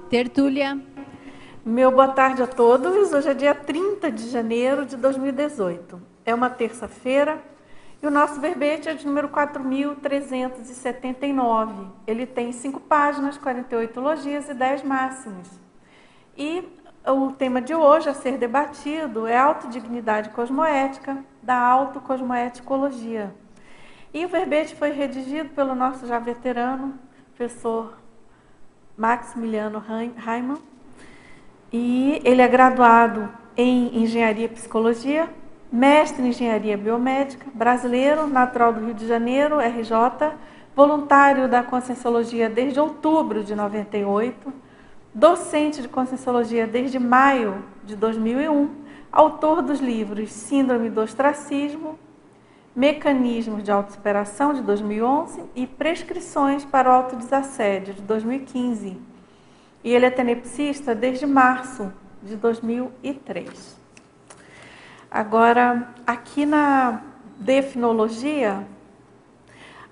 Tertúlia. Meu boa tarde a todos. Hoje é dia 30 de janeiro de 2018. É uma terça-feira e o nosso verbete é de número 4.379. Ele tem 5 páginas, 48 logias e 10 máximas. E o tema de hoje a ser debatido é a autodignidade cosmoética da autocosmoeticologia. E o verbete foi redigido pelo nosso já veterano professor Maximiliano Reimann. E ele é graduado em Engenharia e Psicologia, mestre em Engenharia Biomédica, brasileiro, natural do Rio de Janeiro, RJ, voluntário da Conscienciologia desde outubro de 98, docente de Conscienciologia desde maio de 2001, autor dos livros Síndrome do Ostracismo, Mecanismos de Autossuperação, de 2011, e Prescrições para o Autodesassédio, de 2015. E ele é tenepsista desde março de 2003. Agora, aqui na definologia,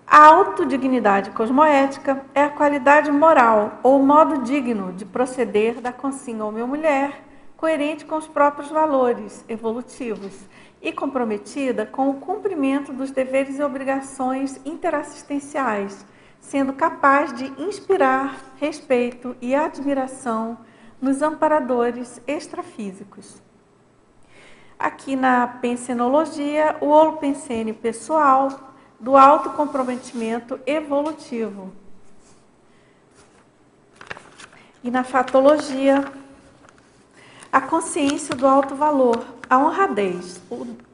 a autodignidade cosmoética é a qualidade moral ou modo digno de proceder da consiga homem-mulher, coerente com os próprios valores evolutivos e comprometida com o cumprimento dos deveres e obrigações interassistenciais, sendo capaz de inspirar respeito e admiração nos amparadores extrafísicos. Aqui na pensenologia, o holopensene pessoal do autocomprometimento evolutivo. E na fatologia, a consciência do alto valor, a honradez,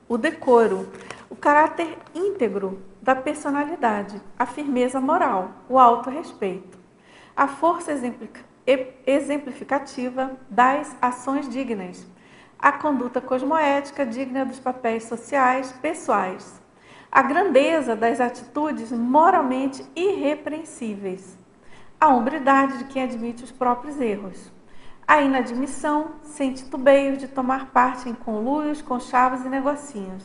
o decoro, o caráter íntegro da personalidade, a firmeza moral, o autorrespeito, a força exemplificativa das ações dignas, a conduta cosmoética digna dos papéis sociais pessoais, a grandeza das atitudes moralmente irrepreensíveis, a hombridade de quem admite os próprios erros, a inadmissão, sem titubeio, de tomar parte em conluios, conchavos e negocinhos,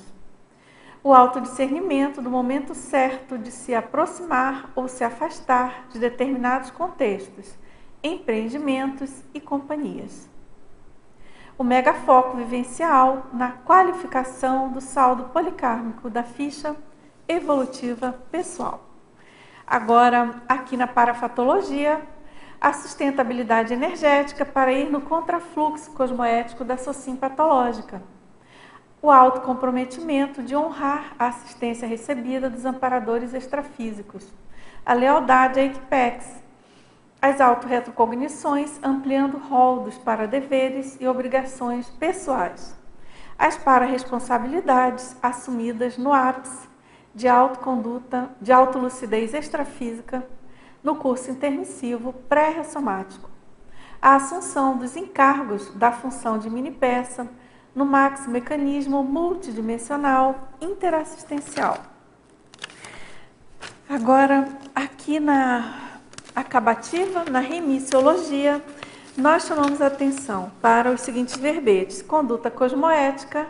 o autodiscernimento do momento certo de se aproximar ou se afastar de determinados contextos, empreendimentos e companhias. O megafoco vivencial na qualificação do saldo policármico da ficha evolutiva pessoal. Agora, aqui na parafatologia, a sustentabilidade energética para ir no contrafluxo cosmoético da SOCIM patológica. O autocomprometimento de honrar a assistência recebida dos amparadores extrafísicos. A lealdade à equipex. As autorretrocognições ampliando o rol dos paradeveres e obrigações pessoais. As pararresponsabilidades assumidas no ápice de autoconduta, de autolucidez extrafísica, no curso intermissivo pré-ressomático. A assunção dos encargos da função de mini-peça no maxi-mecanismo multidimensional interassistencial. Agora, aqui na acabativa, na remissiologia, nós chamamos a atenção para os seguintes verbetes: conduta cosmoética,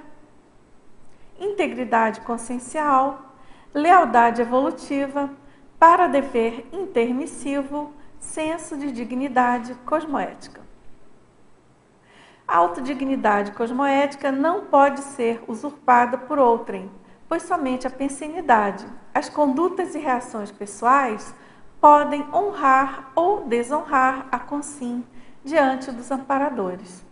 integridade consciencial, lealdade evolutiva, para dever intermissivo, senso de dignidade cosmoética. A autodignidade cosmoética não pode ser usurpada por outrem, pois somente a pensenidade, as condutas e reações pessoais podem honrar ou desonrar a consim diante dos amparadores.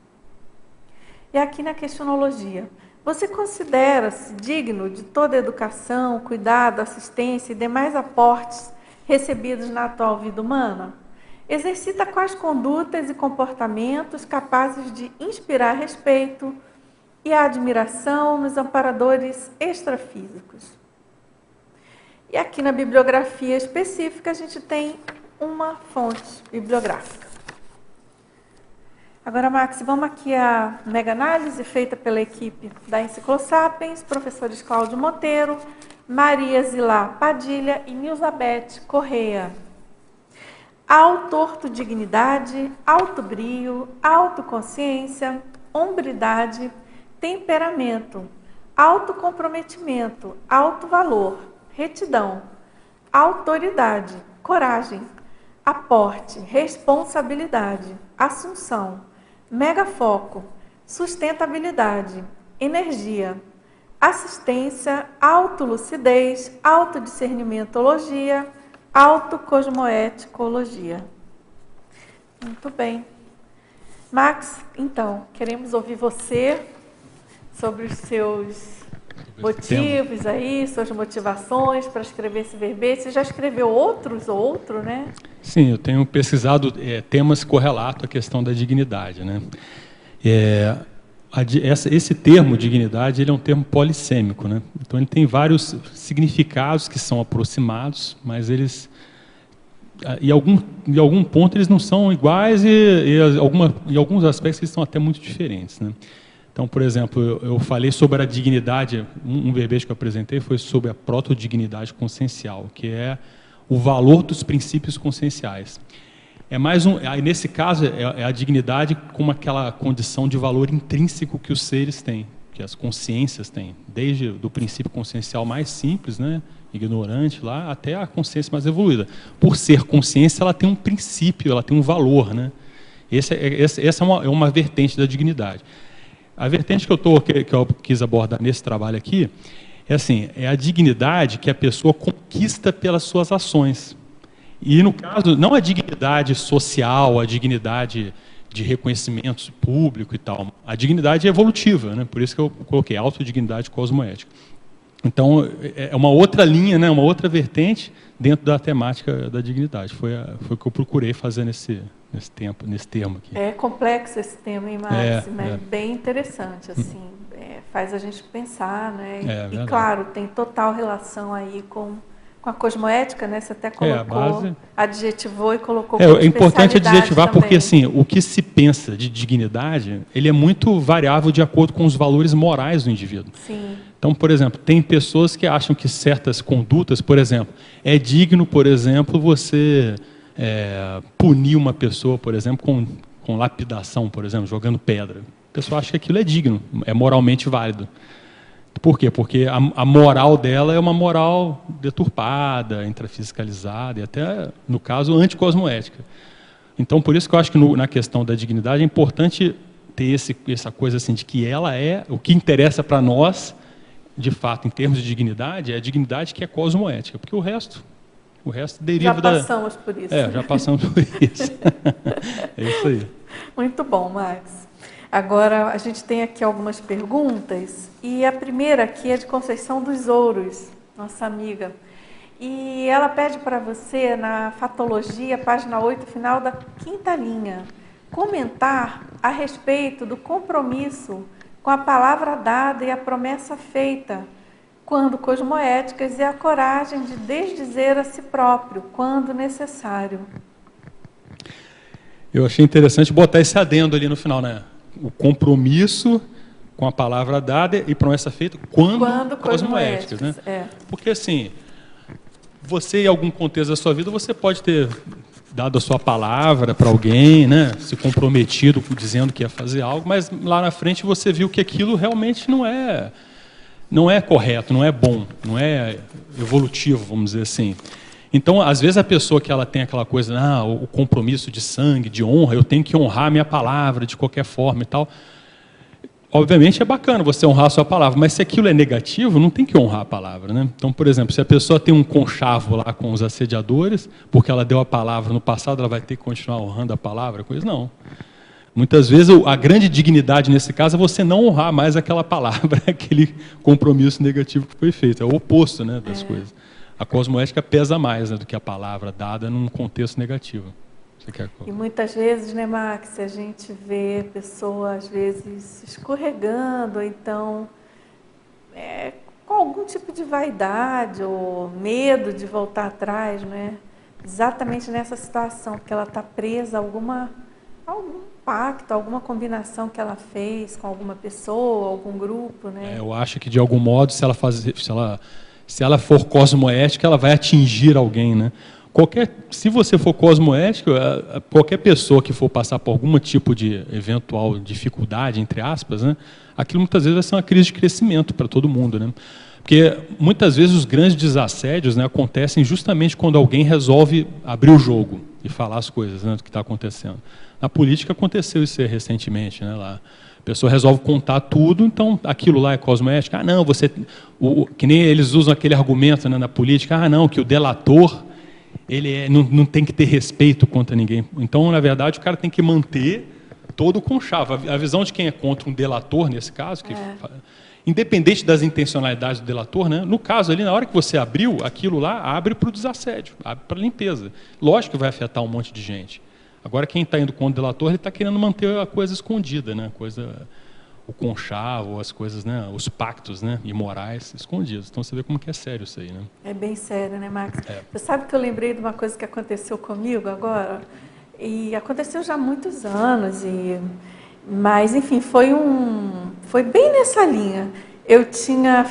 E aqui na questionologia, você considera-se digno de toda a educação, cuidado, assistência e demais aportes recebidos na atual vida humana? Exercita quais condutas e comportamentos capazes de inspirar respeito e admiração nos amparadores extrafísicos? E aqui na bibliografia específica a gente tem uma fonte bibliográfica. Agora, Max, vamos aqui à mega-análise feita pela equipe da Enciclosapiens, professores Cláudio Monteiro, Maria Zilá Padilha e Nilzabeth Correia. Autortodignidade, autobrio, autoconsciência, hombridade, temperamento, autocomprometimento, autovalor, retidão, autoridade, coragem, aporte, responsabilidade, assunção, megafoco, sustentabilidade, energia, assistência, autolucidez, autodiscernimentologia, autocosmoeticologia. Muito bem. Max, então, queremos ouvir você sobre os seus motivos aí, suas motivações para escrever esse verbete. Você já escreveu outro, né? Sim, eu tenho pesquisado temas correlatos à questão da dignidade, né? Esse termo, dignidade, ele é um termo polissêmico, né? Então ele tem vários significados que são aproximados, mas eles, em algum ponto, eles não são iguais e em alguns aspectos eles são até muito diferentes, né? Então, por exemplo, eu falei sobre a dignidade, um verbete que eu apresentei foi sobre a protodignidade consciencial, que é o valor dos princípios conscienciais. Nesse caso, é a dignidade como aquela condição de valor intrínseco que os seres têm, que as consciências têm, desde do princípio consciencial mais simples, né, ignorante, lá, até a consciência mais evoluída. Por ser consciência, ela tem um princípio, ela tem um valor, né? Essa é uma vertente da dignidade. A vertente que eu quis abordar nesse trabalho aqui é a dignidade que a pessoa conquista pelas suas ações. E, no caso, não a dignidade social, a dignidade de reconhecimento público e tal. A dignidade é evolutiva, né? Por isso que eu coloquei autodignidade cosmoética. Então, é uma outra linha, né? Uma outra vertente dentro da temática da dignidade. Foi o que eu procurei fazer nesse termo aqui. É complexo esse tema, hein, Max? Mas bem interessante, assim. Faz a gente pensar, né? E claro, tem total relação aí com a cosmoética, né? Você até colocou, adjetivou e colocou como é importante adjetivar também. Porque, assim, o que se pensa de dignidade, ele é muito variável de acordo com os valores morais do indivíduo. Sim. Então, por exemplo, tem pessoas que acham que certas condutas, por exemplo, é digno, por exemplo, você punir uma pessoa, por exemplo, com lapidação, por exemplo, jogando pedra. A pessoa acha que aquilo é digno, é moralmente válido. Por quê? Porque a moral dela é uma moral deturpada, intrafiscalizada e até, no caso, anticosmoética. Então, por isso que eu acho que na questão da dignidade é importante ter essa coisa assim de que ela é o que interessa para nós, de fato, em termos de dignidade, é a dignidade que é cosmoética, porque o resto deriva da... Já passamos por isso. Já passamos por isso. É isso aí. Muito bom, Max. Agora, a gente tem aqui algumas perguntas, e a primeira aqui é de Conceição dos Ouros, nossa amiga. E ela pede para você, na Fatologia, página 8, final da 5ª linha, comentar a respeito do compromisso com a palavra dada e a promessa feita, quando cosmoéticas, e a coragem de desdizer a si próprio, quando necessário. Eu achei interessante botar esse adendo ali no final, né? O compromisso com a palavra dada e promessa feita quando cosmoéticas, né? Porque, assim, você, em algum contexto da sua vida, você pode ter dado a sua palavra para alguém, né? Se comprometido, dizendo que ia fazer algo, mas lá na frente você viu que aquilo realmente não é correto, não é bom, não é evolutivo, vamos dizer assim. Então, às vezes a pessoa que ela tem aquela coisa, o compromisso de sangue, de honra, eu tenho que honrar a minha palavra de qualquer forma e tal. Obviamente é bacana você honrar a sua palavra, mas se aquilo é negativo, não tem que honrar a palavra, né? Então, por exemplo, se a pessoa tem um conchavo lá com os assediadores, porque ela deu a palavra no passado, ela vai ter que continuar honrando a palavra? Coisa não. Muitas vezes a grande dignidade nesse caso é você não honrar mais aquela palavra, aquele compromisso negativo que foi feito. É o oposto, né, das coisas. A cosmoética pesa mais, né, do que a palavra dada num contexto negativo. E muitas vezes, né, Max, a gente vê pessoas, às vezes, escorregando, ou então com algum tipo de vaidade ou medo de voltar atrás, né? Exatamente nessa situação, porque ela está presa a algum pacto, alguma combinação que ela fez com alguma pessoa, algum grupo, né? Eu acho que, de algum modo, se ela for cosmoética, ela vai atingir alguém, né? Se você for cosmoético, qualquer pessoa que for passar por algum tipo de eventual dificuldade, entre aspas, né, aquilo muitas vezes vai ser uma crise de crescimento para todo mundo, né? Porque muitas vezes os grandes desassédios, né, acontecem justamente quando alguém resolve abrir o jogo. e falar as coisas, né, do que está acontecendo. Na política aconteceu isso recentemente, né, lá. A pessoa resolve contar tudo, então aquilo lá é cosmética. Ah, não, que nem eles usam aquele argumento, né, na política, ah, não, que o delator ele não tem que ter respeito contra ninguém. Então, na verdade, o cara tem que manter todo o conchavo. A visão de quem é contra um delator, nesse caso, independente das intencionalidades do delator, né, no caso ali, na hora que você abriu, aquilo lá abre para o desassédio, abre para a limpeza. Lógico que vai afetar um monte de gente. Agora, quem está indo contra o delator, ele está querendo manter a coisa escondida, né? O conchavo, as coisas, né? Os pactos, né? Imorais escondidos. Então, você vê como que é sério isso aí, né? É bem sério, né, Max? Você sabe que eu lembrei de uma coisa que aconteceu comigo agora? E aconteceu já há muitos anos, mas, enfim, foi bem nessa linha. Eu tinha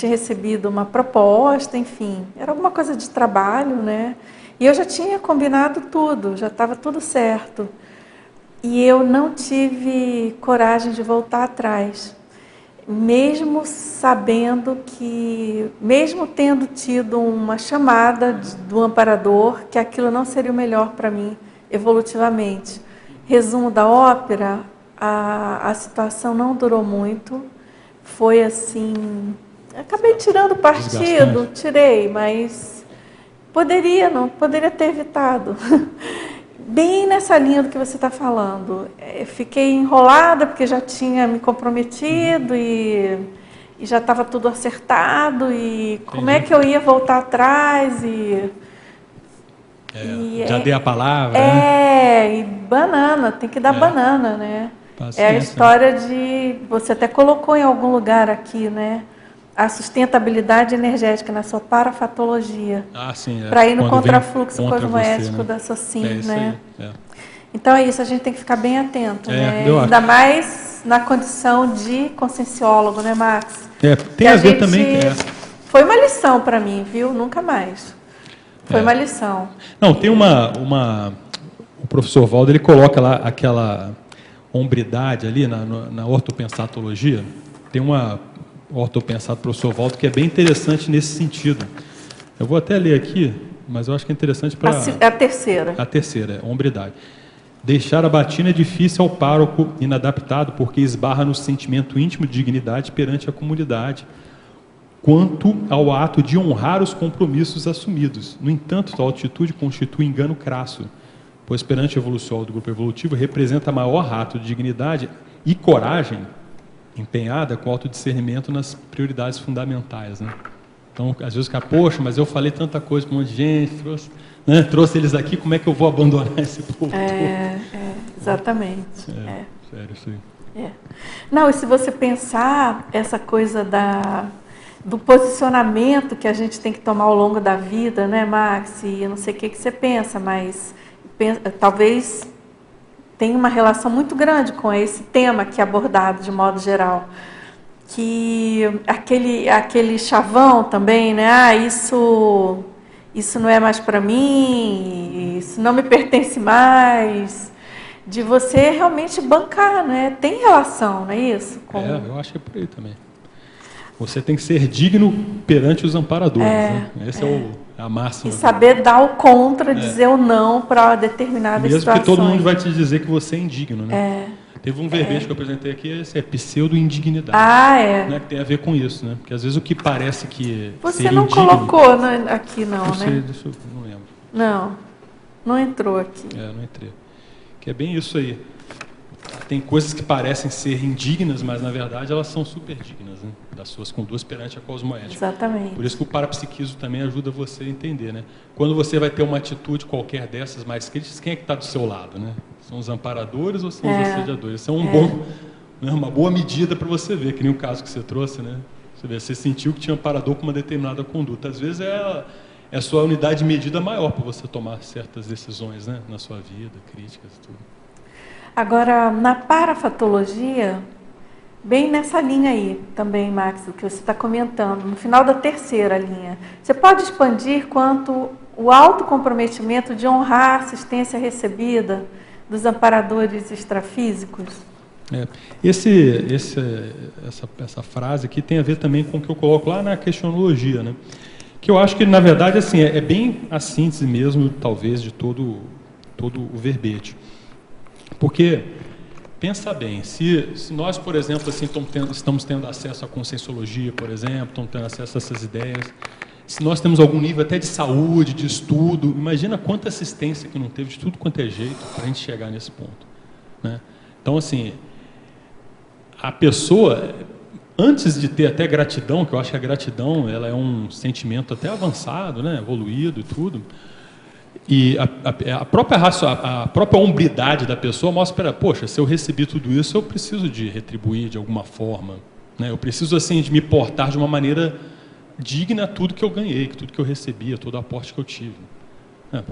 recebido uma proposta, enfim, era alguma coisa de trabalho, né? E eu já tinha combinado tudo, já estava tudo certo. E eu não tive coragem de voltar atrás, mesmo sabendo mesmo tendo tido uma chamada do amparador, que aquilo não seria o melhor para mim, evolutivamente. Resumo da ópera, a situação não durou muito, foi assim, acabei tirando partido, tirei, mas poderia ter evitado. Bem nessa linha do que você está falando. Fiquei enrolada porque já tinha me comprometido e já estava tudo acertado. E como é que eu ia voltar atrás? Já dei a palavra. Né? E banana, tem que dar banana, né? Paciência, é a história de... Você até colocou em algum lugar aqui, né? A sustentabilidade energética na sua parafatologia. Sim. Para ir no contrafluxo cosmoético, né? Da SOCIM, né? Então é isso, a gente tem que ficar bem atento, né? Ainda mais na condição de conscienciólogo, né, Max? Tem a ver também. Foi uma lição para mim, viu? Nunca mais. Foi uma lição. Não, tem o professor Valdo, ele coloca lá aquela hombridade ali na ortopensatologia. Tem uma ortopensado do professor Valdo, que é bem interessante nesse sentido. Eu vou até ler aqui, mas eu acho que é interessante para... A terceira. A terceira, hombridade. Deixar a batina é difícil ao pároco inadaptado, porque esbarra no sentimento íntimo de dignidade perante a comunidade, quanto ao ato de honrar os compromissos assumidos. No entanto, tal atitude constitui engano crasso, pois perante o evolucional do grupo evolutivo representa maior ato de dignidade e coragem empenhada com autodiscernimento nas prioridades fundamentais, né? Então, às vezes, poxa, mas eu falei tanta coisa para um monte de gente, trouxe eles aqui, como é que eu vou abandonar esse povo todo? Exatamente. Sério, isso aí. Não, e se você pensar essa coisa do posicionamento que a gente tem que tomar ao longo da vida, né, Max? E eu não sei o que você pensa, mas talvez tem uma relação muito grande com esse tema que é abordado de modo geral, que aquele chavão também, né? Isso não é mais para mim, isso não me pertence mais, de você realmente bancar, né? Tem relação, não é isso? Eu acho que é por aí também. Você tem que ser digno perante os amparadores, né? Esse é a máxima. E saber dar o contra, dizer o não para determinadas situações. Mesmo que todo mundo vai te dizer que você é indigno, né? Teve um verbete que eu apresentei aqui, esse é pseudo-indignidade. Né? Que tem a ver com isso, né? Porque às vezes o que parece que você não indigno, colocou aqui não, né? Não lembro. Não entrou aqui. Não entrei. Que é bem isso aí. Tem coisas que parecem ser indignas, mas na verdade elas são super dignas, né? Das suas condutas perante a cosmoética. Exatamente. Por isso que o parapsiquismo também ajuda você a entender, né? Quando você vai ter uma atitude qualquer dessas mais críticas, quem é que está do seu lado, né? São os amparadores ou são os assediadores? Isso é uma boa medida para você ver, que nem o caso que você trouxe, né? Você sentiu que tinha amparador com uma determinada conduta. Às vezes é a sua unidade de medida maior para você tomar certas decisões, né? Na sua vida, críticas e tudo. Agora, na parafatologia, bem nessa linha aí também, Max, o que você está comentando, no final da terceira linha, você pode expandir quanto o autocomprometimento de honrar a assistência recebida dos amparadores extrafísicos? Essa frase aqui tem a ver também com o que eu coloco lá na questionologia, né? Que eu acho que, na verdade, assim, é bem a síntese mesmo, talvez, de todo o verbete. Porque, pensa bem, se nós, por exemplo, assim, estamos tendo acesso à conscienciologia, por exemplo, estamos tendo acesso a essas ideias, se nós temos algum nível até de saúde, de estudo, imagina quanta assistência que não teve de tudo quanto é jeito para a gente chegar nesse ponto, né? Então, assim, a pessoa, antes de ter até gratidão, que eu acho que a gratidão ela é um sentimento até avançado, né, evoluído e tudo, e a própria hombridade da pessoa mostra, poxa, se eu recebi tudo isso, eu preciso de retribuir de alguma forma, né? Eu preciso, assim, de me portar de uma maneira digna a tudo que eu ganhei, tudo que eu recebi, todo o aporte que eu tive.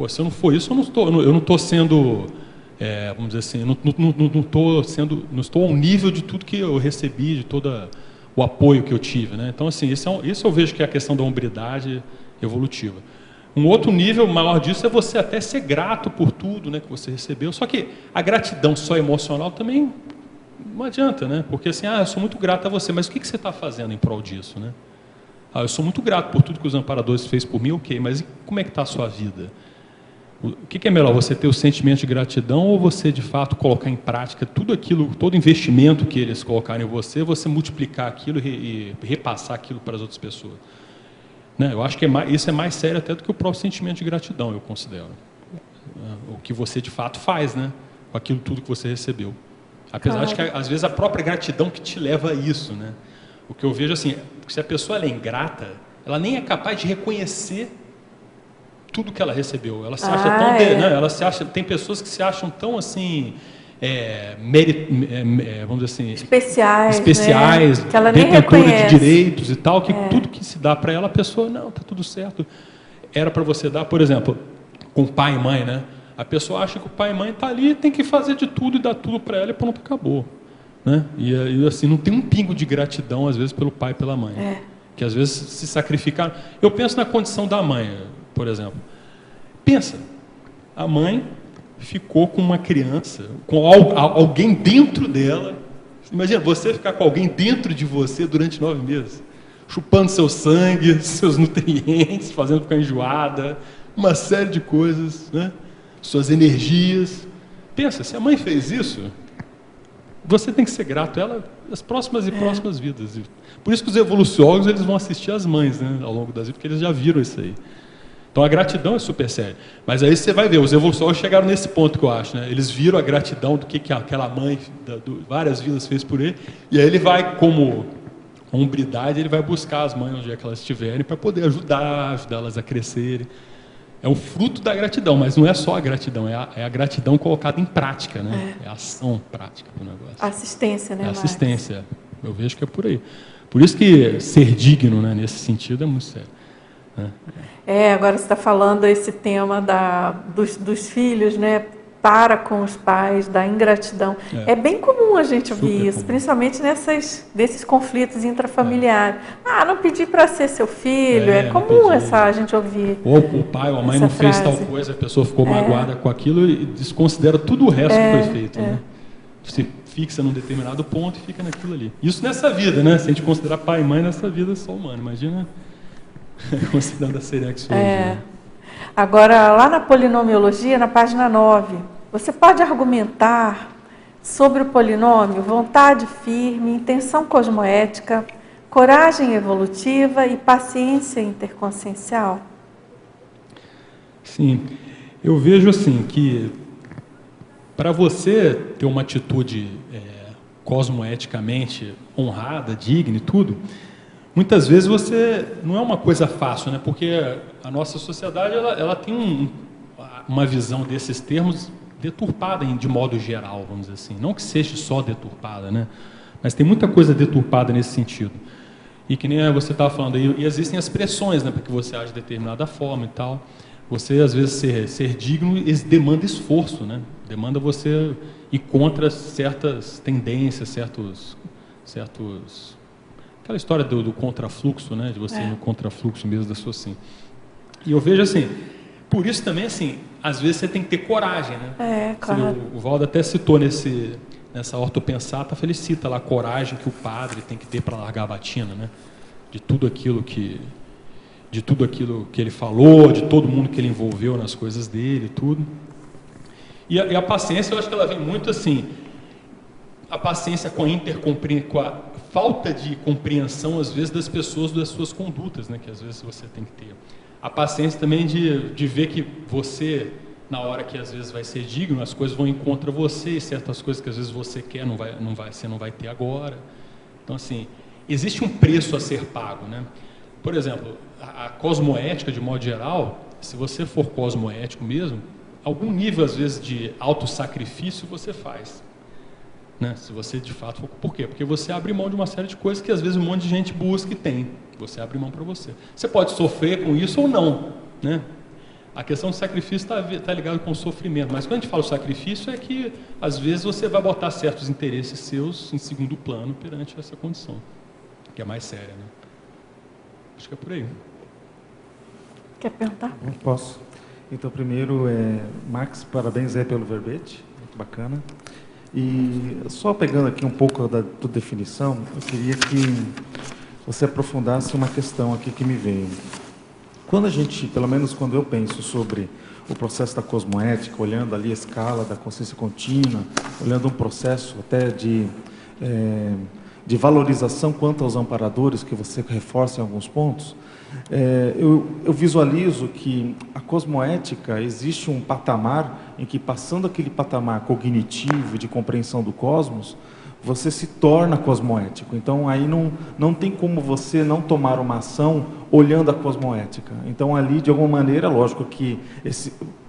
Se eu não for isso, eu não estou sendo, vamos dizer assim, não estou ao nível de tudo que eu recebi, de todo o apoio que eu tive, né? Então, assim, isso eu vejo que é a questão da hombridade evolutiva. Um outro nível maior disso é você até ser grato por tudo, né, que você recebeu. Só que a gratidão só emocional também não adianta, né? Porque assim, eu sou muito grato a você, mas o que você está fazendo em prol disso, né? Eu sou muito grato por tudo que os amparadores fez por mim, ok, mas e como é que está a sua vida? O que é melhor, você ter o sentimento de gratidão ou você, de fato, colocar em prática tudo aquilo, todo investimento que eles colocarem em você multiplicar aquilo e repassar aquilo para as outras pessoas? Né? Eu acho que isso é mais sério até do que o próprio sentimento de gratidão, eu considero. O que você, de fato, faz, né, com aquilo tudo que você recebeu. Apesar de que, às vezes, a própria gratidão que te leva a isso, né? O que eu vejo, assim, se a pessoa ela é ingrata, ela nem é capaz de reconhecer tudo que ela recebeu. Ela se acha tão... né? Ela se acha, tem pessoas que se acham tão, assim... vamos dizer assim... Especiais, né? Que ela nem detentora reconhece. De direitos e tal, que tudo que se dá para ela, a pessoa, não, está tudo certo. Era para você dar, por exemplo, com pai e mãe, né? A pessoa acha que o pai e mãe está ali, tem que fazer de tudo e dar tudo para ela e pronto, acabou. Né? E assim, não tem um pingo de gratidão, às vezes, pelo pai e pela mãe. Que às vezes se sacrificaram. Eu penso na condição da mãe, por exemplo. Pensa, a mãe ficou com uma criança, com alguém dentro dela. Imagina, você ficar com alguém dentro de você durante 9 meses, chupando seu sangue, seus nutrientes, fazendo ficar enjoada, uma série de coisas, né? Suas energias. Pensa, se a mãe fez isso, você tem que ser grato a ela as próximas e próximas vidas. Por isso que os evoluciólogos eles vão assistir as mães, né, ao longo das vidas, porque eles já viram isso aí. Então a gratidão é super séria. Mas aí você vai ver, os evoluciólogos chegaram nesse ponto que eu acho, né? Eles viram a gratidão do que aquela mãe, várias vidas fez por ele, e aí ele vai, como hombridade, ele vai buscar as mães onde é que elas estiverem para poder ajudá-las a crescerem. É um fruto da gratidão, mas não é só a gratidão, é a gratidão colocada em prática, né? É a ação prática do negócio. Assistência, né, assistência. Eu vejo que é por aí. Por isso que ser digno, né, nesse sentido, é muito sério. Né? Agora você está falando esse tema dos filhos, né, para com os pais, da ingratidão. É bem comum a gente ouvir isso, principalmente desses conflitos intrafamiliares. Não pedi para ser seu filho, é comum a gente ouvir. Ou o pai ou a mãe não fez tal coisa, a pessoa ficou magoada com aquilo e desconsidera tudo o resto que foi feito. Né? Se fixa num determinado ponto e fica naquilo ali. Isso nessa vida, né? Se a gente considerar pai e mãe nessa vida, só humano. Imagina considerando a serexologia. Agora, lá na polinomiologia, na página 9, você pode argumentar sobre o polinômio vontade firme, intenção cosmoética, coragem evolutiva e paciência interconsciencial? Sim, eu vejo assim que para você ter uma atitude cosmoeticamente honrada, digna e tudo, muitas vezes não é uma coisa fácil, né? Porque a nossa sociedade ela tem uma visão desses termos deturpada de modo geral, vamos dizer assim. Não que seja só deturpada, né? Mas tem muita coisa deturpada nesse sentido. E que nem você estava falando aí, e existem as pressões, né, para que você age de determinada forma e tal. Você, às vezes, ser digno demanda esforço, né? Demanda você ir contra certas tendências, certos aquela história do contrafluxo, né? De você ir no contrafluxo mesmo da sua assim. E eu vejo assim, por isso também, assim, às vezes você tem que ter coragem, né? Claro. O Valdo até citou nessa ortopensata, felicita lá a coragem que o padre tem que ter para largar a batina, né? De tudo aquilo que de tudo aquilo que ele falou, de todo mundo que ele envolveu nas coisas dele, tudo. E a paciência, eu acho que ela vem muito assim, a paciência com a falta de compreensão, às vezes, das pessoas, das suas condutas, né, que às vezes você tem que ter. A paciência também de ver que você, na hora que às vezes vai ser digno, as coisas vão contra você, e certas coisas que às vezes você quer, você não vai ter agora. Então, assim, existe um preço a ser pago, né? Por exemplo, a cosmoética, de modo geral, se você for cosmoético mesmo, algum nível, às vezes, de autossacrifício você faz. Né? Se você, de fato, for... Por quê? Porque você abre mão de uma série de coisas que, às vezes, um monte de gente busca e tem. Você abre mão para você. Você pode sofrer com isso ou não. Né? A questão do sacrifício está ligada com o sofrimento. Mas quando a gente fala o sacrifício, é que, às vezes, você vai botar certos interesses seus em segundo plano perante essa condição, que é mais séria. Né? Acho que é por aí. Quer perguntar? Posso. Então, primeiro, Max, parabéns aí pelo verbete, muito bacana. E só pegando aqui um pouco da tua definição, eu queria que você aprofundasse uma questão aqui que me veio. Quando a gente, pelo menos quando eu penso sobre o processo da cosmoética, olhando ali a escala da consciência contínua, olhando um processo até de valorização quanto aos amparadores, que você reforça em alguns pontos, eu visualizo que a cosmoética, existe um patamar em que, passando aquele patamar cognitivo de compreensão do cosmos, você se torna cosmoético. Então, aí não tem como você não tomar uma ação olhando a cosmoética. Então, ali, de alguma maneira, lógico que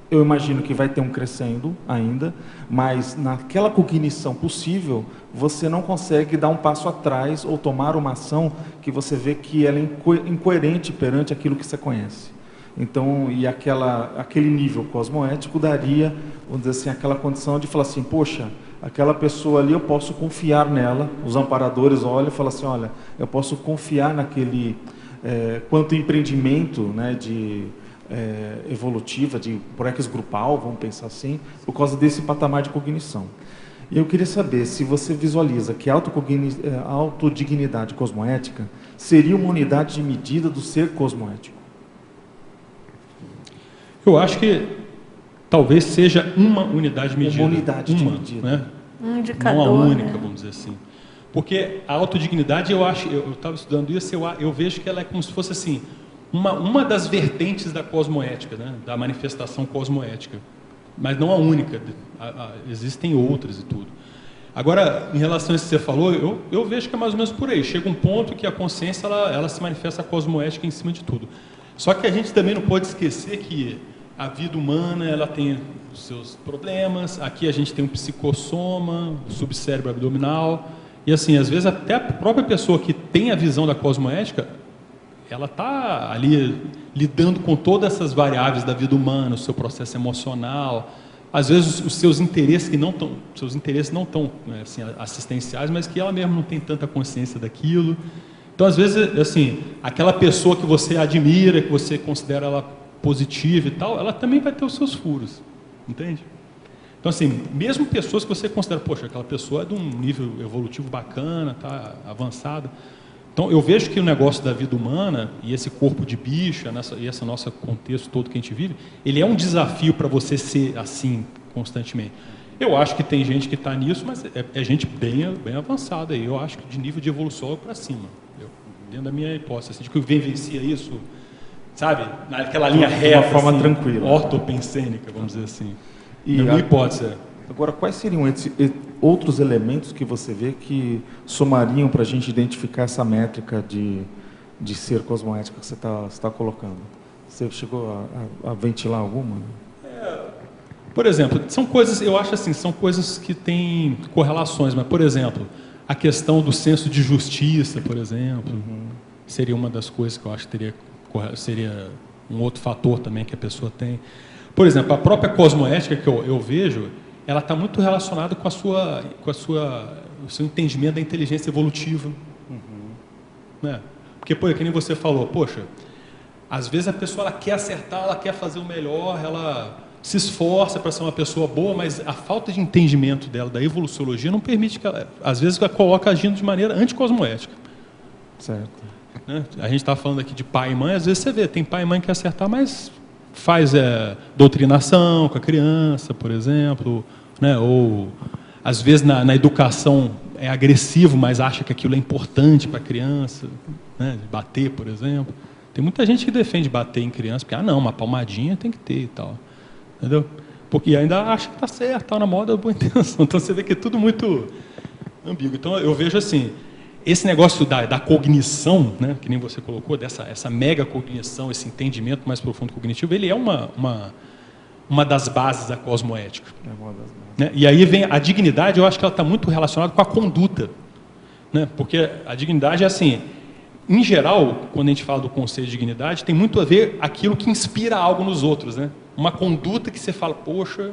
eu imagino que vai ter um crescendo ainda, mas naquela cognição possível, você não consegue dar um passo atrás ou tomar uma ação que você vê que ela é incoerente perante aquilo que você conhece. Então, e aquele nível cosmoético daria, vamos dizer assim, aquela condição de falar assim, poxa, aquela pessoa ali eu posso confiar nela, os amparadores olham e falam assim, olha, eu posso confiar naquele, quanto empreendimento, né, evolutiva, de proex grupal, vamos pensar assim, por causa desse patamar de cognição. E eu queria saber se você visualiza que a autodignidade cosmoética seria uma unidade de medida do ser cosmoético. Eu acho que talvez seja uma unidade medida. Uma unidade de medida. Né? Um indicador. Não a única, né? vamos dizer assim. Porque a autodignidade, eu estava estudando isso, eu vejo que ela é como se fosse assim, uma das vertentes da cosmoética, né? Da manifestação cosmoética. Mas não a única, existem outras e tudo. Agora, em relação a isso que você falou, eu vejo que é mais ou menos por aí. Chega um ponto que a consciência ela se manifesta cosmoética em cima de tudo. Só que a gente também não pode esquecer que a vida humana ela tem os seus problemas. Aqui a gente tem um psicossoma, o subcérebro abdominal. E assim, às vezes até a própria pessoa que tem a visão da cosmoética, ela está ali lidando com todas essas variáveis da vida humana, o seu processo emocional, às vezes os seus interesses não estão assim, assistenciais, mas que ela mesma não tem tanta consciência daquilo. Então, às vezes, assim, aquela pessoa que você admira, que você considera ela positiva e tal, ela também vai ter os seus furos, entende? Então, assim, mesmo pessoas que você considera, poxa, aquela pessoa é de um nível evolutivo bacana, tá avançada. Então, eu vejo que o negócio da vida humana e esse corpo de bicho, e esse nosso contexto todo que a gente vive, ele é um desafio para você ser assim constantemente. Eu acho que tem gente que está nisso, mas é gente bem avançada aí. Eu acho que de nível de evolução para cima. Dentro da minha hipótese, assim, de que vivencia isso, sabe? Naquela linha reta, de uma forma assim, tranquila. Ortopensênica, vamos dizer assim. E minha hipótese. Agora, quais seriam outros elementos que você vê que somariam para a gente identificar essa métrica de ser cosmoética que você está colocando? Você chegou a ventilar alguma? Por exemplo, são coisas, eu acho assim, são coisas que têm correlações, mas, por exemplo, a questão do senso de justiça, por exemplo, seria uma das coisas que eu acho que seria um outro fator também que a pessoa tem. Por exemplo, a própria cosmoética que eu vejo, ela está muito relacionada com o seu entendimento da inteligência evolutiva. Né? Porque, que nem você falou, poxa, às vezes a pessoa ela quer acertar, ela quer fazer o melhor, ela se esforça para ser uma pessoa boa, mas a falta de entendimento dela, da evoluciologia, não permite que ela, às vezes, ela coloca agindo de maneira anticosmoética. Certo. né? A gente está falando aqui de pai e mãe, às vezes você vê, tem pai e mãe que quer acertar, mas faz doutrinação com a criança, por exemplo, né? Ou às vezes na educação é agressivo, mas acha que aquilo é importante para a criança, né? Bater, por exemplo. Tem muita gente que defende bater em criança, porque, não, uma palmadinha tem que ter e tal. Entendeu? Porque ainda acha que está certo, está na moda, boa intenção. Então você vê que é tudo muito ambíguo. Então eu vejo assim, esse negócio da cognição, né, que nem você colocou, essa mega cognição, esse entendimento mais profundo cognitivo, ele é uma das bases da cosmoética. Né? E aí vem a dignidade, eu acho que ela está muito relacionada com a conduta. Né? Porque a dignidade é assim, em geral, quando a gente fala do conceito de dignidade, tem muito a ver aquilo que inspira algo nos outros. Né? Uma conduta que você fala, poxa,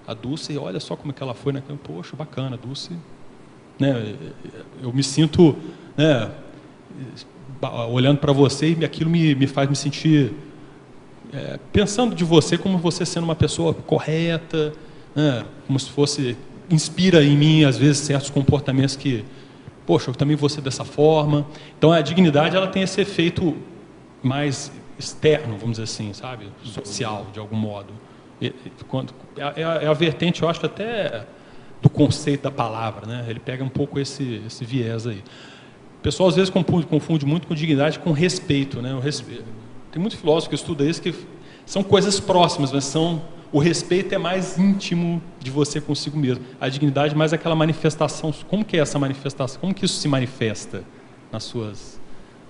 a Dulce, olha só como é que ela foi, né? Poxa, bacana, a Dulce... Né, eu me sinto, né, olhando para você e aquilo me faz me sentir pensando de você como você sendo uma pessoa correta, né, como se fosse, inspira em mim às vezes certos comportamentos que, poxa, eu também vou ser dessa forma. Então a dignidade ela tem esse efeito mais externo, vamos dizer assim, sabe, social de algum modo. É a vertente, eu acho até do conceito da palavra, né? Ele pega um pouco esse viés aí. O pessoal às vezes confunde muito com dignidade com respeito, né? Tem muito filósofo que estuda isso que são coisas próximas, mas o respeito é mais íntimo de você consigo mesmo. A dignidade é mais aquela manifestação. Como que é essa manifestação? Como que isso se manifesta nas suas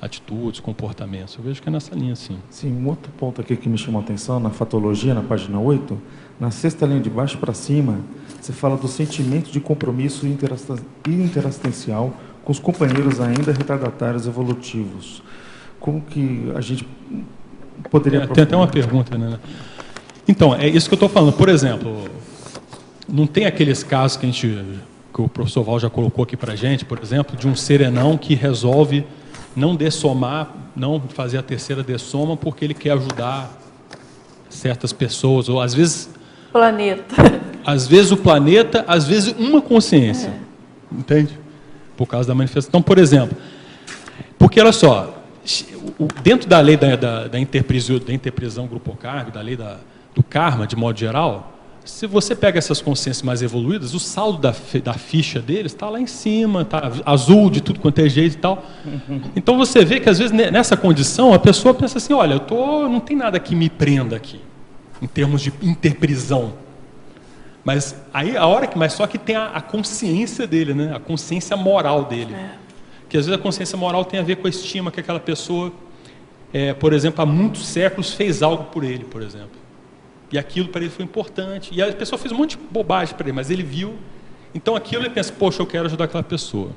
atitudes, comportamentos? Eu vejo que é nessa linha, sim. Sim, um outro ponto aqui que me chamou a atenção, na fatologia, na página 8, na sexta linha de baixo para cima, você fala do sentimento de compromisso interassistencial com os companheiros ainda retardatários evolutivos. Como que a gente poderia... Tem até uma pergunta, né? Então, é isso que eu estou falando. Por exemplo, não tem aqueles casos que o professor Val já colocou aqui para a gente, por exemplo, de um serenão que resolve não dessomar, não fazer a terceira dessoma porque ele quer ajudar certas pessoas, ou às vezes... Planeta. Às vezes o planeta, às vezes uma consciência. Entende? Por causa da manifestação. Então, por exemplo, porque olha só, dentro da lei da interprisão grupocármica, da lei do karma, de modo geral, se você pega essas consciências mais evoluídas, o saldo da ficha deles está lá em cima, está azul de tudo quanto é jeito e tal. Então você vê que às vezes nessa condição a pessoa pensa assim, olha, não tem nada que me prenda aqui, em termos de interprisão. Mas aí mas só que tem a consciência dele, né? A consciência moral dele. Que às vezes a consciência moral tem a ver com a estima que aquela pessoa, por exemplo, há muitos séculos fez algo por ele, por exemplo. E aquilo para ele foi importante. E a pessoa fez um monte de bobagem para ele, mas ele viu. Então aquilo ele pensa, poxa, eu quero ajudar aquela pessoa.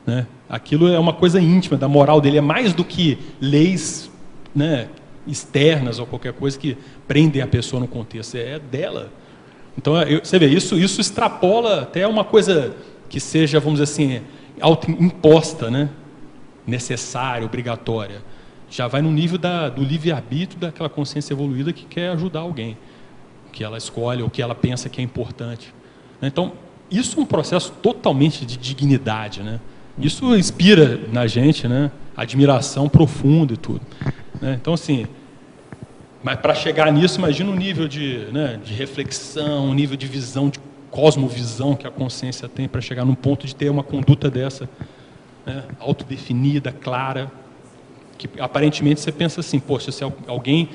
Né? Aquilo é uma coisa íntima da moral dele, é mais do que leis, né, externas ou qualquer coisa que prendem a pessoa no contexto, é dela. Então, você vê, isso extrapola até uma coisa que seja, vamos dizer assim, autoimposta, né? Necessária, obrigatória. Já vai no nível do livre-arbítrio daquela consciência evoluída que quer ajudar alguém, que ela escolhe ou que ela pensa que é importante. Então, isso é um processo totalmente de dignidade, né? Isso inspira na gente, né, admiração profunda e tudo. Né? Então, assim... Mas para chegar nisso, imagina o nível de reflexão, o nível de visão, de cosmovisão que a consciência tem para chegar num ponto de ter uma conduta dessa, né, autodefinida, clara, que aparentemente você pensa assim, poxa, se alguém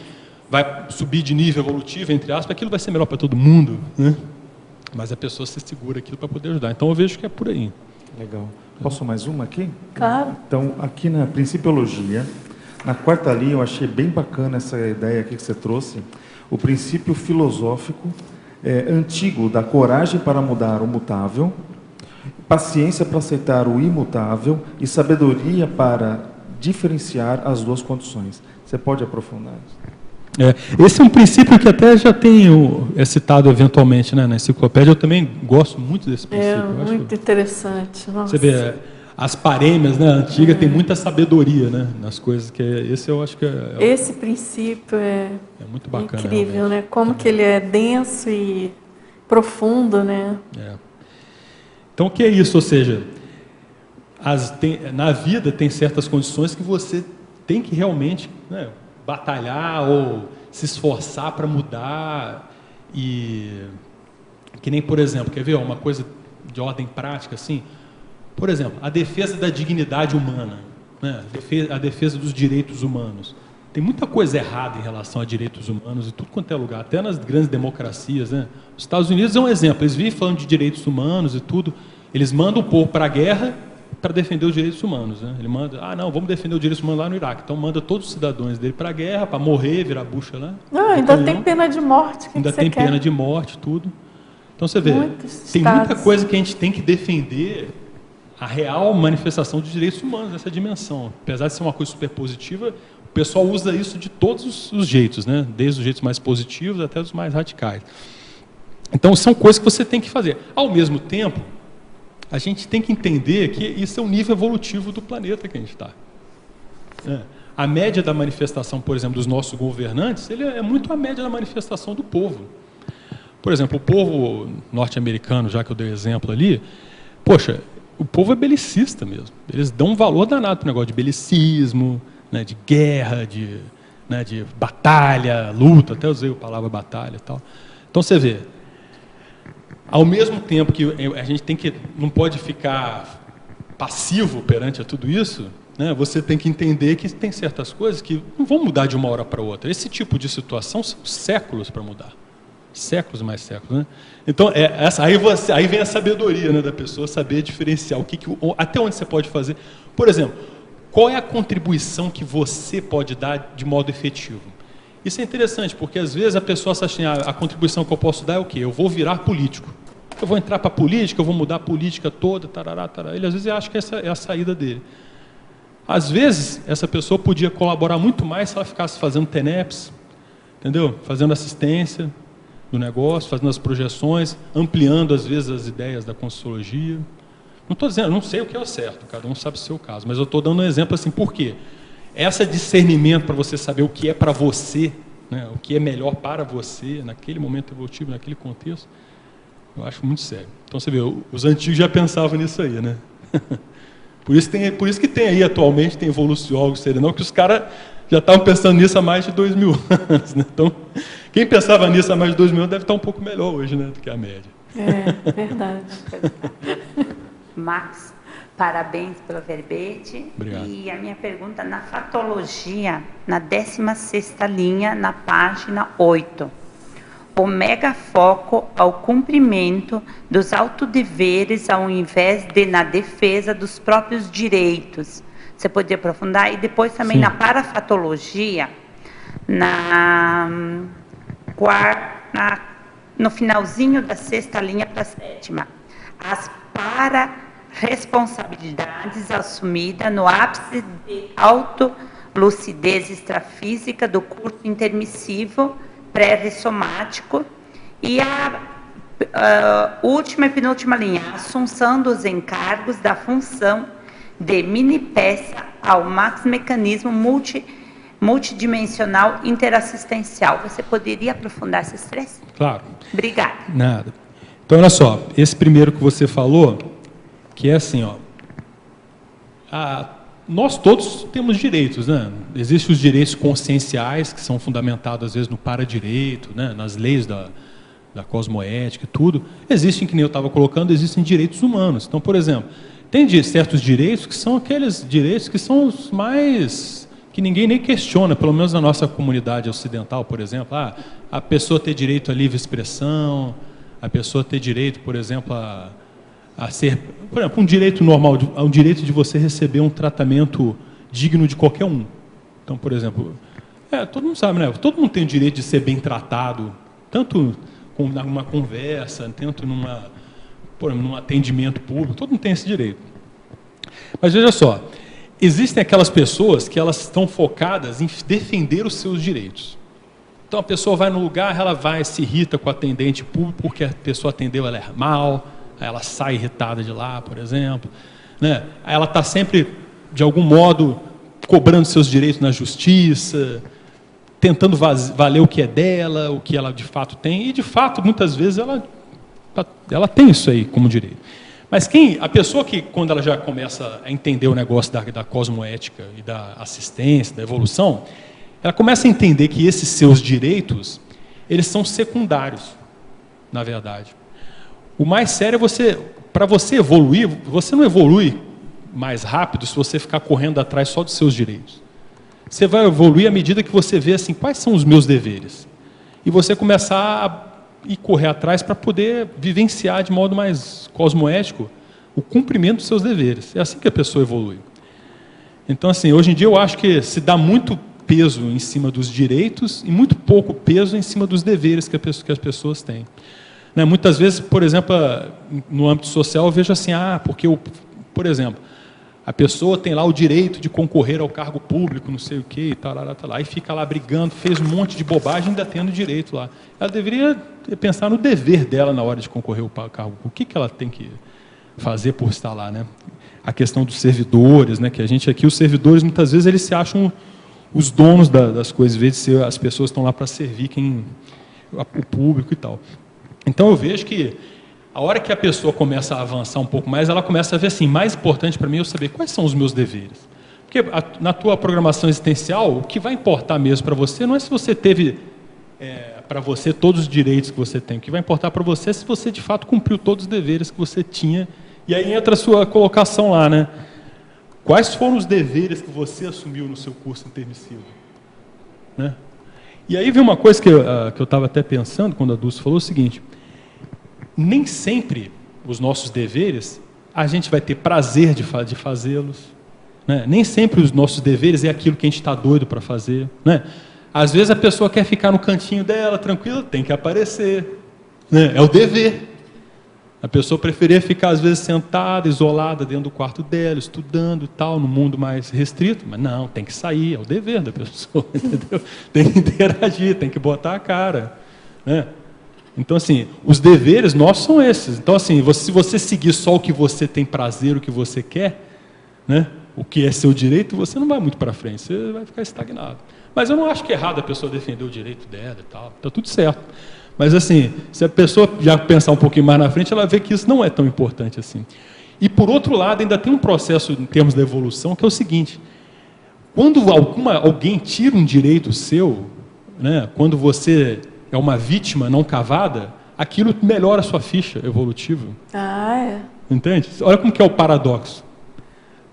vai subir de nível evolutivo, entre aspas, aquilo vai ser melhor para todo mundo, né? Mas a pessoa se segura aquilo para poder ajudar. Então eu vejo que é por aí. Legal. Posso mais uma aqui? Claro. Então, aqui na Principiologia, na quarta linha, eu achei bem bacana essa ideia aqui que você trouxe. O princípio filosófico antigo da coragem para mudar o mutável, paciência para aceitar o imutável e sabedoria para diferenciar as duas condições. Você pode aprofundar isso? Esse é um princípio que até já é citado eventualmente, né, na enciclopédia. Eu também gosto muito desse princípio. Muito interessante. Nossa. Você vê... As parêmias, né, antigas, tem muita sabedoria, né, nas coisas, que esse eu acho que esse princípio é muito bacana, incrível, realmente. né? Como que ele é denso e profundo, né? Então, o que é isso? Ou seja, na vida tem certas condições que você tem que realmente, né, batalhar ou se esforçar para mudar. E que nem, por exemplo, quer ver uma coisa de ordem prática assim? Por exemplo, a defesa da dignidade humana, né? A defesa dos direitos humanos. Tem muita coisa errada em relação a direitos humanos em tudo quanto é lugar, até nas grandes democracias, né? Os Estados Unidos é um exemplo, eles vivem falando de direitos humanos e tudo, eles mandam o povo para a guerra para defender os direitos humanos, né? Ele manda, não, vamos defender os direitos humanos lá no Iraque, então manda todos os cidadãos dele para a guerra, para morrer, virar bucha lá. Ainda tem pena de morte. Ainda tem pena de morte, tudo. Então você vê, tem muita coisa que a gente tem que defender a real manifestação dos direitos humanos nessa dimensão. Apesar de ser uma coisa super positiva, o pessoal usa isso de todos os jeitos, né? Desde os jeitos mais positivos até os mais radicais. Então são coisas que você tem que fazer. Ao mesmo tempo, a gente tem que entender que isso é um nível evolutivo do planeta que a gente está. A média da manifestação, por exemplo, dos nossos governantes, ele é muito a média da manifestação do povo. Por exemplo, o povo norte-americano, já que eu dei exemplo ali, poxa, o povo é belicista mesmo. Eles dão um valor danado para o negócio de belicismo, né, de guerra, de batalha, luta, até usei a palavra batalha e tal. Então você vê, ao mesmo tempo que a gente não pode ficar passivo perante a tudo isso, né, você tem que entender que tem certas coisas que não vão mudar de uma hora para outra. Esse tipo de situação são séculos para mudar. Séculos mais séculos, né? Então, aí vem a sabedoria, né, da pessoa saber diferenciar até onde você pode fazer. Por exemplo, qual é a contribuição que você pode dar de modo efetivo? Isso é interessante, porque às vezes a pessoa acha assim, a contribuição que eu posso dar é o quê? Eu vou virar político. Eu vou entrar para a política, eu vou mudar a política toda, tarará, tarará. Ele às vezes acha que essa é a saída dele. Às vezes, essa pessoa podia colaborar muito mais se ela ficasse fazendo TENEPS, entendeu? Fazendo assistência do negócio, fazendo as projeções, ampliando às vezes as ideias da Conscienciologia. Não estou dizendo, não sei o que é o certo, cada um sabe o seu caso, mas eu estou dando um exemplo assim, por quê? Esse discernimento para você saber o que é para você, né, o que é melhor para você, naquele momento evolutivo, naquele contexto, eu acho muito sério. Então você vê, os antigos já pensavam nisso aí, né? Por isso que tem aí atualmente, tem evoluciólogos, serenão, que os caras já estavam pensando nisso há mais de 2000 anos. Né? Então, quem pensava nisso há mais de 2000 anos deve estar um pouco melhor hoje, né, do que a média. É, verdade. Max, parabéns pelo verbete. Obrigado. E a minha pergunta, na fatologia, na 16ª linha, na página 8. O mega foco ao cumprimento dos autodeveres ao invés de na defesa dos próprios direitos. Você poderia aprofundar? E depois também Sim. na parafatologia, no finalzinho da 6ª linha para a 7ª. As para-responsabilidades assumidas no ápice de autolucidez extrafísica do curso intermissivo pré-ressomático. E a última e penúltima linha, assunção dos encargos da função de mini-peça ao mecanismo multidimensional interassistencial. Você poderia aprofundar esses três? Claro. Obrigada. Nada. Então, olha só, esse primeiro que você falou, que é assim, ó, nós todos temos direitos, né? Existem os direitos conscienciais, que são fundamentados, às vezes, no paradireito, né? Nas leis da cosmoética e tudo. Existem, que nem eu estava colocando, existem direitos humanos. Então, por exemplo, tem certos direitos que são aqueles direitos que são os mais... que ninguém nem questiona, pelo menos na nossa comunidade ocidental, por exemplo. A pessoa ter direito à livre expressão, a pessoa ter direito, por exemplo, a ser... Por exemplo, um direito normal, um direito de você receber um tratamento digno de qualquer um. Então, por exemplo, todo mundo sabe, né? Todo mundo tem o direito de ser bem tratado, tanto numa conversa, tanto num atendimento público, todo mundo tem esse direito. Mas veja só, existem aquelas pessoas que elas estão focadas em defender os seus direitos. Então a pessoa vai no lugar, ela se irrita com o atendente público porque a pessoa atendeu ela mal, aí ela sai irritada de lá, por exemplo, né? Aí ela está sempre, de algum modo, cobrando seus direitos na justiça, tentando valer o que é dela, o que ela de fato tem, e de fato, muitas vezes, ela tem isso aí como direito. Mas a pessoa que, quando ela já começa a entender o negócio da cosmoética e da assistência, da evolução, ela começa a entender que esses seus direitos, eles são secundários, na verdade. O mais sério é para você evoluir, você não evolui mais rápido se você ficar correndo atrás só dos seus direitos. Você vai evoluir à medida que você vê assim, quais são os meus deveres. E você começar a correr atrás para poder vivenciar de modo mais cosmoético o cumprimento dos seus deveres. É assim que a pessoa evolui. Então, assim, hoje em dia eu acho que se dá muito peso em cima dos direitos e muito pouco peso em cima dos deveres que as pessoas têm. Né? Muitas vezes, por exemplo, no âmbito social, eu vejo assim, porque, por exemplo, a pessoa tem lá o direito de concorrer ao cargo público, não sei o quê, e tal, e fica lá brigando, fez um monte de bobagem, ainda tendo direito lá. Ela deveria pensar no dever dela na hora de concorrer ao cargo público. O que ela tem que fazer por estar lá, né? A questão dos servidores, né? Que a gente aqui, os servidores, muitas vezes, eles se acham os donos das coisas, em vez de ser as pessoas que estão lá para servir o público e tal. Então, eu vejo que a hora que a pessoa começa a avançar um pouco mais, ela começa a ver assim, mais importante para mim é eu saber quais são os meus deveres. Porque na tua programação existencial, o que vai importar mesmo para você não é se você teve para você todos os direitos que você tem. O que vai importar para você é se você de fato cumpriu todos os deveres que você tinha. E aí entra a sua colocação lá, né? Quais foram os deveres que você assumiu no seu curso intermissivo? Né? E aí vem uma coisa que eu estava até pensando quando a Dulce falou o seguinte: nem sempre os nossos deveres a gente vai ter prazer de fazê-los. Né? Nem sempre os nossos deveres é aquilo que a gente está doido para fazer. Né? Às vezes a pessoa quer ficar no cantinho dela, tranquila, tem que aparecer. Né? É o dever. A pessoa preferia ficar, às vezes, sentada, isolada, dentro do quarto dela, estudando e tal, no mundo mais restrito. Mas não, tem que sair, é o dever da pessoa, entendeu? Tem que interagir, tem que botar a cara. Né? Então, assim, os deveres nossos são esses. Então, assim, se você seguir só o que você tem prazer, o que você quer, né? O que é seu direito, você não vai muito para frente, você vai ficar estagnado. Mas eu não acho que é errado a pessoa defender o direito dela e tal, está tudo certo. Mas, assim, se a pessoa já pensar um pouquinho mais na frente, ela vê que isso não é tão importante assim. E, por outro lado, ainda tem um processo em termos da evolução, que é o seguinte: quando alguém tira um direito seu, né, quando você é uma vítima não cavada, aquilo melhora a sua ficha evolutiva. Entende? Olha como que é o paradoxo.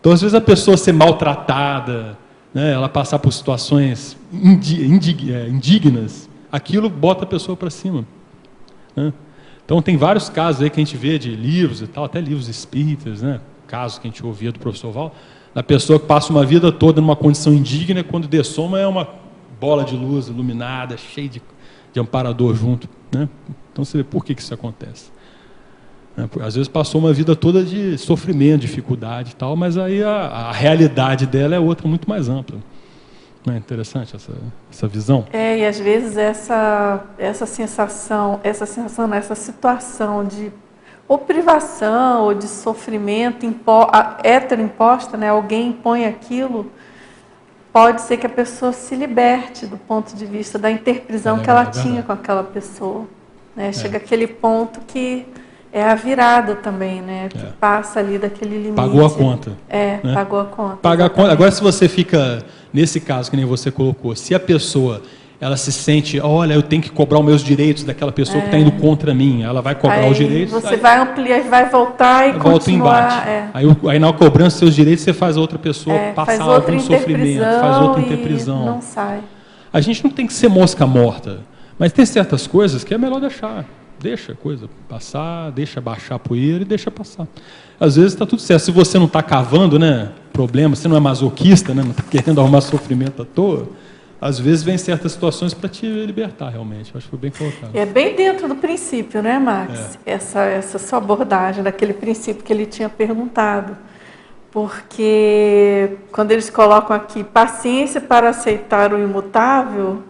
Então, às vezes, a pessoa ser maltratada, né, ela passar por situações indignas, aquilo bota a pessoa para cima. Né? Então, tem vários casos aí que a gente vê de livros e tal, até livros espíritas, né? Casos que a gente ouvia do professor Val, da pessoa que passa uma vida toda numa condição indigna, quando dessoma é uma bola de luz iluminada, cheia de amparador junto. Né? Então, você vê por que isso acontece. Às vezes passou uma vida toda de sofrimento, dificuldade e tal, mas aí a realidade dela é outra muito mais ampla. Não é interessante essa visão? E às vezes essa sensação, essa situação de ou privação ou de sofrimento heteroimposta, né? Alguém impõe aquilo, pode ser que a pessoa se liberte do ponto de vista da interprisão que ela tinha com aquela pessoa. Né? Chega aquele ponto que é a virada também, né? Que passa ali daquele limite. Pagou a conta. Né? Pagou a conta. Paga a conta. Agora, se você fica, nesse caso que nem você colocou, se a pessoa ela se sente, olha, eu tenho que cobrar os meus direitos daquela pessoa que está indo contra mim, ela vai cobrar os direitos. Você vai ampliar, vai voltar e volta continuar. Aí na cobrança dos seus direitos, você faz a outra pessoa passar algum sofrimento, faz outra interprisão. Não sai. A gente não tem que ser mosca morta, mas tem certas coisas que é melhor deixar. Deixa a coisa passar, deixa baixar a poeira e deixa passar. Às vezes está tudo certo. Se você não está cavando, né, problema, você não é masoquista, né, não está querendo arrumar sofrimento à toa, às vezes vem certas situações para te libertar, realmente. Acho que foi bem colocado. É bem dentro do princípio, né, Max? Essa sua abordagem daquele princípio que ele tinha perguntado. Porque quando eles colocam aqui paciência para aceitar o imutável,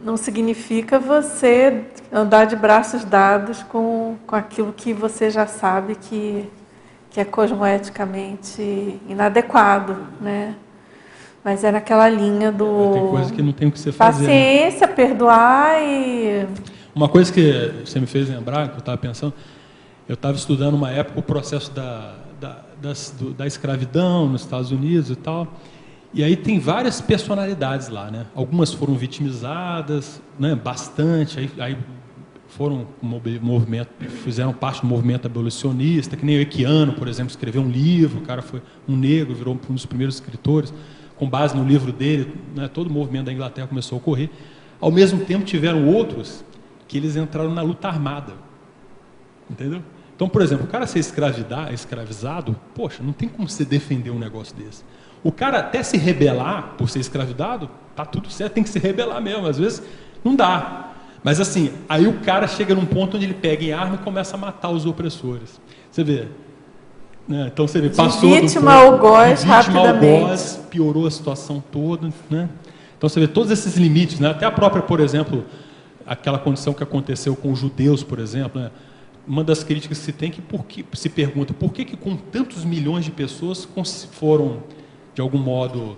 não significa você andar de braços dados com aquilo que você já sabe que é cosmoeticamente inadequado, né? Mas é naquela linha do... Tem coisa que não tem o que você fazer. Paciência, né? Perdoar e... Uma coisa que você me fez lembrar, que eu estava pensando, Eu estava estudando uma época o processo da escravidão nos Estados Unidos e tal. E aí tem várias personalidades lá, né? Algumas foram vitimizadas, né? Bastante. Aí foram movimento, fizeram parte do movimento abolicionista, que nem o Equiano, por exemplo, escreveu um livro. O cara foi um negro, virou um dos primeiros escritores. Com base no livro dele, né? Todo o movimento da Inglaterra começou a ocorrer. Ao mesmo tempo, tiveram outros que eles entraram na luta armada. Entendeu? Então, por exemplo, o cara ser escravizado, poxa, não tem como você defender um negócio desse. O cara até se rebelar por ser escravizado, tá tudo certo, tem que se rebelar mesmo. Às vezes não dá. Mas assim, aí o cara chega num ponto onde ele pega em arma e começa a matar os opressores. Você vê. Né? Então você vê, passou de vítima ao góis rapidamente. Piorou a situação toda. Né? Então você vê todos esses limites. Né? Até a própria, por exemplo, aquela condição que aconteceu com os judeus, por exemplo. Né? Uma das críticas que se tem que se pergunta por que com tantos milhões de pessoas foram, de algum modo,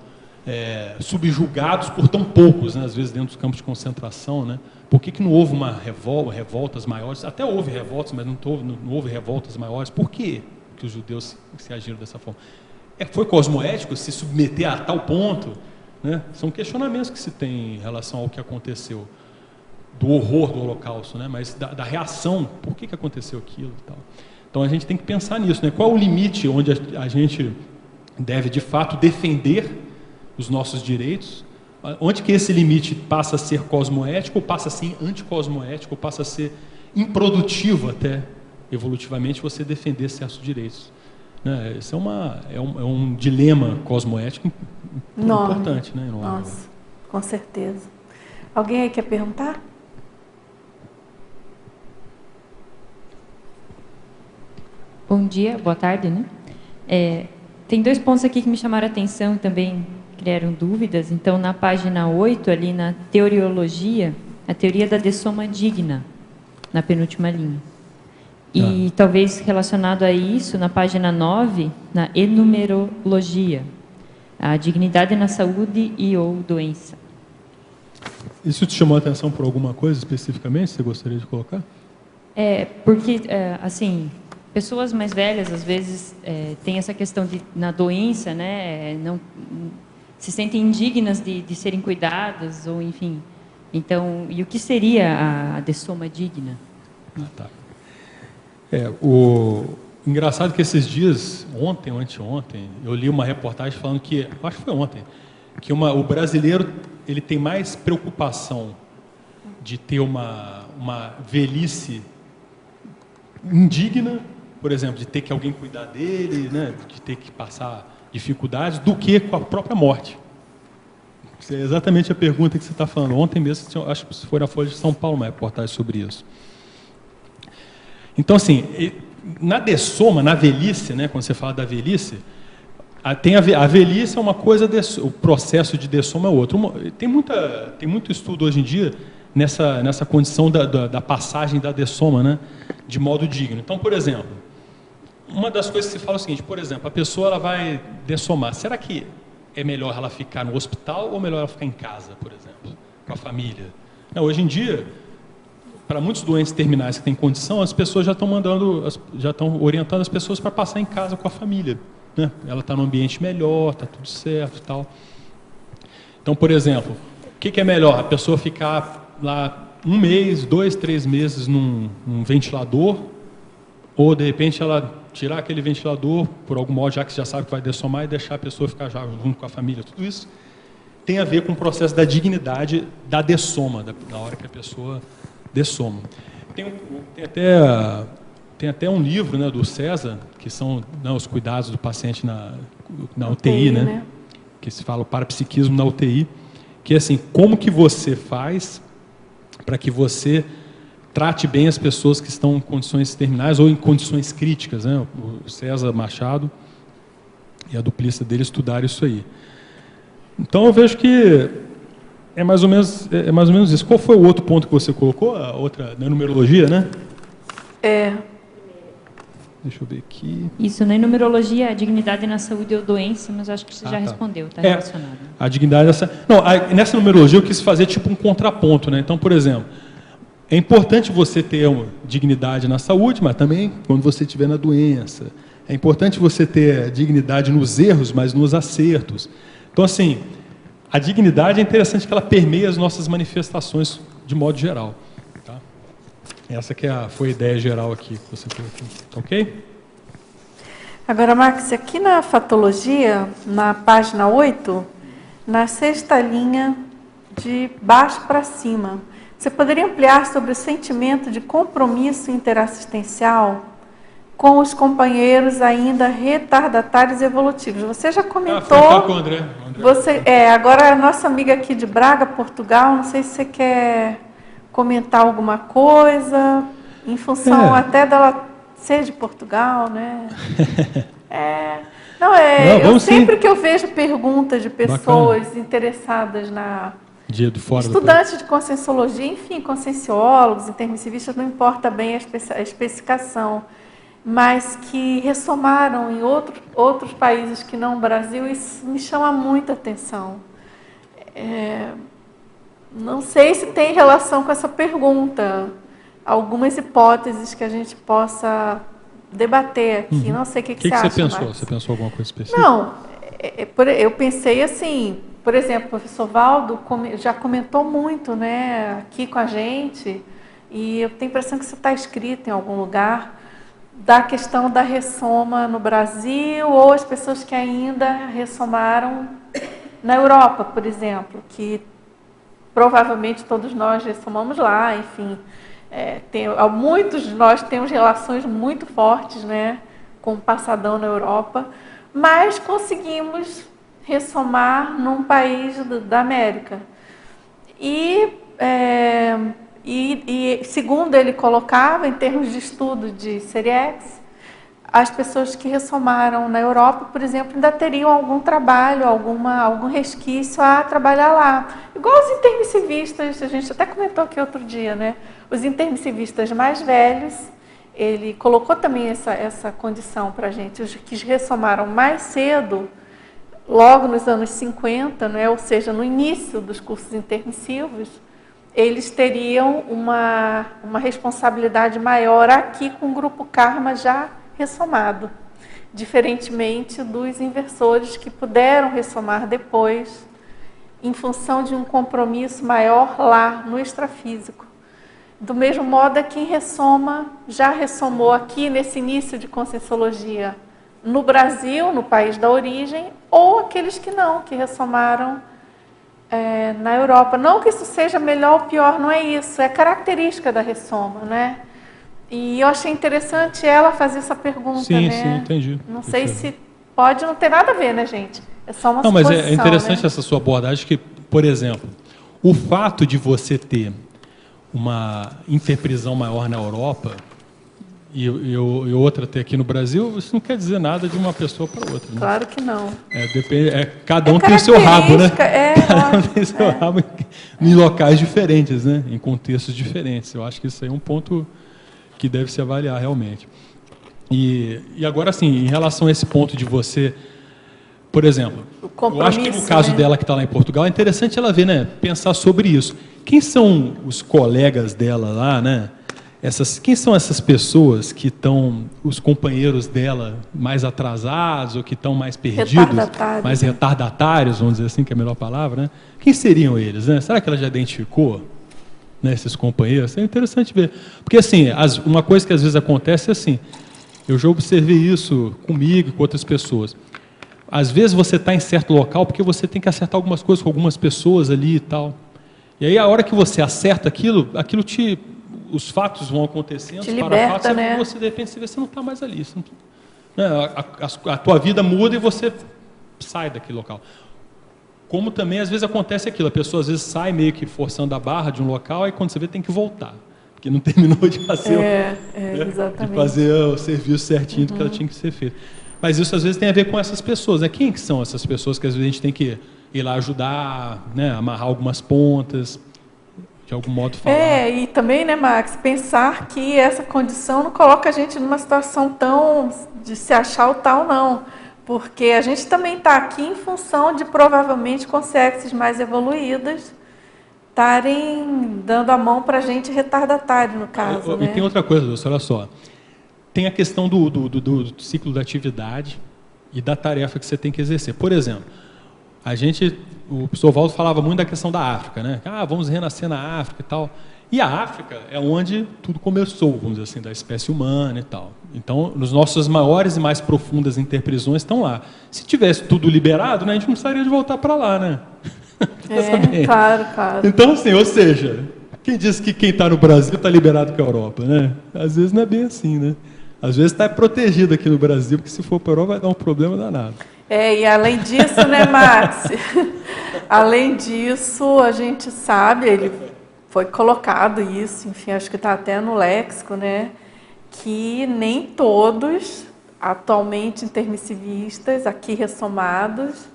subjugados por tão poucos, né? Às vezes dentro dos campos de concentração, né? Por que não houve revoltas maiores? Até houve revoltas, mas não houve revoltas maiores. Por que os judeus se agiram dessa forma? Foi cosmoético se submeter a tal ponto? Né? São questionamentos que se tem em relação ao que aconteceu, do horror do Holocausto, né? Mas da reação, por que aconteceu aquilo e tal. Então a gente tem que pensar nisso, né? Qual é o limite onde a gente deve, de fato, defender os nossos direitos? Onde que esse limite passa a ser cosmoético, ou passa a ser anticosmoético, ou passa a ser improdutivo até, evolutivamente, você defender certos direitos? Né? Esse é um dilema cosmoético importante. Né? Nossa, com certeza. Alguém aí quer perguntar? Bom dia, boa tarde, né? Tem 2 pontos aqui que me chamaram a atenção e também criaram dúvidas. Então, na página 8, ali na teoriologia, a teoria da dessoma digna, na penúltima linha. E talvez relacionado a isso, na página 9, na enumerologia, a dignidade na saúde e ou doença. Isso te chamou a atenção por alguma coisa especificamente, você gostaria de colocar? Porque, assim, pessoas mais velhas, às vezes, têm essa questão na doença, né, não se sentem indignas de serem cuidadas, ou enfim. Então, e o que seria a dessoma digna? Tá. O engraçado é que esses dias, ontem ou anteontem, eu li uma reportagem falando que, acho que foi ontem, que o brasileiro ele tem mais preocupação de ter uma velhice indigna, por exemplo, de ter que alguém cuidar dele, né, de ter que passar dificuldades, do que com a própria morte. Isso é exatamente a pergunta que você está falando. Ontem mesmo, acho que foi na Folha de São Paulo uma reportagem sobre isso. Então, assim, na dessoma, na velhice, né, quando você fala da velhice, a velhice é uma coisa, o processo de dessoma é outro. Tem muito estudo hoje em dia nessa condição da passagem da dessoma, né, de modo digno. Então, por exemplo, uma das coisas que se fala é o seguinte, por exemplo, a pessoa ela vai dessomar. Será que é melhor ela ficar no hospital ou melhor ela ficar em casa, por exemplo, com a família? Hoje em dia, para muitos doentes terminais que têm condição, as pessoas já estão orientando as pessoas para passar em casa com a família. Né? Ela está num ambiente melhor, está tudo certo e tal. Então, por exemplo, o que é melhor? A pessoa ficar lá 1 mês, 2, 3 meses num ventilador, ou de repente ela tirar aquele ventilador, por algum modo, já que já sabe que vai dessomar, e deixar a pessoa ficar já junto com a família. Tudo isso tem a ver com o processo da dignidade da dessoma, da hora que a pessoa dessoma. Tem até um livro, né, do César, que são, né, os cuidados do paciente na UTI, né? Que se fala o parapsiquismo na UTI, que é assim, como que você faz para que você trate bem as pessoas que estão em condições terminais ou em condições críticas, né? O César Machado e a duplista dele estudaram isso aí. Então eu vejo que é mais ou menos isso. Qual foi o outro ponto que você colocou? A outra, na numerologia, né? Deixa eu ver aqui. Isso, na numerologia, a dignidade na saúde ou doença, mas acho que você já respondeu, está relacionado. A dignidade nessa... Não, nessa numerologia eu quis fazer tipo um contraponto, né? Então, por exemplo, é importante você ter uma dignidade na saúde, mas também quando você estiver na doença. É importante você ter dignidade nos erros, mas nos acertos. Então, assim, a dignidade é interessante que ela permeia as nossas manifestações de modo geral. Tá? Essa que foi a ideia geral aqui que você colocou. Tá ok? Agora, Max, aqui na fatologia, na página 8, na 6ª linha, de baixo para cima, você poderia ampliar sobre o sentimento de compromisso interassistencial com os companheiros ainda retardatários evolutivos? Você já comentou. Com o André. Você, agora a nossa amiga aqui de Braga, Portugal, não sei se você quer comentar alguma coisa, em função até dela ser de Portugal, né? Eu sempre que eu vejo perguntas de pessoas interessadas na estudantes de conscienciologia, enfim, conscienciólogos, intermissivistas, não importa bem a especificação, mas que ressomaram em outros países que não o Brasil, isso me chama muita atenção. Não sei se tem relação com essa pergunta, algumas hipóteses que a gente possa debater aqui. Não sei o que você acha. O que você pensou? Você pensou alguma coisa específica? Não, eu pensei assim, por exemplo, o professor Valdo já comentou muito, né, aqui com a gente, e eu tenho a impressão que isso está escrito em algum lugar, da questão da ressoma no Brasil, ou as pessoas que ainda ressomaram na Europa, por exemplo, que provavelmente todos nós ressomamos lá, enfim. Muitos de nós temos relações muito fortes, né, com o passadão na Europa, mas conseguimos ressomar num país da América. E segundo ele colocava, em termos de estudo de Seriex, as pessoas que ressomaram na Europa, por exemplo, ainda teriam algum trabalho, algum resquício a trabalhar lá. Igual os intermissivistas, a gente até comentou aqui outro dia, né? Os intermissivistas mais velhos, ele colocou também essa condição para a gente. Os que ressomaram mais cedo, logo nos anos 50, né? Ou seja, no início dos cursos intermissivos, eles teriam uma responsabilidade maior aqui com o grupo Karma já ressomado, diferentemente dos inversores que puderam ressomar depois, em função de um compromisso maior lá no extrafísico. Do mesmo modo, quem ressoma, já ressomou aqui nesse início de conscienciologia no Brasil, no país da origem, ou aqueles que não, que ressomaram na Europa. Não que isso seja melhor ou pior, não é isso, é característica da ressoma, né? E eu achei interessante ela fazer essa pergunta, né? Sim, entendi. Não sei se pode não ter nada a ver, né, gente? É só uma suposição. Não, mas é interessante, né? Essa sua abordagem, que, por exemplo, o fato de você ter uma interprisão maior na Europa e outra ter aqui no Brasil, isso não quer dizer nada de uma pessoa para outra. Né? Claro que não. Cada um tem o seu rabo, né? Cada um tem o seu rabo em locais diferentes, né? Em contextos diferentes. Eu acho que isso aí é um ponto que deve se avaliar realmente. E agora, assim, em relação a esse ponto de você, por exemplo, eu acho que no caso dela que está lá em Portugal, é interessante ela ver, né, pensar sobre isso. Quem são os colegas dela lá, né? Quem são essas pessoas que estão, os companheiros dela, mais atrasados ou que estão mais perdidos, mais retardatários, vamos dizer assim, que é a melhor palavra, né? Quem seriam eles, né? Será que ela já identificou? Né, esses companheiros, é interessante ver. Porque, assim, uma coisa que às vezes acontece é assim, eu já observei isso comigo e com outras pessoas. Às vezes você está em certo local porque você tem que acertar algumas coisas com algumas pessoas ali e tal. E aí, a hora que você acerta aquilo os fatos vão acontecendo, te liberta, fatos, né? Você, de repente, você não está mais ali. A tua vida muda e você sai daquele local. Como também, às vezes, acontece aquilo. A pessoa, às vezes, sai meio que forçando a barra de um local e, quando você vê, tem que voltar. Porque não terminou de fazer, de fazer o serviço certinho do que ela tinha que ser feito. Mas isso, às vezes, tem a ver com essas pessoas. Né? Quem que são essas pessoas que, às vezes, a gente tem que ir lá ajudar, né? Amarrar algumas pontas, de algum modo falar. E também, né, Max, pensar que essa condição não coloca a gente numa situação tão de se achar o tal, não. Porque a gente também está aqui em função de, provavelmente, consciências mais evoluídas, estarem dando a mão para a gente retardatário, no caso. E tem outra coisa, Dulce, olha só. Tem a questão do ciclo da atividade e da tarefa que você tem que exercer. Por exemplo, o professor Valdo falava muito da questão da África, né? Vamos renascer na África e tal. E a África é onde tudo começou, vamos dizer assim, da espécie humana e tal. Então, as nossas maiores e mais profundas interprisões estão lá. Se tivesse tudo liberado, né, a gente não precisaria de voltar para lá, né? Claro. Então, assim, ou seja, quem diz que quem está no Brasil está liberado com a Europa, né? Às vezes não é bem assim, né? Às vezes está protegido aqui no Brasil, porque se for para a Europa vai dar um problema danado. E além disso, né, Max? Além disso, a gente sabe, ele foi colocado isso, enfim, acho que está até no léxico, né? Que nem todos, atualmente intermissivistas, aqui ressomados,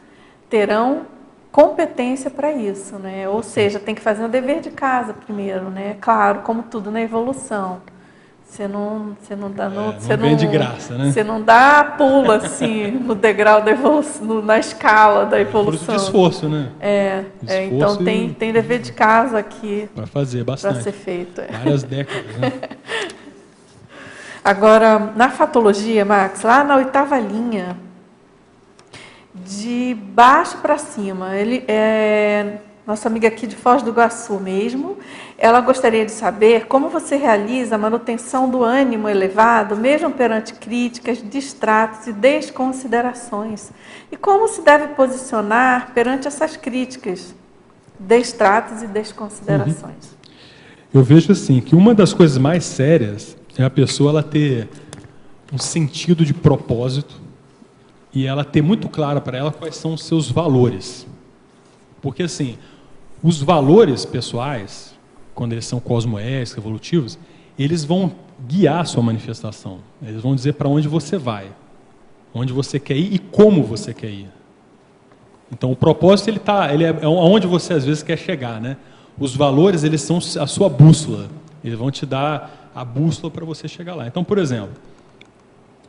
terão competência para isso, né? Ou seja, tem que fazer um dever de casa primeiro, né? Claro, como tudo na evolução. Você não dá, não vem de graça, né? Você não dá pula assim no degrau da evolução, na escala da evolução. Por esforço, né? Então tem dever de casa aqui para fazer bastante. Para ser feito. Várias décadas, né? Agora, na fatologia, Max, lá na 8ª linha, de baixo para cima, ele nossa amiga aqui de Foz do Iguaçu mesmo, ela gostaria de saber como você realiza a manutenção do ânimo elevado, mesmo perante críticas, distratos e desconsiderações. E como se deve posicionar perante essas críticas, distratos e desconsiderações. Eu vejo assim, que uma das coisas mais sérias é a pessoa ela ter um sentido de propósito e ela ter muito claro para ela quais são os seus valores. Porque assim, os valores pessoais, quando eles são cosmoéticos, evolutivos, eles vão guiar a sua manifestação. Eles vão dizer para onde você vai, onde você quer ir e como você quer ir. Então, o propósito ele é aonde você às vezes quer chegar, né? Os valores, eles são a sua bússola. Eles vão te dar a bússola para você chegar lá. Então, por exemplo,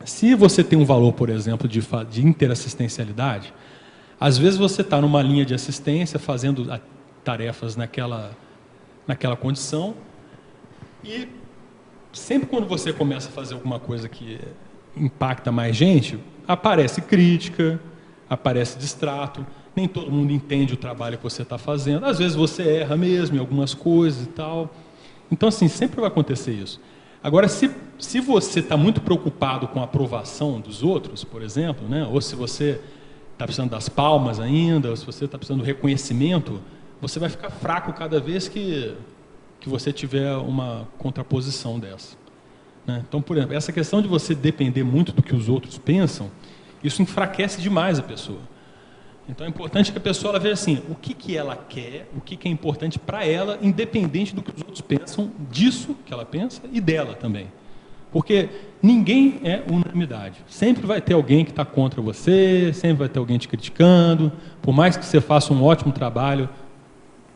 se você tem um valor, por exemplo, de interassistencialidade, às vezes você está numa linha de assistência, fazendo tarefas naquela condição, e sempre quando você começa a fazer alguma coisa que impacta mais gente, aparece crítica, aparece distrato, nem todo mundo entende o trabalho que você está fazendo, às vezes você erra mesmo em algumas coisas e tal. Então, assim, sempre vai acontecer isso. Agora, se você está muito preocupado com a aprovação dos outros, por exemplo, né, ou se você está precisando das palmas ainda, ou se você está precisando do reconhecimento, você vai ficar fraco cada vez que você tiver uma contraposição dessa. Né? Então, por exemplo, essa questão de você depender muito do que os outros pensam, isso enfraquece demais a pessoa. Então é importante que a pessoa ela veja assim, o que ela quer, o que é importante para ela, independente do que os outros pensam, disso que ela pensa e dela também. Porque ninguém é unanimidade. Sempre vai ter alguém que está contra você, sempre vai ter alguém te criticando, por mais que você faça um ótimo trabalho,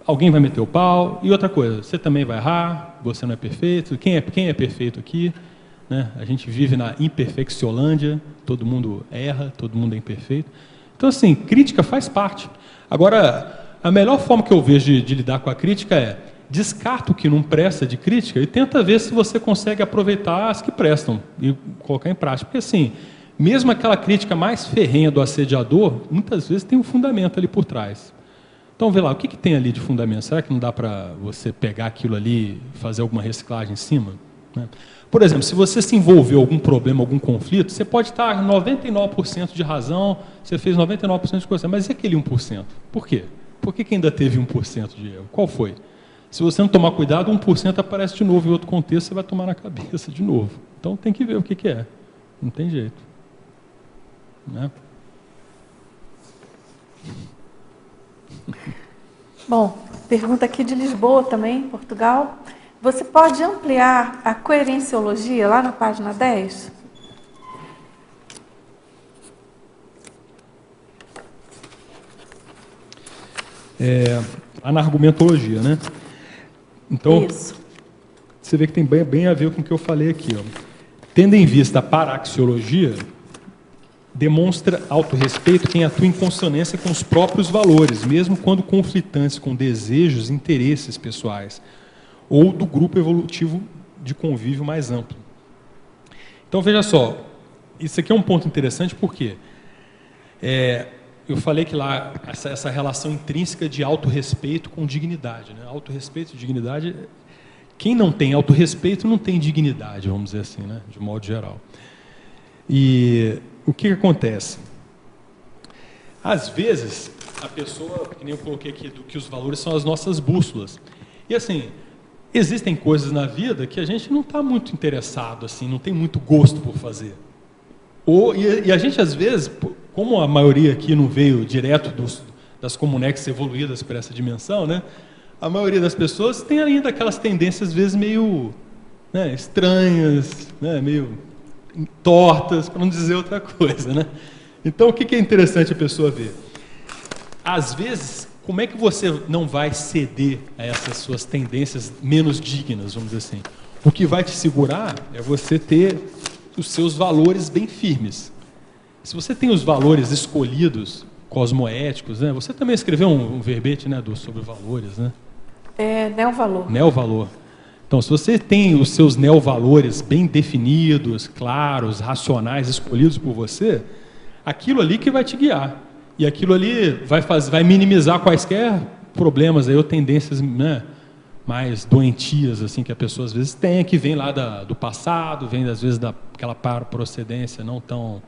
alguém vai meter o pau. E outra coisa, você também vai errar, você não é perfeito. Quem é perfeito aqui? Né? A gente vive na imperfecciolândia, todo mundo erra, todo mundo é imperfeito. Então, assim, crítica faz parte. Agora, a melhor forma que eu vejo de lidar com a crítica é descarta o que não presta de crítica e tenta ver se você consegue aproveitar as que prestam e colocar em prática. Porque, assim, mesmo aquela crítica mais ferrenha do assediador, muitas vezes tem um fundamento ali por trás. Então, vê lá, o que tem ali de fundamento? Será que não dá para você pegar aquilo ali e fazer alguma reciclagem em cima? Né? Por exemplo, se você se envolveu em algum problema, algum conflito, você pode estar 99% de razão, você fez 99% de coisa, mas e aquele 1%? Por quê? Por que ainda teve 1% de erro? Qual foi? Se você não tomar cuidado, 1% aparece de novo em outro contexto, você vai tomar na cabeça de novo. Então tem que ver o que é. Não tem jeito. Né? Bom, pergunta aqui de Lisboa também, Portugal. Você pode ampliar a coerenciologia lá na página 10? Na argumentologia, né? Então, isso. Você vê que tem bem a ver com o que eu falei aqui. Ó. Tendo em vista a paraxiologia, demonstra autorrespeito quem atua em consonância com os próprios valores, mesmo quando conflitantes com desejos e interesses pessoais, ou do grupo evolutivo de convívio mais amplo. Então, veja só, isso aqui é um ponto interessante porque eu falei que lá essa relação intrínseca de autorrespeito com dignidade. Né? Autorrespeito e dignidade, quem não tem autorrespeito não tem dignidade, vamos dizer assim, né? De modo geral. E o que acontece? Às vezes, a pessoa, que nem eu coloquei aqui, que os valores são as nossas bússolas. E assim, existem coisas na vida que a gente não está muito interessado, assim, não tem muito gosto por fazer. E a gente, às vezes, como a maioria aqui não veio direto das comunex evoluídas para essa dimensão, né, a maioria das pessoas tem ainda aquelas tendências, às vezes, meio, né, estranhas, né, meio tortas, para não dizer outra coisa. Né? Então, o que é interessante a pessoa ver? Às vezes, como é que você não vai ceder a essas suas tendências menos dignas, vamos dizer assim? O que vai te segurar é você ter os seus valores bem firmes. Se você tem os valores escolhidos, cosmoéticos, né? Você também escreveu um verbete, né, sobre valores, né? Neovalor. Neovalor. Então, se você tem os seus neovalores bem definidos, claros, racionais, escolhidos por você, aquilo ali que vai te guiar. E aquilo ali vai minimizar quaisquer problemas aí, ou tendências, né, mais doentias assim, que a pessoa às vezes tem, que vem lá do passado, vem às vezes daquela procedência não tão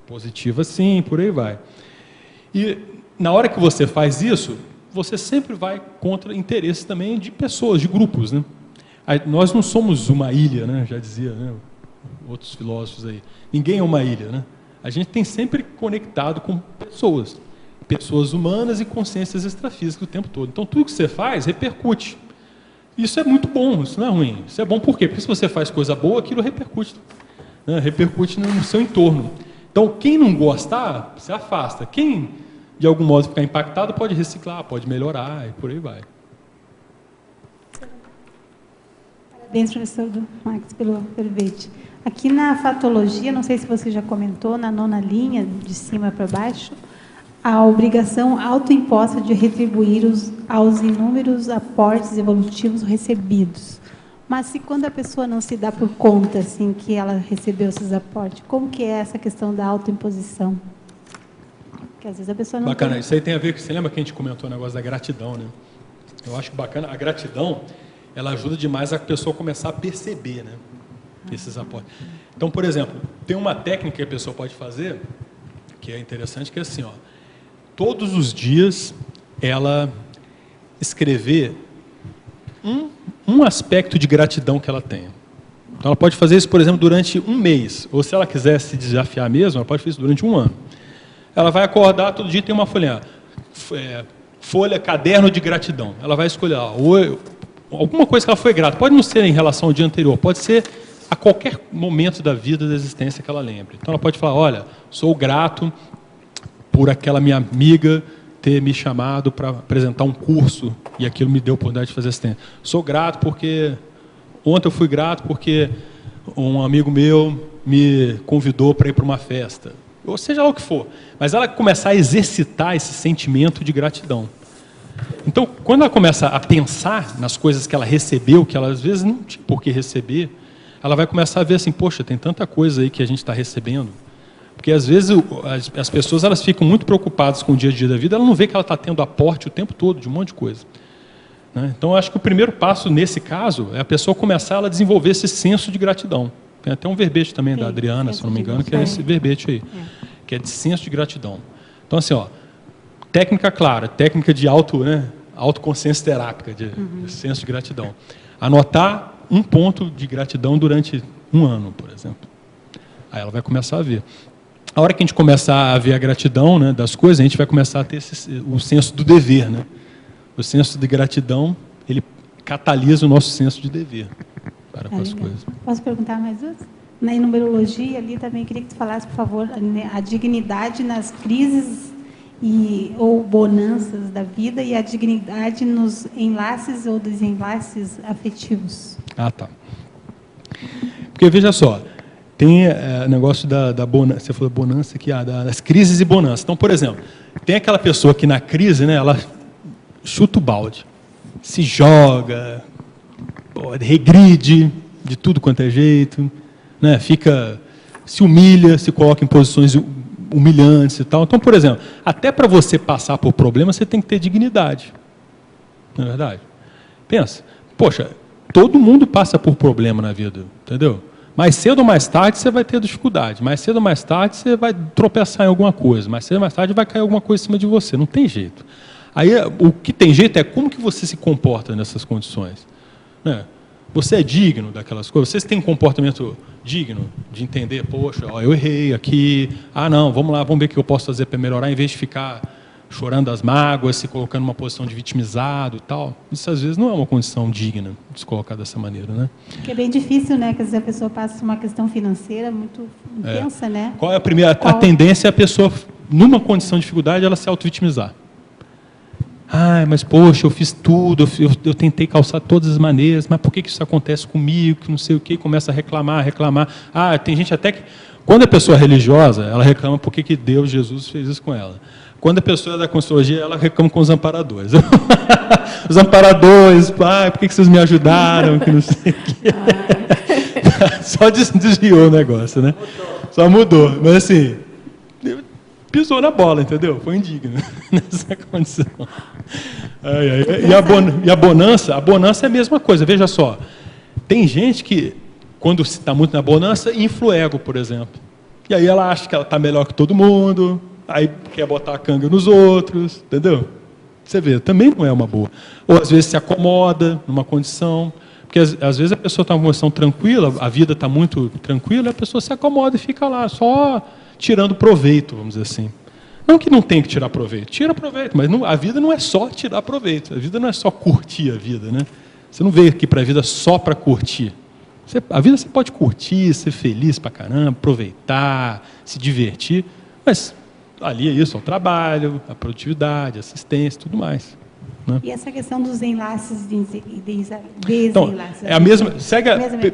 positiva assim, por aí vai. E na hora que você faz isso, você sempre vai contra interesses também de pessoas, de grupos. Né? Nós não somos uma ilha, né? Já dizia, né, outros filósofos aí. Ninguém é uma ilha, né? A gente tem sempre conectado com pessoas humanas e consciências extrafísicas o tempo todo. Então, tudo que você faz repercute. Isso é muito bom, isso não é ruim. Isso é bom por quê? Porque se você faz coisa boa, aquilo repercute. Né? Repercute no seu entorno. Então, quem não gostar, se afasta. Quem, de algum modo, ficar impactado, pode reciclar, pode melhorar e por aí vai. Parabéns, professor Max, pelo verbete. Aqui na fatologia, não sei se você já comentou, na 9ª linha, de cima para baixo, a obrigação autoimposta de retribuir aos inúmeros aportes evolutivos recebidos. Mas se quando a pessoa não se dá por conta, assim, que ela recebeu esses aportes, como que é essa questão da autoimposição? Porque às vezes a pessoa não Bacana, tem... isso aí tem a ver com... Você lembra que a gente comentou o negócio da gratidão, né? Eu acho bacana. A gratidão, ela ajuda demais a pessoa começar a perceber, né, esses aportes. Então, por exemplo, tem uma técnica que a pessoa pode fazer, que é interessante, que é assim, ó, todos os dias ela escrever um aspecto de gratidão que ela tenha. Então, ela pode fazer isso, por exemplo, durante um mês, ou se ela quiser se desafiar mesmo, ela pode fazer isso durante um ano. Ela vai acordar, todo dia tem uma folhinha, caderno de gratidão. Ela vai escolher alguma coisa que ela foi grata. Pode não ser em relação ao dia anterior, pode ser a qualquer momento da vida, da existência que ela lembre. Então, ela pode falar, olha, sou grato por aquela minha amiga ter me chamado para apresentar um curso e aquilo me deu a oportunidade de fazer assistência. Sou grato porque... Ontem eu fui grato porque um amigo meu me convidou para ir para uma festa. Ou seja lá o que for. Mas ela começar a exercitar esse sentimento de gratidão. Então, quando ela começa a pensar nas coisas que ela recebeu, que ela às vezes não tinha por que receber, ela vai começar a ver assim, poxa, tem tanta coisa aí que a gente está recebendo. Porque às vezes as pessoas elas ficam muito preocupadas com o dia a dia da vida, ela não vê que ela está tendo aporte o tempo todo de um monte de coisa. Né? Então, eu acho que o primeiro passo nesse caso é a pessoa começar a desenvolver esse senso de gratidão. Tem até um verbete também da Adriana, se não me engano, que é esse verbete aí, que é de senso de gratidão. Então, assim, ó, técnica clara, técnica de autoconsciência terápica, de senso de gratidão. Anotar um ponto de gratidão durante um ano, por exemplo. Aí ela vai começar a ver. A hora que a gente começar a ver a gratidão, né, das coisas, a gente vai começar a ter o senso do dever. Né? O senso de gratidão, ele catalisa o nosso senso de dever para com as coisas. Posso perguntar mais duas? Na numerologia, ali também queria que tu falasse, por favor, a dignidade nas crises ou bonanças da vida e a dignidade nos enlaces ou desenlaces afetivos. Ah, tá. Porque, veja só, tem negócio da bonança, você falou bonança aqui, das crises e bonança. Então, por exemplo, tem aquela pessoa que na crise, né, ela chuta o balde, se joga, regride de tudo quanto é jeito, né, se humilha, se coloca em posições humilhantes e tal. Então, por exemplo, até para você passar por problemas, você tem que ter dignidade. Não é verdade? Pensa, poxa, todo mundo passa por problema na vida, entendeu? Mais cedo ou mais tarde você vai ter dificuldade, mais cedo ou mais tarde você vai tropeçar em alguma coisa, mais cedo ou mais tarde vai cair alguma coisa em cima de você, não tem jeito. Aí o que tem jeito é como que você se comporta nessas condições. Né? Você é digno daquelas coisas? Vocês têm um comportamento digno de entender, poxa, ó, eu errei aqui, não, vamos lá, vamos ver o que eu posso fazer para melhorar, em vez de ficar chorando as mágoas, se colocando numa posição de vitimizado e tal. Isso, às vezes, não é uma condição digna de se colocar dessa maneira, né? Porque é bem difícil, né? Quer dizer, a pessoa passa uma questão financeira muito intensa, né? Qual é a primeira? A tendência é a pessoa, numa condição de dificuldade, ela se auto-vitimizar. Mas, poxa, eu fiz tudo, eu tentei calçar todas as maneiras, mas por que isso acontece comigo, que não sei o quê, começa a reclamar. Tem gente até que, quando a pessoa é religiosa, ela reclama por que Deus, Jesus, fez isso com ela. Quando a pessoa é da Consciologia, ela reclama com os amparadores. Os amparadores, por que vocês me ajudaram, que não sei o quê. Só desviou o negócio, né? Só mudou. Mas assim, pisou na bola, entendeu? Foi indigno nessa condição. E a bonança é a mesma coisa. Veja só, tem gente que, quando está muito na bonança, infla o ego, por exemplo. E aí ela acha que ela está melhor que todo mundo, aí quer botar a canga nos outros, entendeu? Você vê, também não é uma boa. Ou às vezes se acomoda numa condição, porque às vezes a pessoa está numa condição tranquila, a vida está muito tranquila, a pessoa se acomoda e fica lá, só tirando proveito, vamos dizer assim. Não que não tem que tirar proveito, tira proveito, mas a vida não é só tirar proveito, a vida não é só curtir a vida, né? Você não veio aqui para a vida só para curtir. A vida você pode curtir, ser feliz pra caramba, aproveitar, se divertir, mas ali é isso, é o trabalho, a produtividade, a assistência, tudo mais. Né? E essa questão dos enlaces, desenlaces? Então, é a mesma,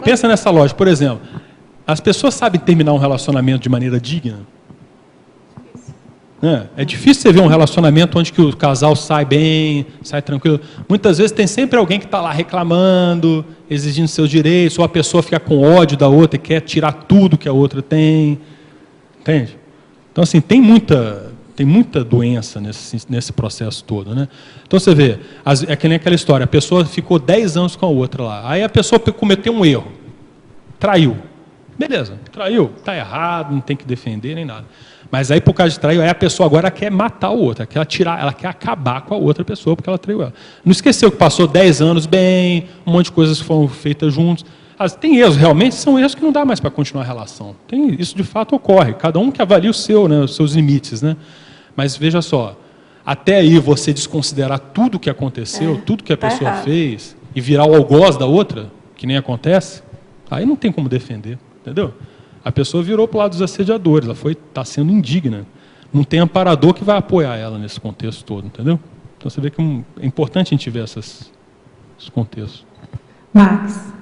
pensa nessa lógica, por exemplo, as pessoas sabem terminar um relacionamento de maneira digna? É difícil você ver um relacionamento onde que o casal sai bem, sai tranquilo. Muitas vezes tem sempre alguém que está lá reclamando, exigindo seus direitos, ou a pessoa fica com ódio da outra e quer tirar tudo que a outra tem. Entende? Então, assim, tem muita doença nesse processo todo. Né? Então, você vê, é que nem aquela história, a pessoa ficou 10 anos com a outra lá, aí a pessoa cometeu um erro, traiu. Beleza, traiu, está errado, não tem que defender nem nada. Mas aí, por causa de trair, aí a pessoa agora quer matar o outro, ela quer acabar com a outra pessoa porque ela traiu ela. Não esqueceu que passou 10 anos bem, um monte de coisas foram feitas juntos. Tem erros, realmente são erros que não dá mais para continuar a relação. Isso de fato ocorre, cada um que avalia os seus limites. Né? Mas veja só, até aí você desconsiderar tudo que aconteceu, tudo que a pessoa fez, e virar o algoz da outra, que nem acontece, aí não tem como defender, entendeu? A pessoa virou para o lado dos assediadores, ela está sendo indigna. Não tem amparador que vai apoiar ela nesse contexto todo, entendeu? Então você vê que é importante a gente ver esses contextos. Max,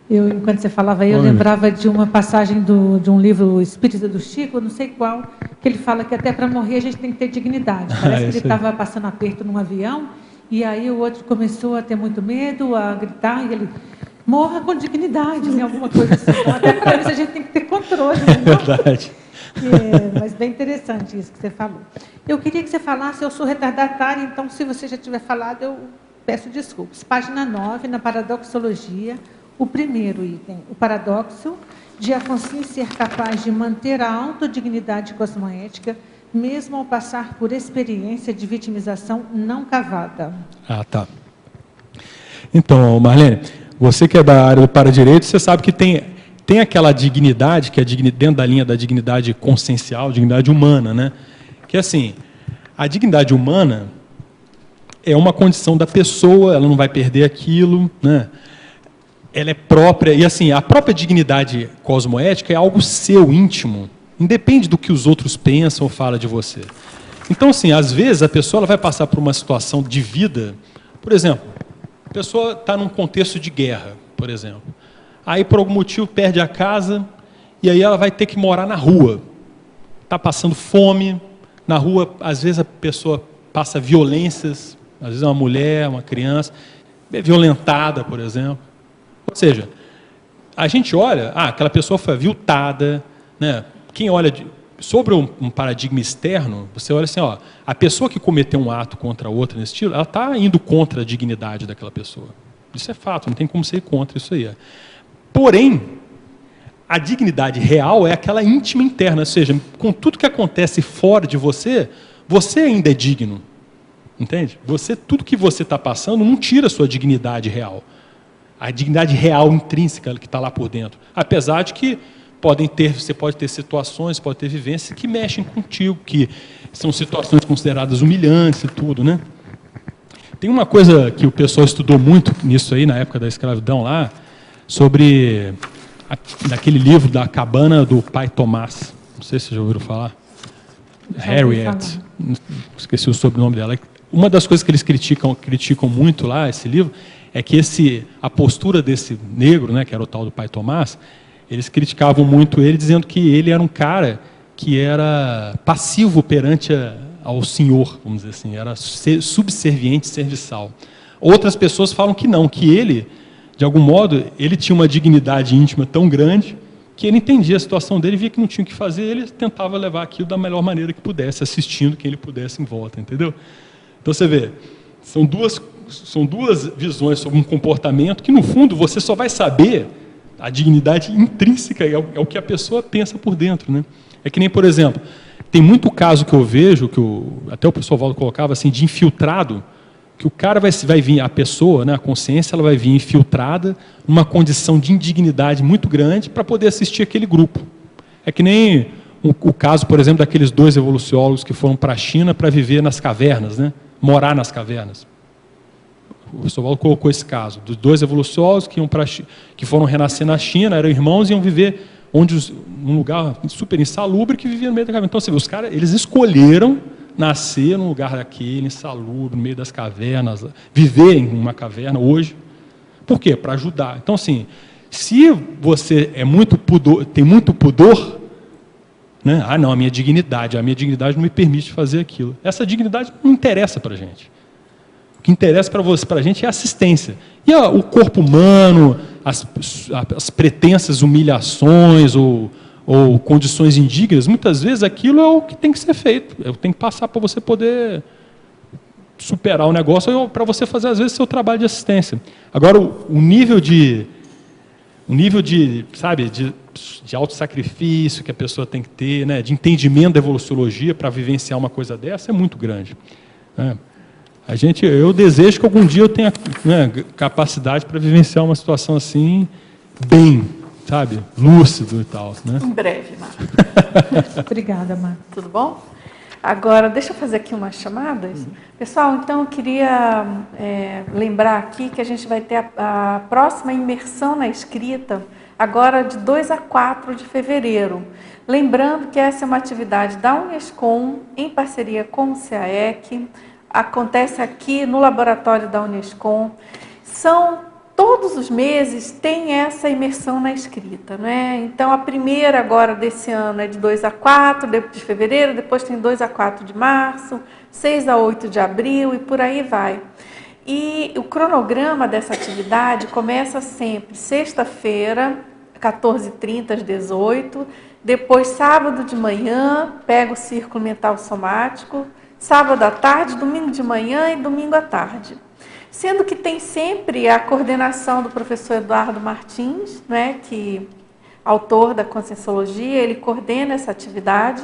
enquanto você falava aí, eu lembrava de uma passagem de um livro, O Espírito do Chico, não sei qual, que ele fala que até para morrer a gente tem que ter dignidade. Parece que ele estava passando aperto num avião, e aí o outro começou a ter muito medo, a gritar, e ele... Morra com dignidade, né? Alguma coisa assim. Então, até para isso a gente tem que ter controle. Né? É verdade. Mas bem interessante isso que você falou. Eu queria que você falasse, eu sou retardatária, então se você já tiver falado, eu peço desculpas. Página 9, na Paradoxologia, o primeiro item, o paradoxo de a consciência ser capaz de manter a autodignidade cosmoética, mesmo ao passar por experiência de vitimização não cavada. Tá. Então, Marlene, você que é da área do para-direito, você sabe que tem aquela dignidade, que é dentro da linha da dignidade consciencial, dignidade humana, né? Que assim, a dignidade humana é uma condição da pessoa, ela não vai perder aquilo, né? Ela é própria, e assim, a própria dignidade cosmoética é algo seu, íntimo, independe do que os outros pensam ou falam de você. Então, assim, às vezes a pessoa ela vai passar por uma situação de vida, por exemplo, a pessoa está num contexto de guerra, por exemplo. Aí, por algum motivo, perde a casa e aí ela vai ter que morar na rua. Está passando fome, na rua, às vezes a pessoa passa violências, às vezes é uma mulher, uma criança, é violentada, por exemplo. Ou seja, a gente olha, aquela pessoa foi aviltada, né? Quem olha sobre um paradigma externo, você olha assim, a pessoa que cometeu um ato contra a outra nesse estilo, ela está indo contra a dignidade daquela pessoa. Isso é fato, não tem como ser contra isso aí. Porém, a dignidade real é aquela íntima interna, ou seja, com tudo que acontece fora de você, você ainda é digno. Entende? Tudo que você está passando não tira a sua dignidade real. A dignidade real, intrínseca, que está lá por dentro. Apesar de que você pode ter situações, pode ter vivências que mexem contigo, que são situações consideradas humilhantes e tudo, né? Tem uma coisa que o pessoal estudou muito nisso aí, na época da escravidão lá, sobre daquele livro da cabana do pai Tomás. Não sei se vocês já ouviram falar. Harriet. Esqueci o sobrenome dela. Uma das coisas que eles criticam muito lá, esse livro, é que a postura desse negro, né, que era o tal do pai Tomás, eles criticavam muito ele, dizendo que ele era um cara que era passivo perante ao senhor, vamos dizer assim, era subserviente, serviçal. Outras pessoas falam que não, que ele, de algum modo, ele tinha uma dignidade íntima tão grande que ele entendia a situação dele, via que não tinha o que fazer, ele tentava levar aquilo da melhor maneira que pudesse, assistindo quem ele pudesse em volta, entendeu? Então você vê, são duas visões sobre um comportamento que, no fundo, você só vai saber a dignidade intrínseca, é o que a pessoa pensa por dentro, né? É que nem, por exemplo, tem muito caso que eu vejo, até o professor Valdo colocava assim, de infiltrado, que o cara vai vir, a pessoa, né, a consciência, ela vai vir infiltrada numa condição de indignidade muito grande para poder assistir aquele grupo. É que nem o caso, por exemplo, daqueles 2 evoluciólogos que foram para a China para viver nas cavernas, né, morar nas cavernas. O professor Valdo colocou esse caso, dos 2 evoluciólogos que foram renascer na China, eram irmãos e iam viver num lugar super insalubre que vivia no meio da caverna. Então, você vê, os caras, eles escolheram nascer num lugar daquele, insalubre, no meio das cavernas, viver em uma caverna hoje. Por quê? Para ajudar. Então, assim, se você tem muito pudor, né? Não, a minha dignidade não me permite fazer aquilo. Essa dignidade não interessa para a gente. O que interessa para a gente é a assistência. E o corpo humano, as pretensas humilhações ou condições indignas, muitas vezes aquilo é o que tem que ser feito. Tem que passar para você poder superar o negócio ou para você fazer, às vezes, seu trabalho de assistência. Agora, o nível de autossacrifício que a pessoa tem que ter, né, de entendimento da evoluciologia para vivenciar uma coisa dessa é muito grande. Né? Eu desejo que algum dia eu tenha, né, capacidade para vivenciar uma situação assim, bem, sabe, lúcido e tal. Né? Em breve, Marcos. Obrigada, Marcos. Tudo bom? Agora, deixa eu fazer aqui umas chamadas. Pessoal, então eu queria lembrar aqui que a gente vai ter a próxima imersão na escrita, agora de 2 a 4 de fevereiro. Lembrando que essa é uma atividade da Unescom, em parceria com o CAEC, acontece aqui no laboratório da Unescom. Todos os meses tem essa imersão na escrita, né? Então, a primeira agora desse ano é de 2 a 4 de fevereiro, depois tem 2 a 4 de março, 6 a 8 de abril e por aí vai. E o cronograma dessa atividade começa sempre sexta-feira, 14h30 às 18h, depois sábado de manhã, pega o círculo mental somático, sábado à tarde, domingo de manhã e domingo à tarde. Sendo que tem sempre a coordenação do professor Eduardo Martins, né, que autor da Conscienciologia, ele coordena essa atividade,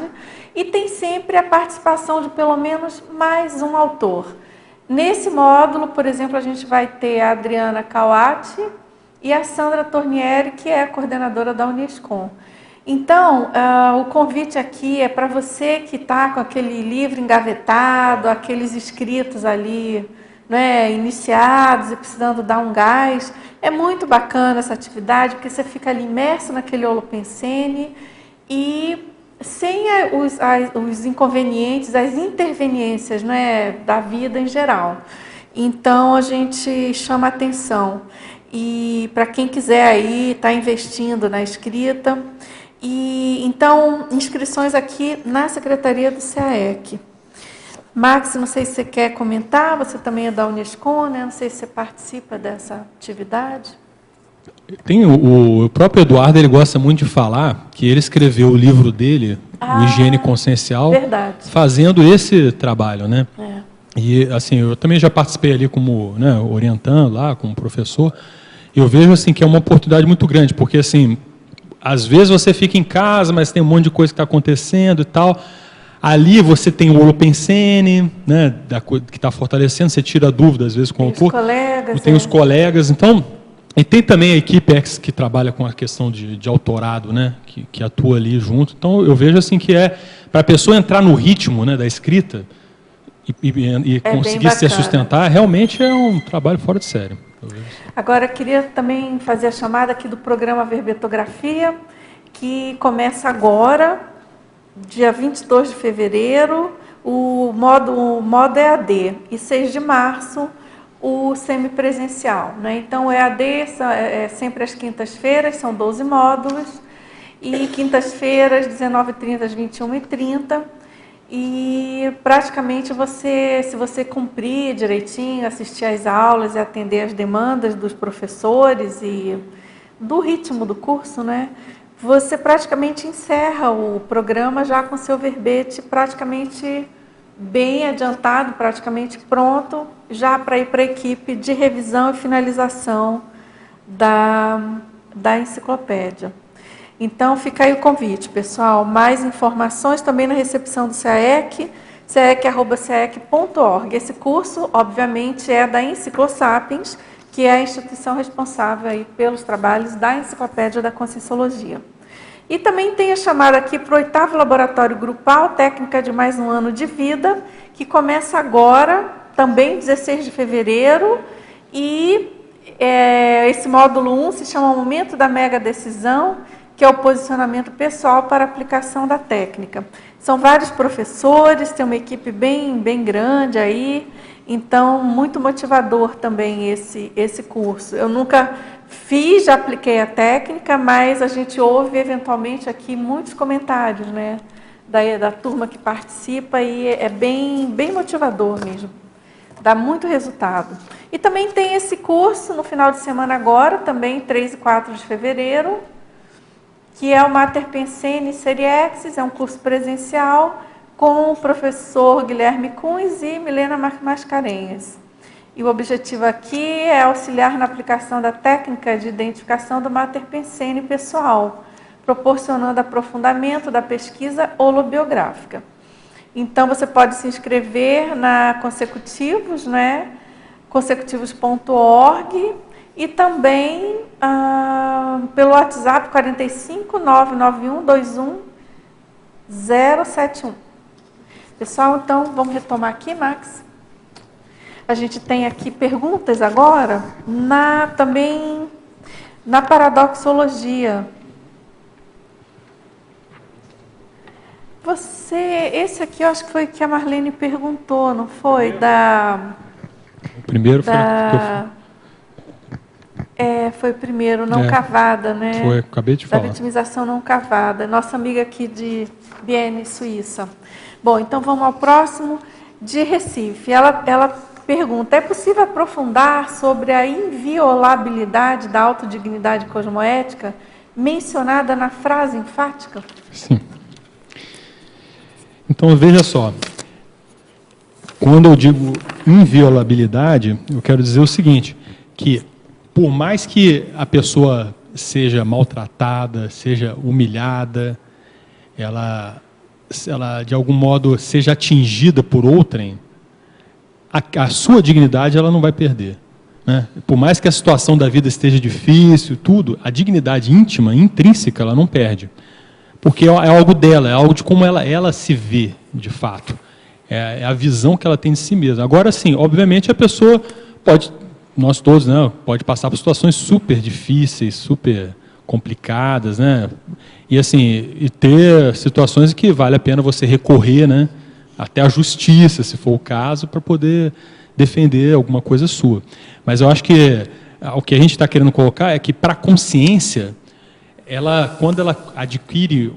e tem sempre a participação de pelo menos mais um autor. Nesse módulo, por exemplo, a gente vai ter a Adriana Cauati e a Sandra Tornieri, que é a coordenadora da Unescom. Então, o convite aqui é para você que está com aquele livro engavetado, aqueles escritos ali, né, iniciados e precisando dar um gás. É muito bacana essa atividade, porque você fica ali imerso naquele holopensene e sem os inconvenientes, as interveniências, né, da vida em geral. Então, a gente chama atenção. E para quem quiser aí estar investindo na escrita, E então, inscrições aqui na Secretaria do CAEC. Max, não sei se você quer comentar, você também é da Unescom, né? Não sei se você participa dessa atividade. Tem o próprio Eduardo, ele gosta muito de falar que ele escreveu o livro dele, o Higiene Consciencial, verdade. fazendo esse trabalho, né? É. E assim, eu também já participei ali como, né, orientando lá, como professor. Eu vejo assim que é uma oportunidade muito grande, porque assim, às vezes você fica em casa, mas tem um monte de coisa que está acontecendo e tal. Ali você tem o Holopensene, né, que está fortalecendo, você tira dúvidas às vezes com o autor. Tem os colegas, então, e tem também a equipe que trabalha com a questão de autorado, né, que atua ali junto. Então eu vejo assim que para a pessoa entrar no ritmo, né, da escrita e conseguir se sustentar, realmente é um trabalho fora de série. Agora, eu queria também fazer a chamada aqui do programa Verbetografia, que começa agora, dia 22 de fevereiro, o modo EAD, e 6 de março, o semipresencial, né? Então, o EAD é sempre às quintas-feiras, são 12 módulos, e quintas-feiras, 19h30 às 21h30, e praticamente se você cumprir direitinho, assistir às aulas e atender às demandas dos professores e do ritmo do curso, né, você praticamente encerra o programa já com seu verbete praticamente bem adiantado, praticamente pronto, já para ir para a equipe de revisão e finalização da enciclopédia. Então, fica aí o convite, pessoal. Mais informações também na recepção do CAEC, caec@caec.org. Esse curso, obviamente, é da Enciclosapiens, que é a instituição responsável aí pelos trabalhos da Enciclopédia da Conscienciologia. E também tem a chamada aqui para o 8º Laboratório Grupal, Técnica de Mais um Ano de Vida, que começa agora, também 16 de fevereiro, e esse módulo 1 se chama Momento da Mega Decisão, que é o posicionamento pessoal para aplicação da técnica. São vários professores, tem uma equipe bem grande aí, então muito motivador também esse curso. Eu nunca fiz, já apliquei a técnica, mas a gente ouve eventualmente aqui muitos comentários, né, da turma que participa, e é bem motivador mesmo, dá muito resultado. E também tem esse curso no final de semana agora, também 3 e 4 de fevereiro, que é o Mater Pensene Seriexis, é um curso presencial com o professor Guilherme Kunz e Milena Mascarenhas. E o objetivo aqui é auxiliar na aplicação da técnica de identificação do Mater Pensene pessoal, proporcionando aprofundamento da pesquisa holobiográfica. Então, você pode se inscrever na Consecutivos, né? consecutivos.org, e também pelo WhatsApp 45 991 21 071. Pessoal, então, vamos retomar aqui, Max. A gente tem aqui perguntas agora, também na paradoxologia. Esse aqui eu acho que foi o que a Marlene perguntou, não foi? O primeiro foi foi o primeiro, não cavada, né? Foi, acabei de falar. Da vitimização não cavada. Nossa amiga aqui de Bienne, Suíça. Bom, então vamos ao próximo, de Recife. Ela pergunta, é possível aprofundar sobre a inviolabilidade da autodignidade cosmoética mencionada na frase enfática? Sim. Então, veja só. Quando eu digo inviolabilidade, eu quero dizer o seguinte, que por mais que a pessoa seja maltratada, seja humilhada, ela de algum modo seja atingida por outrem, a sua dignidade ela não vai perder, né? Por mais que a situação da vida esteja difícil, tudo, a dignidade íntima, intrínseca, ela não perde. Porque é algo dela, é algo de como ela se vê, de fato. É a visão que ela tem de si mesma. Agora, sim, obviamente a pessoa pode, nós todos, né, pode passar por situações super difíceis, super complicadas, né? E assim, e ter situações que vale a pena você recorrer, né, até a justiça, se for o caso, para poder defender alguma coisa sua. Mas eu acho que o que a gente está querendo colocar é que para a consciência quando ela adquire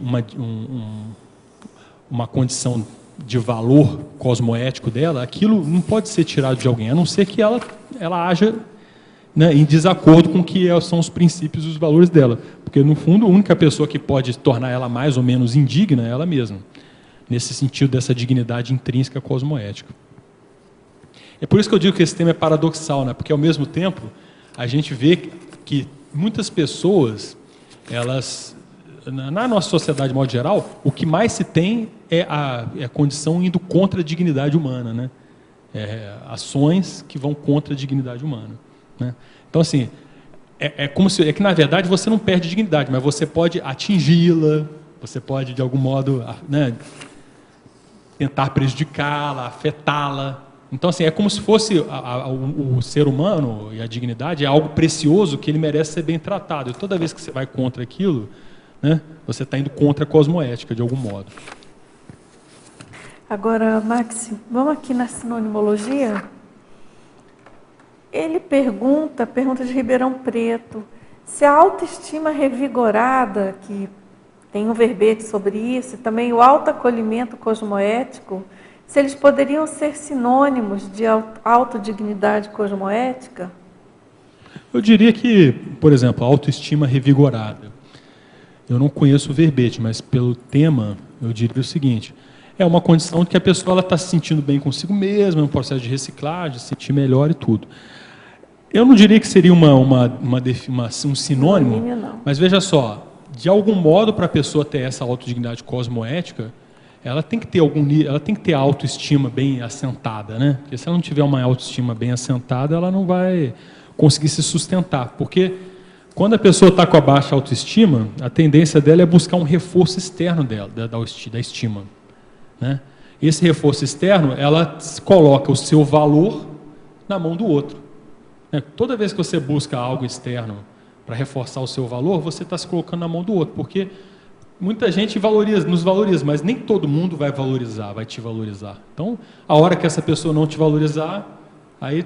uma condição de valor cosmoético dela, aquilo não pode ser tirado de alguém, a não ser que ela haja, né, em desacordo com o que são os princípios e os valores dela. Porque, no fundo, a única pessoa que pode tornar ela mais ou menos indigna é ela mesma, nesse sentido dessa dignidade intrínseca cosmoética. É por isso que eu digo que esse tema é paradoxal, né? Porque, ao mesmo tempo, a gente vê que muitas pessoas, elas, na nossa sociedade, de modo geral, o que mais se tem é a condição indo contra a dignidade humana, né? Ações que vão contra a dignidade humana, né? Então, assim, é que, na verdade, você não perde dignidade, mas você pode atingi-la, você pode, de algum modo, né, tentar prejudicá-la, afetá-la. Então, assim, é como se fosse o ser humano e a dignidade é algo precioso que ele merece ser bem tratado. E toda vez que você vai contra aquilo, né, você está indo contra a cosmoética, de algum modo. Agora, Max, vamos aqui na sinonimologia. Ele pergunta de Ribeirão Preto, se a autoestima revigorada, que tem um verbete sobre isso, e também o autoacolhimento cosmoético, se eles poderiam ser sinônimos de autodignidade cosmoética? Eu diria que, por exemplo, a autoestima revigorada. Eu não conheço o verbete, mas pelo tema, eu diria o seguinte: é uma condição de que a pessoa está se sentindo bem consigo mesma, é um processo de reciclagem, se sentir melhor e tudo. Eu não diria que seria um sinônimo, mas veja só, de algum modo, para a pessoa ter essa autodignidade cosmoética, ela tem que ter a autoestima bem assentada, né? Porque se ela não tiver uma autoestima bem assentada, ela não vai conseguir se sustentar. Porque quando a pessoa está com a baixa autoestima, a tendência dela é buscar um reforço externo dela, da estima, né? Esse reforço externo, ela coloca o seu valor na mão do outro. Toda vez que você busca algo externo para reforçar o seu valor, você está se colocando na mão do outro, porque muita gente nos valoriza, mas nem todo mundo vai te valorizar. Então, a hora que essa pessoa não te valorizar, aí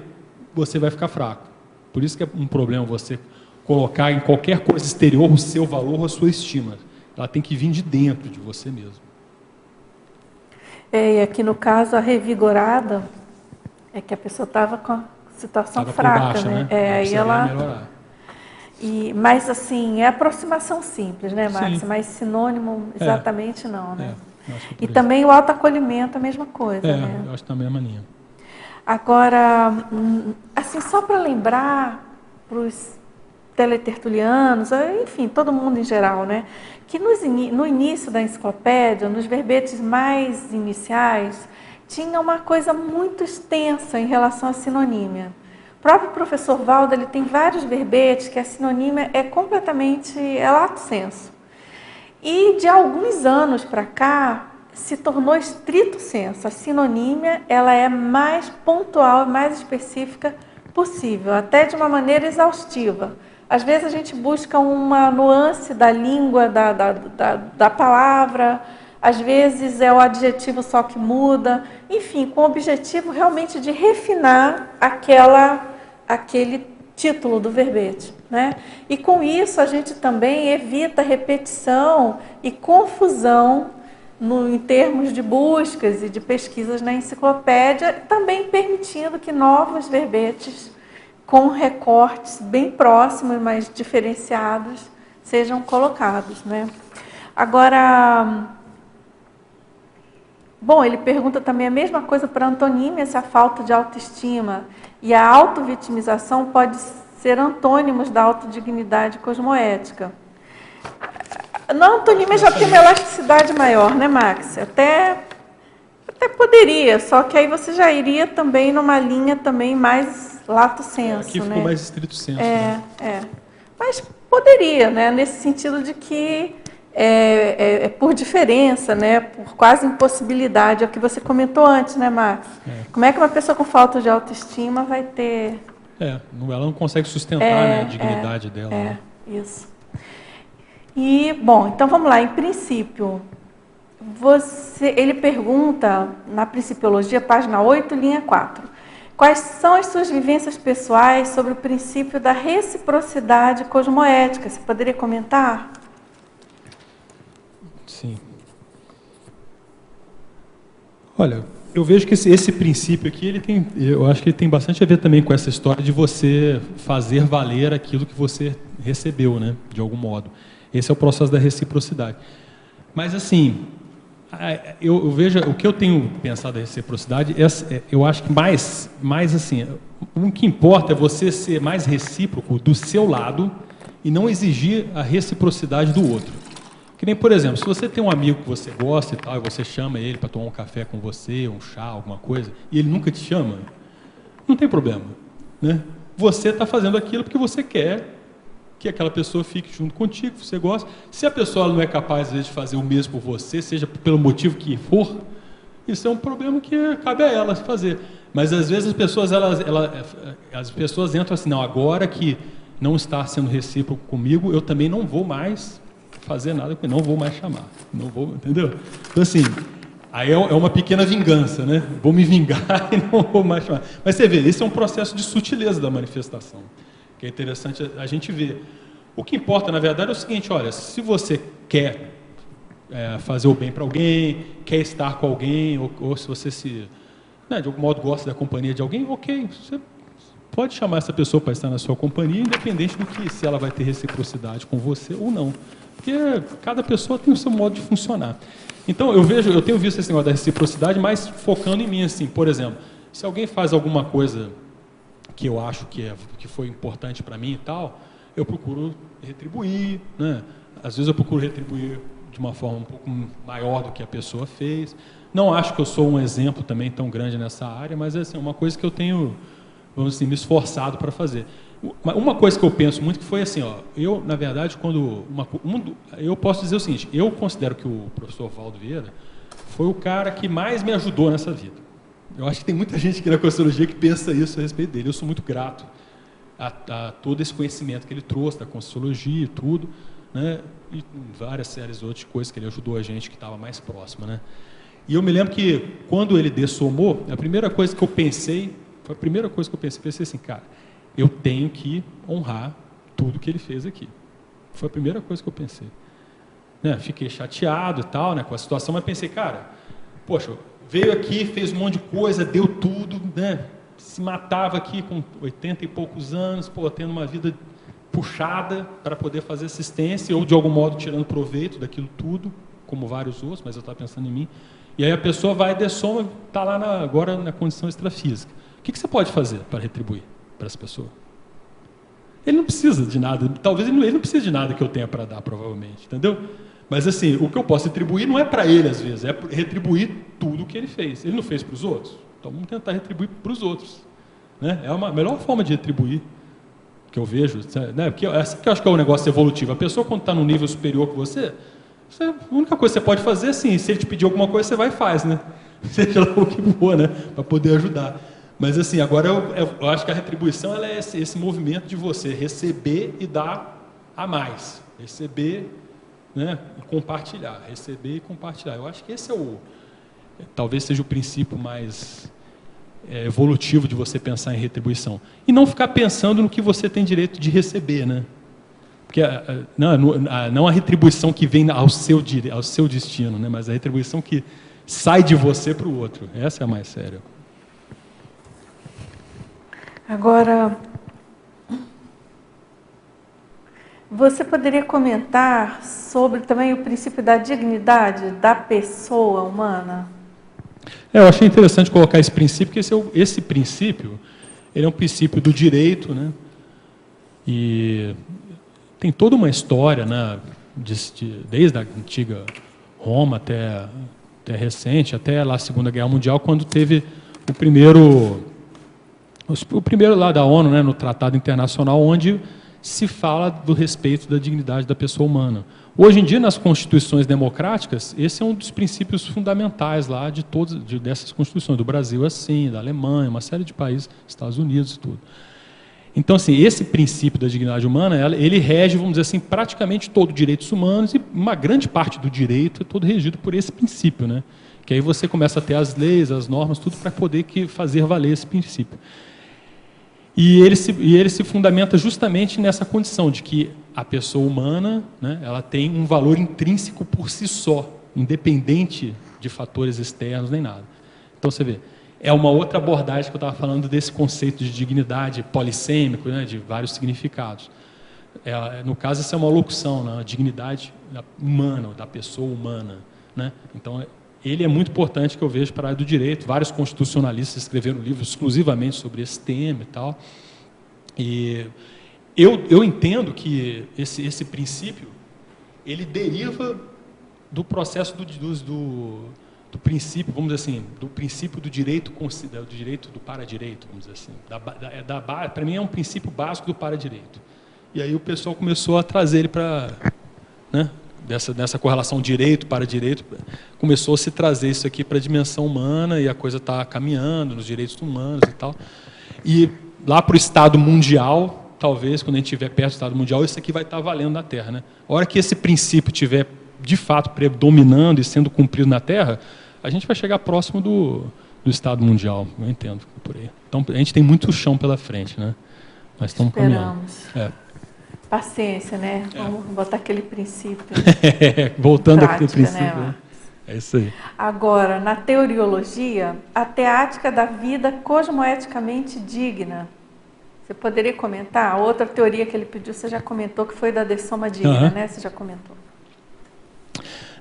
você vai ficar fraco. Por isso que é um problema você colocar em qualquer coisa exterior o seu valor ou a sua estima. Ela tem que vir de dentro de você mesmo. E aqui no caso, a revigorada é que a pessoa estava com a situação fraca, baixa, né? Aí ela melhorar. Mas assim, é aproximação simples, né, Max? Sim. Mas sinônimo exatamente não, né? E por também o autoacolhimento, a mesma coisa, né? Eu acho que também é a mesma linha. Agora, assim, só para lembrar para os teletertulianos, enfim, todo mundo em geral, né? Que no início da enciclopédia, nos verbetes mais iniciais, tinha uma coisa muito extensa em relação à sinonímia. O próprio professor Valdo, ele tem vários verbetes que a sinonímia é completamente lato sensu. E de alguns anos para cá, se tornou estrito sensu. A sinonímia, ela é mais pontual e mais específica possível, até de uma maneira exaustiva. Às vezes a gente busca uma nuance da língua, da palavra, às vezes é o adjetivo só que muda, enfim, com o objetivo realmente de refinar aquele título do verbete, né? E com isso a gente também evita repetição e confusão em termos de buscas e de pesquisas na enciclopédia, também permitindo que novos verbetes com recortes bem próximos, mas diferenciados, sejam colocados, né? Agora, bom, ele pergunta também a mesma coisa para a antonímia, se a falta de autoestima e a autovitimização pode ser antônimos da autodignidade cosmoética. Na antonímia já tem uma elasticidade maior, né, Max? Até poderia, só que aí você já iria também numa linha também mais lato sensu, aqui ficou mais estrito sensu. Mas poderia, né, nesse sentido de que é por diferença, né, por quase impossibilidade, é o que você comentou antes, né, Max? Como é que uma pessoa com falta de autoestima vai ter... ela não consegue sustentar, né, a dignidade dela. Né? Isso. E, bom, então vamos lá, em princípio, ele pergunta, na Principiologia, página 8, linha 4, quais são as suas vivências pessoais sobre o princípio da reciprocidade cosmoética? Você poderia comentar? Sim. Olha, eu vejo que esse princípio aqui, eu acho que ele tem bastante a ver também com essa história de você fazer valer aquilo que você recebeu, né, de algum modo. Esse é o processo da reciprocidade. Mas, assim, eu vejo, o que eu tenho pensado da reciprocidade, eu acho que mais assim, o que importa é você ser mais recíproco do seu lado e não exigir a reciprocidade do outro. Que nem, por exemplo, se você tem um amigo que você gosta e tal, e você chama ele para tomar um café com você, um chá, alguma coisa, e ele nunca te chama, não tem problema, né? Você está fazendo aquilo porque você quer que aquela pessoa fique junto contigo, que você gosta. Se a pessoa não é capaz, às vezes, de fazer o mesmo por você, seja pelo motivo que for, isso é um problema que cabe a ela fazer. Mas, às vezes, as pessoas entram assim, não, agora que não está sendo recíproco comigo, eu também não vou mais fazer nada com ele, não vou mais chamar, não vou, entendeu? Então, assim, aí é uma pequena vingança, né? Vou me vingar e não vou mais chamar. Mas você vê, esse é um processo de sutileza da manifestação, que é interessante a gente ver. O que importa, na verdade, é o seguinte, olha, se você quer fazer o bem para alguém, quer estar com alguém, ou se você de algum modo gosta da companhia de alguém, ok, você pode chamar essa pessoa para estar na sua companhia, independente do que, se ela vai ter reciprocidade com você ou não. Porque cada pessoa tem o seu modo de funcionar. Então, eu tenho visto esse negócio da reciprocidade, mas focando em mim, assim, por exemplo, se alguém faz alguma coisa que eu acho que foi importante para mim e tal, eu procuro retribuir, né? Às vezes eu procuro retribuir de uma forma um pouco maior do que a pessoa fez. Não acho que eu sou um exemplo também tão grande nessa área, mas é assim, uma coisa que eu tenho, vamos dizer, me esforçado para fazer. Uma coisa que eu penso muito que foi assim, ó, eu, na verdade, eu posso dizer o seguinte, eu considero que o professor Valdo Vieira foi o cara que mais me ajudou nessa vida. Eu acho que tem muita gente aqui na Consciologia que pensa isso a respeito dele. Eu sou muito grato a todo esse conhecimento que ele trouxe da Consciologia e tudo, né, e várias séries outras coisas que ele ajudou a gente que estava mais próxima, né. E eu me lembro que quando ele dessomou, a primeira coisa que eu pensei, pensei assim, cara, eu tenho que honrar tudo que ele fez aqui. Foi a primeira coisa que eu pensei. Né? Fiquei chateado e tal, né, com a situação, mas pensei, cara, poxa, veio aqui, fez um monte de coisa, deu tudo, né, se matava aqui com 80 e poucos anos, tendo uma vida puxada para poder fazer assistência, ou de algum modo tirando proveito daquilo tudo, como vários outros, mas eu estava pensando em mim. E aí a pessoa vai, dessoma, está lá agora na condição extrafísica. O que você pode fazer para retribuir para essa pessoa? Ele não precisa de nada, talvez ele não precise de nada que eu tenha para dar, provavelmente, entendeu? Mas assim, o que eu posso retribuir não é para ele, às vezes, é retribuir tudo o que ele fez. Ele não fez para os outros? Então vamos tentar retribuir para os outros. Né? É a melhor forma de retribuir que eu vejo, né? Porque essa que eu acho que é o negócio evolutivo. A pessoa, quando está num nível superior que você, a única coisa que você pode fazer é assim, se ele te pedir alguma coisa, você vai e faz, né? Seja lá o que for, né? Para poder ajudar. Mas assim, agora eu acho que a retribuição ela é esse movimento de você receber e dar a mais. Receber, né, e compartilhar. Receber e compartilhar. Eu acho que esse talvez seja o princípio mais evolutivo de você pensar em retribuição. E não ficar pensando no que você tem direito de receber, né? Porque não a retribuição que vem ao seu destino, né? Mas a retribuição que sai de você para o outro. Essa é a mais séria. Agora, você poderia comentar sobre também o princípio da dignidade da pessoa humana? Eu achei interessante colocar esse princípio, porque esse princípio, ele é um princípio do direito, né? E tem toda uma história, né? Desde a antiga Roma até recente, até lá a Segunda Guerra Mundial, quando teve o primeiro lá da ONU, né, no Tratado Internacional, onde se fala do respeito da dignidade da pessoa humana. Hoje em dia, nas constituições democráticas, esse é um dos princípios fundamentais lá dessas constituições. Do Brasil, assim, da Alemanha, uma série de países, Estados Unidos e tudo. Então, assim, esse princípio da dignidade humana, ele rege, vamos dizer assim, praticamente todos os direitos humanos, e uma grande parte do direito é todo regido por esse princípio, né? Que aí você começa a ter as leis, as normas, tudo para poder fazer valer esse princípio. E ele se fundamenta justamente nessa condição de que a pessoa humana, né, ela tem um valor intrínseco por si só, independente de fatores externos nem nada. Então você vê, é uma outra abordagem que eu estava falando desse conceito de dignidade polissêmico, né, de vários significados. No caso, essa é uma locução, né, a dignidade humana, da pessoa humana, né? Então, ele é muito importante, que eu vejo, para a área do direito. Vários constitucionalistas escreveram livros exclusivamente sobre esse tema e tal. E eu entendo que esse princípio, ele deriva do processo do princípio, vamos dizer assim, do princípio do direito do para-direito, vamos dizer assim. Para mim é um princípio básico do para-direito. E aí o pessoal começou a trazer ele para, né, dessa correlação direito para direito, começou a se trazer isso aqui para a dimensão humana, e a coisa está caminhando nos direitos humanos e tal. E lá para o Estado mundial, talvez, quando a gente estiver perto do Estado mundial, isso aqui vai estar valendo na Terra, né? A hora que esse princípio estiver, de fato, predominando e sendo cumprido na Terra, a gente vai chegar próximo do Estado mundial, eu entendo, por aí. Então, a gente tem muito chão pela frente, né? Nós estamos caminhando. Paciência, né? Vamos botar aquele princípio. Voltando prática, àquele princípio. Né? É isso aí. Agora, na teoriologia, a teática da vida cosmoeticamente digna. Você poderia comentar? A outra teoria que ele pediu, você já comentou, que foi da dessoma digna, né? Você já comentou.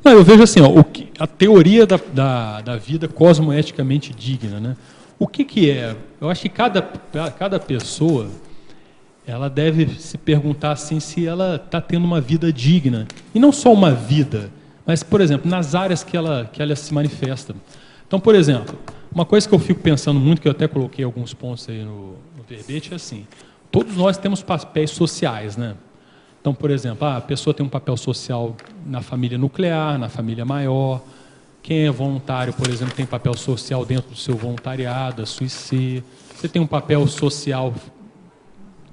Não, eu vejo assim, ó, a teoria da vida cosmoeticamente digna, né? O que é? Eu acho que cada pessoa, ela deve se perguntar assim, se ela está tendo uma vida digna. E não só uma vida, mas, por exemplo, nas áreas que ela se manifesta. Então, por exemplo, uma coisa que eu fico pensando muito, que eu até coloquei alguns pontos aí no verbete, é assim, todos nós temos papéis sociais, né? Então, por exemplo, a pessoa tem um papel social na família nuclear, na família maior. Quem é voluntário, por exemplo, tem papel social dentro do seu voluntariado, a sua IC. Você tem um papel social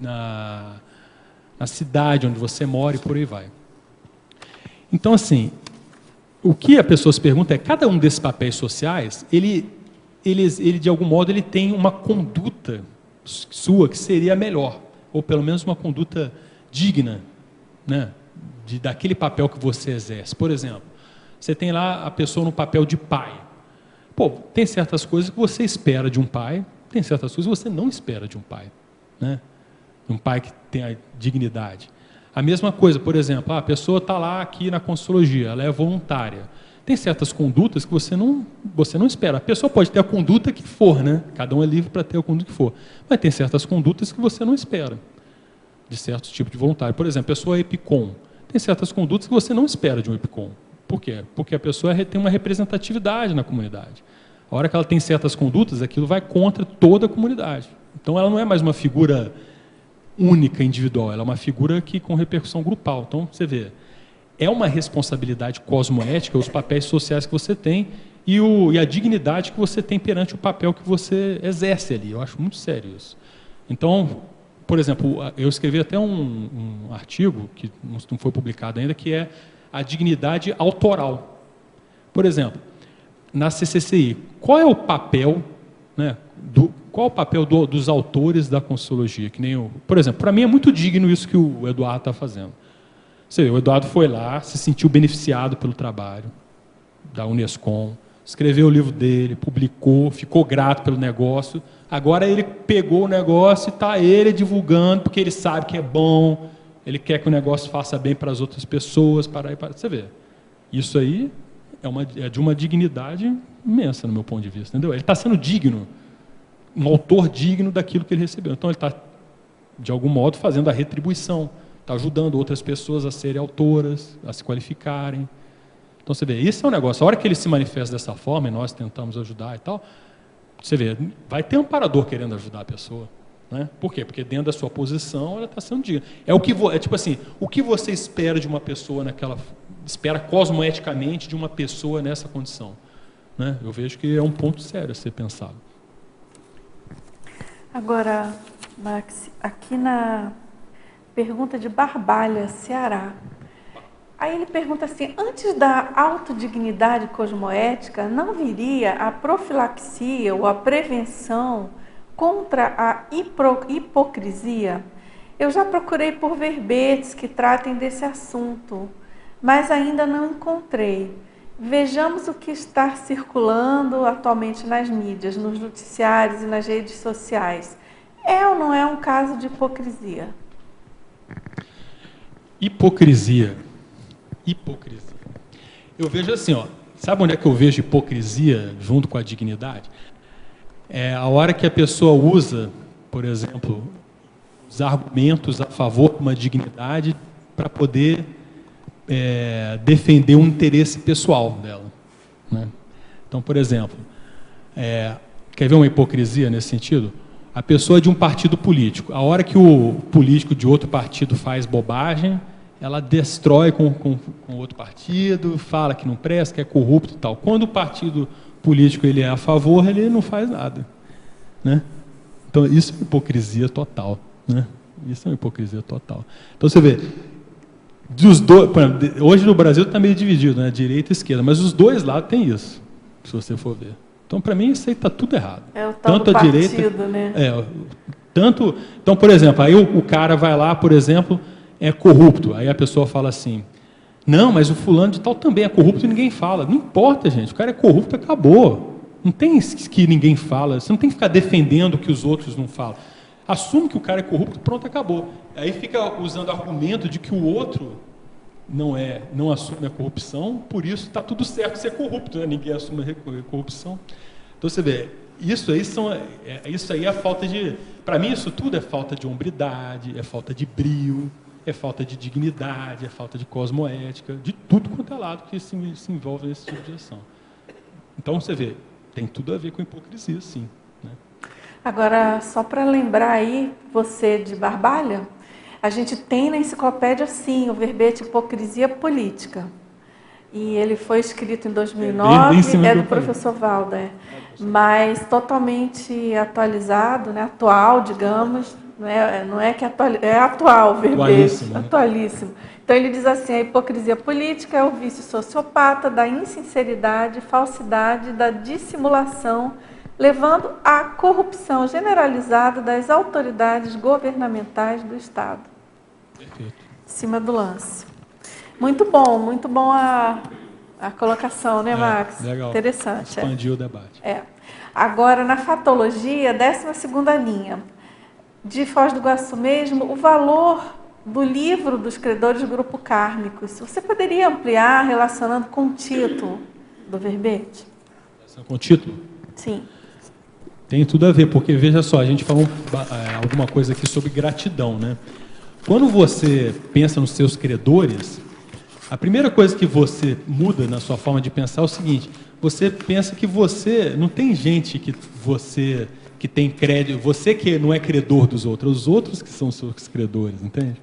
na cidade onde você mora e por aí vai. Então, assim, o que a pessoa se pergunta é, cada um desses papéis sociais, ele de algum modo, ele tem uma conduta sua que seria melhor, ou pelo menos uma conduta digna, né, daquele papel que você exerce. Por exemplo, você tem lá a pessoa no papel de pai. Pô, tem certas coisas que você espera de um pai, tem certas coisas que você não espera de um pai, né? Um pai que tem a dignidade. A mesma coisa, por exemplo, a pessoa está lá aqui na Constituiologia, ela é voluntária. Tem certas condutas que você não espera. A pessoa pode ter a conduta que for, né? Cada um é livre para ter a conduta que for. Mas tem certas condutas que você não espera de certos tipos de voluntário. Por exemplo, a pessoa é EPICOM. Tem certas condutas que você não espera de um EPICOM. Por quê? Porque a pessoa tem uma representatividade na comunidade. A hora que ela tem certas condutas, aquilo vai contra toda a comunidade. Então, ela não é mais uma figura única, individual, ela é uma figura que com repercussão grupal. Então, você vê, é uma responsabilidade cosmoética, os papéis sociais que você tem e a dignidade que você tem perante o papel que você exerce ali. Eu acho muito sério isso. Então, por exemplo, eu escrevi até um artigo, que não foi publicado ainda, que é a dignidade autoral. Por exemplo, na CCCI, qual é o papel, né, qual é o papel dos autores da Constituiologia? Por exemplo, para mim é muito digno isso que o Eduardo está fazendo. Você vê, o Eduardo foi lá, se sentiu beneficiado pelo trabalho da Unescom, escreveu o livro dele, publicou, ficou grato pelo negócio. Agora ele pegou o negócio e está ele divulgando, porque ele sabe que é bom, ele quer que o negócio faça bem para as outras pessoas, você vê. Isso aí é de uma dignidade imensa, no meu ponto de vista, entendeu? Ele está sendo digno, um autor digno daquilo que ele recebeu. Então ele está, de algum modo, fazendo a retribuição, está ajudando outras pessoas a serem autoras, a se qualificarem. Então você vê, esse é um negócio. A hora que ele se manifesta dessa forma, e nós tentamos ajudar e tal, você vê, vai ter um amparador querendo ajudar a pessoa. Né? Por quê? Porque dentro da sua posição ela está sendo digna. É tipo assim, o que você espera de uma pessoa espera cosmoeticamente de uma pessoa nessa condição. Né? Eu vejo que é um ponto sério a ser pensado. Agora, Max, aqui na pergunta de Barbalha, Ceará, aí ele pergunta assim, antes da autodignidade cosmoética, não viria a profilaxia ou a prevenção contra a hipocrisia? Eu já procurei por verbetes que tratem desse assunto, mas ainda não encontrei. Vejamos o que está circulando atualmente nas mídias, nos noticiários e nas redes sociais. É ou não é um caso de hipocrisia? Hipocrisia. Eu vejo assim, ó, sabe onde é que eu vejo hipocrisia junto com a dignidade? É a hora que a pessoa usa, por exemplo, os argumentos a favor de uma dignidade para poder defender um interesse pessoal dela, né? Então, por exemplo, quer ver uma hipocrisia nesse sentido? A pessoa de um partido político, a hora que o político de outro partido faz bobagem, ela destrói com outro partido, fala que não presta, que é corrupto e tal. Quando o partido político ele é a favor, ele não faz nada, né? Então, isso é hipocrisia total, né? Isso é uma hipocrisia total. Então, você vê, dos dois, hoje no Brasil está meio dividido, né? Direita e esquerda, mas os dois lados têm isso, se você for ver. Então, para mim, isso aí está tudo errado. É o tal tanto do a partido, direita, né? Então, por exemplo, aí o cara vai lá, por exemplo, é corrupto. Aí a pessoa fala assim, não, mas o fulano de tal também é corrupto e ninguém fala. Não importa, gente, o cara é corrupto, acabou. Não tem que ninguém fala, você não tem que ficar defendendo o que os outros não falam. Assume que o cara é corrupto, pronto, acabou. Aí fica usando argumento de que o outro não assume a corrupção, por isso está tudo certo ser corrupto, né? Ninguém assume a corrupção. Então você vê, isso aí é falta de... Para mim isso tudo é falta de hombridade, é falta de brio, é falta de dignidade, é falta de cosmoética, de tudo quanto é lado que se envolve nesse tipo de ação. Então você vê, tem tudo a ver com hipocrisia, sim, né? Agora, só para lembrar aí, você de Barbalha, a gente tem na enciclopédia, sim, o verbete hipocrisia política. E ele foi escrito em 2009, é do professor Valda, mas totalmente atualizado, né, atual, digamos, não é que é atual o verbete, atualíssimo. Então ele diz assim, a hipocrisia política é o vício sociopata da insinceridade, falsidade, da dissimulação, levando à corrupção generalizada das autoridades governamentais do Estado. Perfeito. Em cima do lance. Muito bom a colocação, né, Max? Legal. Interessante. Expandiu o debate. Agora, na fatologia, 12ª linha, de Foz do Iguaçu mesmo, o valor do livro dos credores do grupo kármicos. Você poderia ampliar relacionando com o título do verbete? Com o título? Sim. Tem tudo a ver, porque, veja só, a gente falou alguma coisa aqui sobre gratidão, né? Quando você pensa nos seus credores, a primeira coisa que você muda na sua forma de pensar é o seguinte, você pensa que você, não tem gente que tem crédito, você que não é credor dos outros, os outros que são seus credores, entende?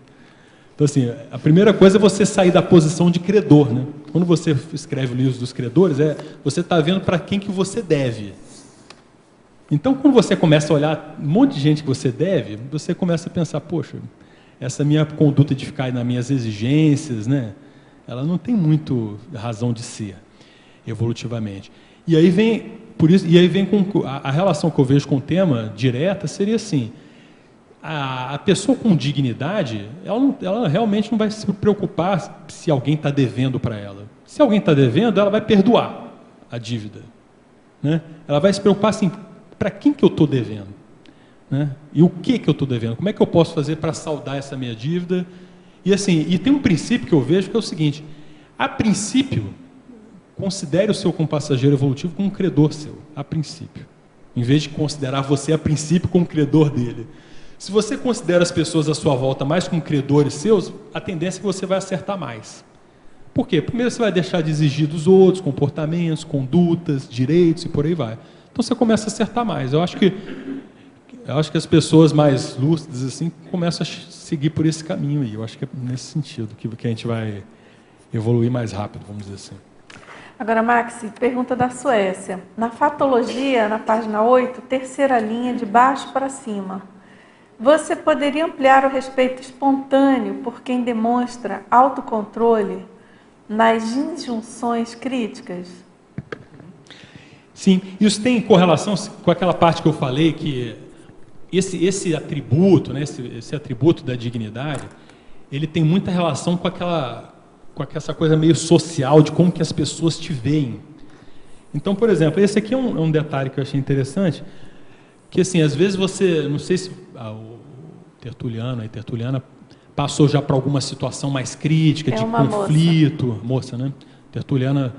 Então, assim, a primeira coisa é você sair da posição de credor, né? Quando você escreve o livro dos credores, você está vendo para quem que você deve. Então, quando você começa a olhar um monte de gente que você deve, você começa a pensar, poxa, essa minha conduta de ficar nas minhas exigências, né, ela não tem muito razão de ser, evolutivamente. E aí vem, com a relação que eu vejo com o tema direta, seria assim, a pessoa com dignidade, ela realmente não vai se preocupar se alguém está devendo para ela. Se alguém está devendo, ela vai perdoar a dívida, né? Ela vai se preocupar assim, para quem que eu estou devendo, né? E o que eu estou devendo? Como é que eu posso fazer para saldar essa minha dívida? E assim, e tem um princípio que eu vejo que é o seguinte, a princípio, considere o seu compassageiro evolutivo como um credor seu, a princípio, em vez de considerar você a princípio como credor dele. Se você considera as pessoas à sua volta mais como credores seus, a tendência é que você vai acertar mais. Por quê? Primeiro você vai deixar de exigir dos outros comportamentos, condutas, direitos e por aí vai. Então você começa a acertar mais. Eu acho que as pessoas mais lúcidas assim começam a seguir por esse caminho aí. Eu acho que é nesse sentido que a gente vai evoluir mais rápido, vamos dizer assim. Agora, Max, pergunta da Suécia. Na fatologia, na página 8, 3ª linha, de baixo para cima, você poderia ampliar o respeito espontâneo por quem demonstra autocontrole nas injunções críticas? Sim, isso tem correlação com aquela parte que eu falei, que esse atributo, né, esse atributo da dignidade, ele tem muita relação com essa coisa meio social de como que as pessoas te veem. Então, por exemplo, esse aqui é um detalhe que eu achei interessante, que assim, às vezes você, não sei se o tertuliano, a tertuliana passou já por alguma situação mais crítica, de conflito, moça, né? Tertuliana,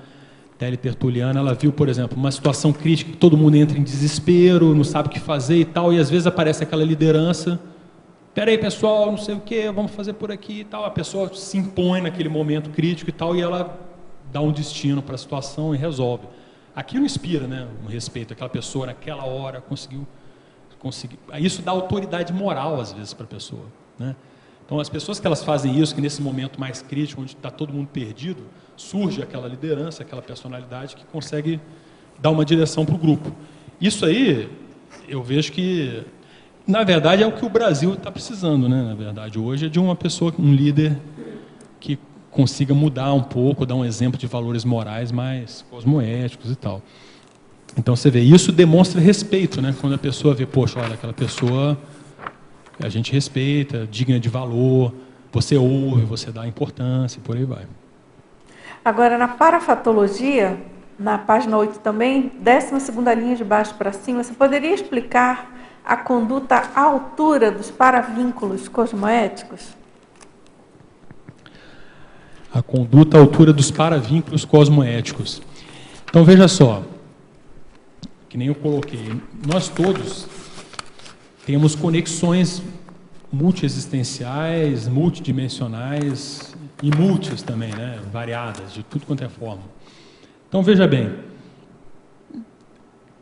ela viu, por exemplo, uma situação crítica que todo mundo entra em desespero, não sabe o que fazer e tal, e às vezes aparece aquela liderança, peraí pessoal, não sei o que, vamos fazer por aqui e tal, a pessoa se impõe naquele momento crítico e tal, e ela dá um destino para a situação e resolve. Aquilo inspira, né, um respeito, aquela pessoa naquela hora conseguiu. Isso dá autoridade moral às vezes para a pessoa, né? Então as pessoas que elas fazem isso, que nesse momento mais crítico, onde está todo mundo perdido, surge aquela liderança, aquela personalidade que consegue dar uma direção para o grupo. Isso aí, eu vejo que, na verdade, é o que o Brasil está precisando, né? Na verdade, hoje é de uma pessoa, um líder que consiga mudar um pouco, dar um exemplo de valores morais mais cosmoéticos e tal. Então você vê, isso demonstra respeito, né? Quando a pessoa vê, poxa, olha, aquela pessoa a gente respeita, digna de valor, você ouve, você dá importância e por aí vai. Agora, na parafatologia, na página 8 também, 12ª linha de baixo para cima, você poderia explicar a conduta à altura dos paravínculos cosmoéticos? A conduta à altura dos paravínculos cosmoéticos. Então, veja só, que nem eu coloquei, nós todos temos conexões multiexistenciais, multidimensionais e múltiplas também, né? Variadas, de tudo quanto é forma. Então, veja bem,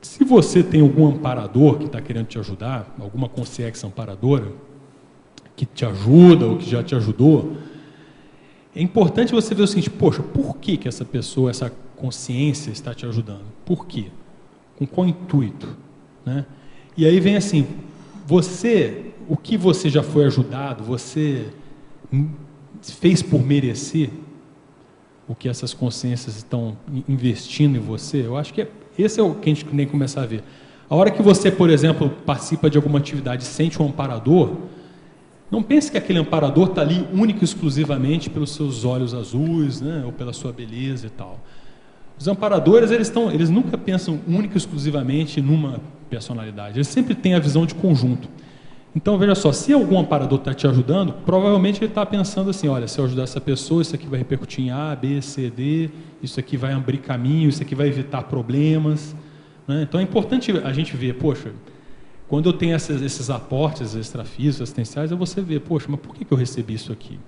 se você tem algum amparador que está querendo te ajudar, alguma consciência amparadora, que te ajuda ou que já te ajudou, é importante você ver o seguinte, poxa, por que essa pessoa, essa consciência está te ajudando? Por quê? Com qual intuito? Né? E aí vem assim, o que você já foi ajudado, você fez por merecer o que essas consciências estão investindo em você? Eu acho que esse é o que a gente tem que começar a ver. A hora que você, por exemplo, participa de alguma atividade e sente um amparador, não pense que aquele amparador está ali único e exclusivamente pelos seus olhos azuis, né, ou pela sua beleza e tal. Os amparadores, eles nunca pensam único e exclusivamente numa personalidade, eles sempre têm a visão de conjunto. Então, veja só, se algum amparador está te ajudando, provavelmente ele está pensando assim, olha, se eu ajudar essa pessoa, isso aqui vai repercutir em A, B, C, D, isso aqui vai abrir caminho, isso aqui vai evitar problemas. Né? Então, é importante a gente ver, poxa, quando eu tenho esses aportes extrafísicos, assistenciais, você vê, poxa, mas por que eu recebi isso aqui?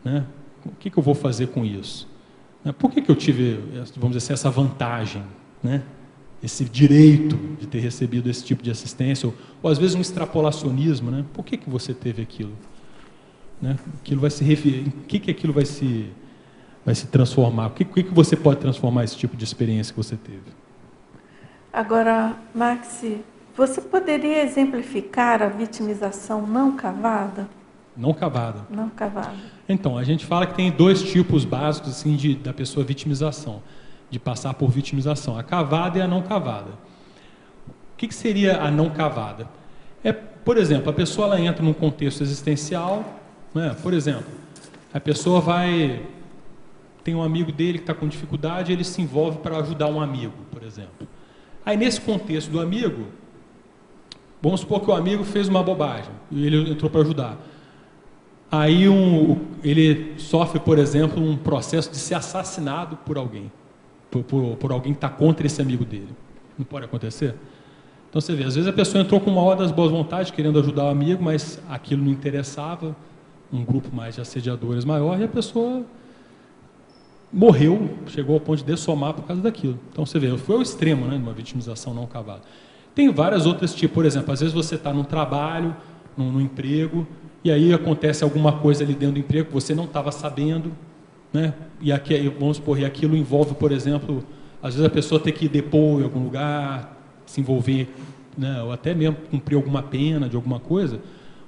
Né? O que eu vou fazer com isso? Por que eu tive, vamos dizer assim, essa vantagem, né? Esse direito de ter recebido esse tipo de assistência, ou às vezes um extrapolacionismo, né? Por que você teve aquilo? Né? Aquilo vai se referir, em que aquilo vai se transformar? O que você pode transformar esse tipo de experiência que você teve? Agora, Maxi, você poderia exemplificar a vitimização não cavada? Não cavada. Não cavada. Então, a gente fala que tem dois tipos básicos assim, da pessoa vitimização, de passar por vitimização, a cavada e a não cavada. O que seria a não cavada? Por exemplo, a pessoa ela entra num contexto existencial, né? Por exemplo, a pessoa tem um amigo dele que está com dificuldade, ele se envolve para ajudar um amigo, por exemplo. Aí, nesse contexto do amigo, vamos supor que o amigo fez uma bobagem e ele entrou para ajudar. Aí ele sofre, por exemplo, um processo de ser assassinado por alguém, por alguém que está contra esse amigo dele. Não pode acontecer? Então você vê, às vezes a pessoa entrou com uma hora das boas vontades, querendo ajudar o amigo, mas aquilo não interessava, um grupo mais de assediadores maior, e a pessoa morreu, chegou ao ponto de dessomar por causa daquilo. Então você vê, foi o extremo, né, de uma vitimização não cavada. Tem várias outras tipos, por exemplo, às vezes você está num trabalho, num emprego, e aí acontece alguma coisa ali dentro do emprego que você não estava sabendo, né? E aqui, vamos supor, e aquilo envolve, por exemplo, às vezes a pessoa ter que depor em algum lugar, se envolver, né? Ou até mesmo cumprir alguma pena de alguma coisa,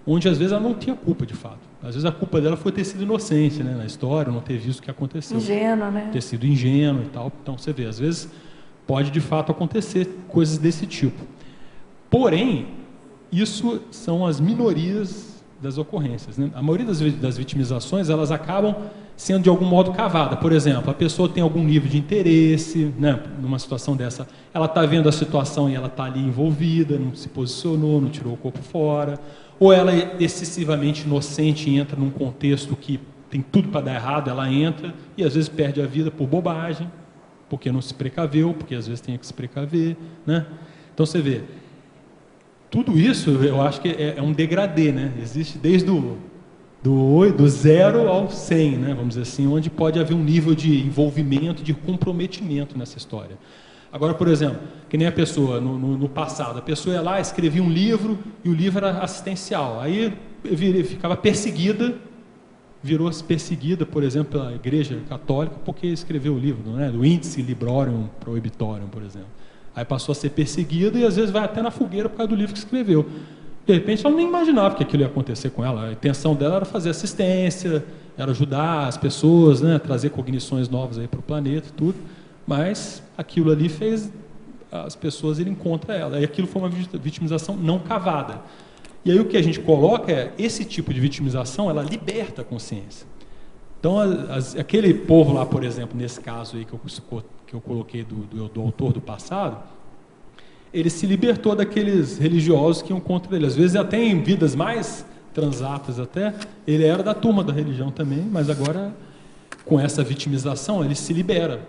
onde às vezes ela não tinha culpa de fato. Às vezes a culpa dela foi ter sido inocente, né? Na história, não ter visto o que aconteceu. Ingênuo, né? Ter sido ingênuo e tal. Então você vê, às vezes pode de fato acontecer coisas desse tipo. Porém, isso são as minorias das ocorrências, né? A maioria das vitimizações, elas acabam sendo de algum modo cavada. Por exemplo, a pessoa tem algum nível de interesse, né? Numa situação dessa, ela está vendo a situação e ela está ali envolvida, não se posicionou, não tirou o corpo fora, ou ela é excessivamente inocente e entra num contexto que tem tudo para dar errado, ela entra e às vezes perde a vida por bobagem, porque não se precaveu, porque às vezes tem que se precaver, né? Então você vê, tudo isso eu acho que é um degradê, né? Existe desde do 0 ao 100, né? Vamos dizer assim, onde pode haver um nível de envolvimento, de comprometimento nessa história. Agora, por exemplo, que nem a pessoa, no passado, a pessoa ia lá, escrevia um livro, e o livro era assistencial. Aí ficava perseguida, virou-se perseguida, por exemplo, pela Igreja Católica, porque escreveu o livro, né? Do Índice Librorum Prohibitorium, por exemplo. Aí passou a ser perseguida e às vezes vai até na fogueira por causa do livro que escreveu. De repente ela nem imaginava que aquilo ia acontecer com ela. A intenção dela era fazer assistência, era ajudar as pessoas, né? Trazer cognições novas aí para o planeta e tudo. Mas aquilo ali fez as pessoas irem contra ela. E aquilo foi uma vitimização não cavada. E aí o que a gente coloca é, esse tipo de vitimização, ela liberta a consciência. Então, aquele povo lá, por exemplo, nesse caso aí que eu coloquei do autor do passado, ele se libertou daqueles religiosos que iam contra ele. Às vezes até em vidas mais transatas até, ele era da turma da religião também, mas agora, com essa vitimização, ele se libera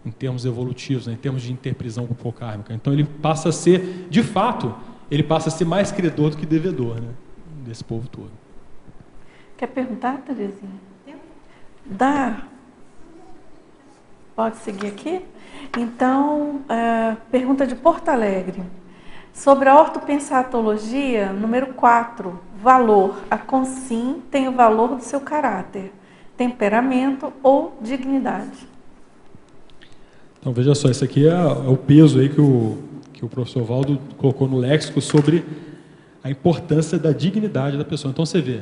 em termos evolutivos, né, em termos de interprisão culpocármica. Então ele passa a ser, de fato, ele passa a ser mais credor do que devedor, né, desse povo todo. Quer perguntar, Terezinha? Dá. Pode seguir aqui? Então, pergunta de Porto Alegre. Sobre a ortopensatologia, número 4, valor. A consim tem o valor do seu caráter, temperamento ou dignidade. Então, veja só, isso aqui é o peso aí que o professor Valdo colocou no léxico sobre a importância da dignidade da pessoa. Então, você vê,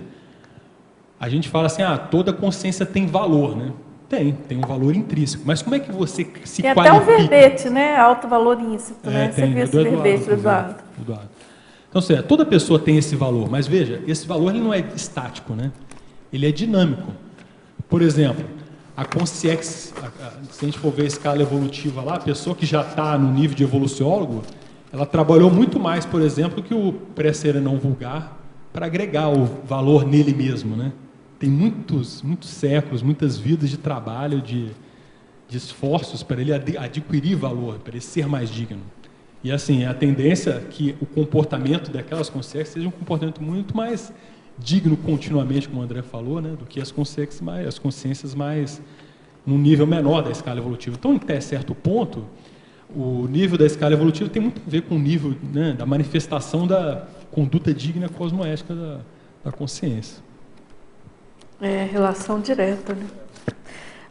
a gente fala assim, toda consciência tem valor, né? Tem um valor intrínseco. Mas como é que você se tem qualifica? Tem até um verbete, né? Alto valor íncito, né? Você viu esse verbete, Eduardo? Então, toda pessoa tem esse valor, mas veja, esse valor ele não é estático, né? Ele é dinâmico. Por exemplo, a consciência, se a gente for ver a escala evolutiva lá, a pessoa que já está no nível de evoluciólogo, ela trabalhou muito mais, por exemplo, que o pré-ser não vulgar para agregar o valor nele mesmo, né? Tem muitos séculos, muitas vidas de trabalho, de esforços para ele adquirir valor, para ele ser mais digno. E assim, a tendência é que o comportamento daquelas consciências seja um comportamento muito mais digno continuamente, como o André falou, né, do que as consciências mais num nível menor da escala evolutiva. Então, até certo ponto, o nível da escala evolutiva tem muito a ver com o nível, né, da manifestação da conduta digna cosmoética da consciência. É, relação direta, né?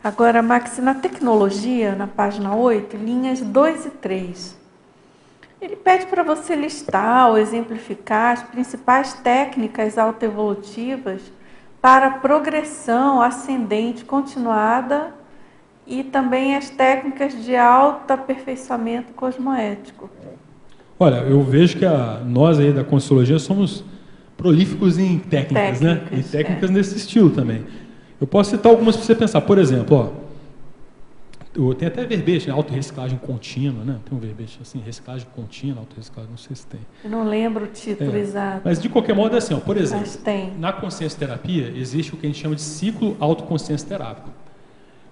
Agora, Max, na tecnologia, na página 8, linhas 2 e 3, ele pede para você listar ou exemplificar as principais técnicas autoevolutivas para progressão ascendente continuada e também as técnicas de autoaperfeiçoamento cosmoético. Olha, eu vejo que nós aí da Conscienciologia somos prolíficos em técnicas, né? E técnicas nesse estilo também. Eu posso citar algumas para você pensar. Por exemplo, tem até verbete, né? Autorreciclagem contínua, né? Tem um verbete assim, reciclagem contínua, autorreciclagem, não sei se tem. Eu não lembro o título exato. Mas de qualquer modo é assim, por exemplo, na consciência terapia existe o que a gente chama de ciclo autoconsciência terápico.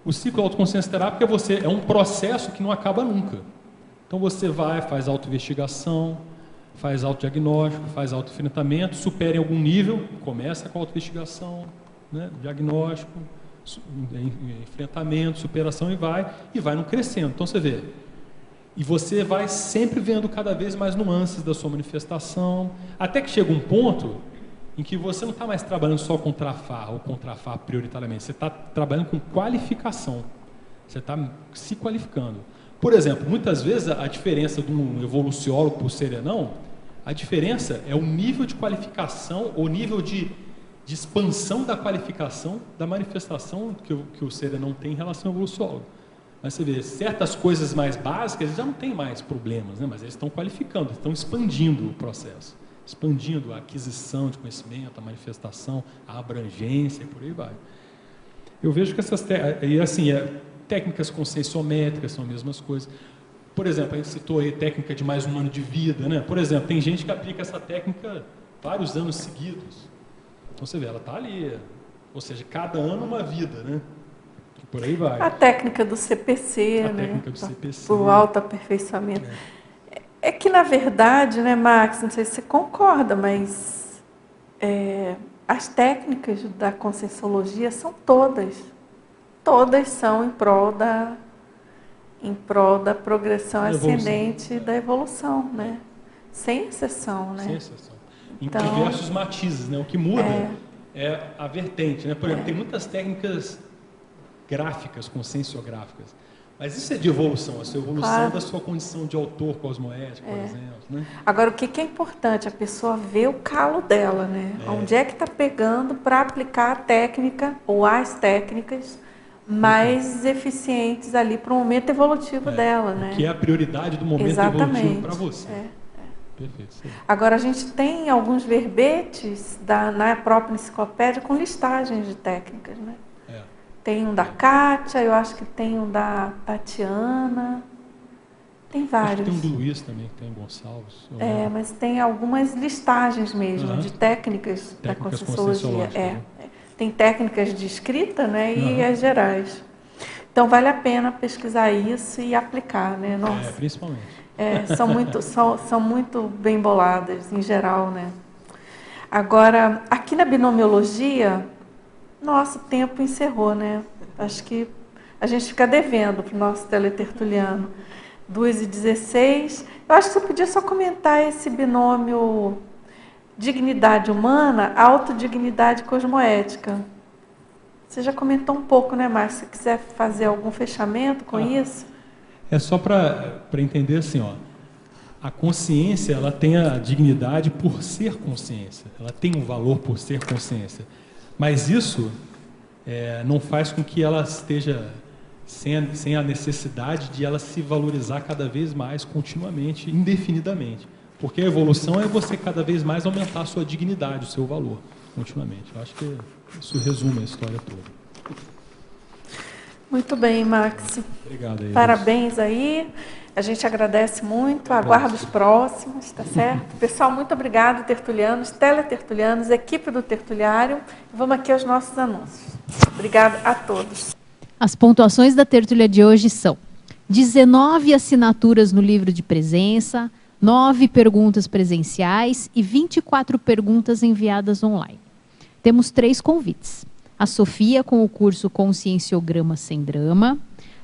O ciclo autoconsciência terápico é um processo que não acaba nunca. Então você faz autoinvestigação, faz autodiagnóstico, faz autoenfrentamento, supera em algum nível, começa com a autoinvestigação, né, diagnóstico, enfrentamento, superação e vai no crescendo. Então você vê, e você vai sempre vendo cada vez mais nuances da sua manifestação, até que chega um ponto em que você não está mais trabalhando só com trafar ou com trafar prioritariamente, você está trabalhando com qualificação, você está se qualificando. Por exemplo, muitas vezes a diferença de um evoluciólogo para o serenão, a diferença é o nível de qualificação, o nível de expansão da qualificação da manifestação que o serenão tem em relação ao evoluciólogo. Mas você vê, certas coisas mais básicas eles já não têm mais problemas, né? Mas eles estão qualificando, estão expandindo o processo. expandindo a aquisição de conhecimento, a manifestação, a abrangência, e por aí vai. Eu vejo que essas técnicas conscienciométricas são as mesmas coisas. Por exemplo, a gente citou aí técnica de mais um ano de vida, né? Por exemplo, tem gente que aplica essa técnica vários anos seguidos. Então você vê, ela está ali, ou seja, cada ano uma vida, né? E por aí vai. A técnica do CPC, A né? técnica do CPC. O autoaperfeiçoamento. É que, na verdade, né, Max, não sei se você concorda, mas as técnicas da Conscienciologia são todas são em prol da progressão ascendente da evolução, né? Sem exceção, né? Sem exceção. Em Então, diversos matizes, né? O que muda é a vertente, né? Por exemplo, tem muitas técnicas gráficas, conscienciográficas, mas isso é de evolução, a sua evolução da sua condição de autor cosmoético, por exemplo, né? Agora, o que é importante? A pessoa ver o calo dela, né? Onde é que está pegando para aplicar a técnica ou as técnicas mais eficientes ali para o momento evolutivo dela, né? Que é a prioridade do momento evolutivo para você. Perfeito. Sim. Agora, a gente tem alguns verbetes na própria enciclopédia com listagens de técnicas, né? Tem um da Kátia, eu acho que tem um da Tatiana, tem vários. Acho que tem um do Luiz também, que tem em Gonçalves. Mas tem algumas listagens mesmo de técnicas da Conscienciologia. Tem técnicas de escrita, né, e as gerais. Então, vale a pena pesquisar isso e aplicar, né? Nossa. Principalmente. São muito bem boladas, em geral, né? Agora, aqui na binomiologia, nosso tempo encerrou, né? Acho que a gente fica devendo para o nosso teletertuliano. 2h16. Eu acho que você podia só comentar esse binômio dignidade humana, autodignidade cosmoética. Você já comentou um pouco, né, Márcio? Se quiser fazer algum fechamento com isso. É só para entender assim, ó. A consciência, ela tem a dignidade por ser consciência. Ela tem um valor por ser consciência. Mas isso não faz com que ela esteja sem a necessidade de ela se valorizar cada vez mais, continuamente, indefinidamente. Porque a evolução é você cada vez mais aumentar a sua dignidade, o seu valor, continuamente. Eu acho que isso resume a história toda. Muito bem, Max. Obrigado aí. Parabéns aí. A gente agradece muito, aguarda os próximos, tá certo? Pessoal, muito obrigado, tertulianos, teletertulianos, equipe do Tertuliário. Vamos aqui aos nossos anúncios. Obrigado a todos. As pontuações da tertúlia de hoje são 19 assinaturas no livro de presença, 9 perguntas presenciais e 24 perguntas enviadas online. Temos 3 convites. A Sofia com o curso Conscienciograma Sem Drama,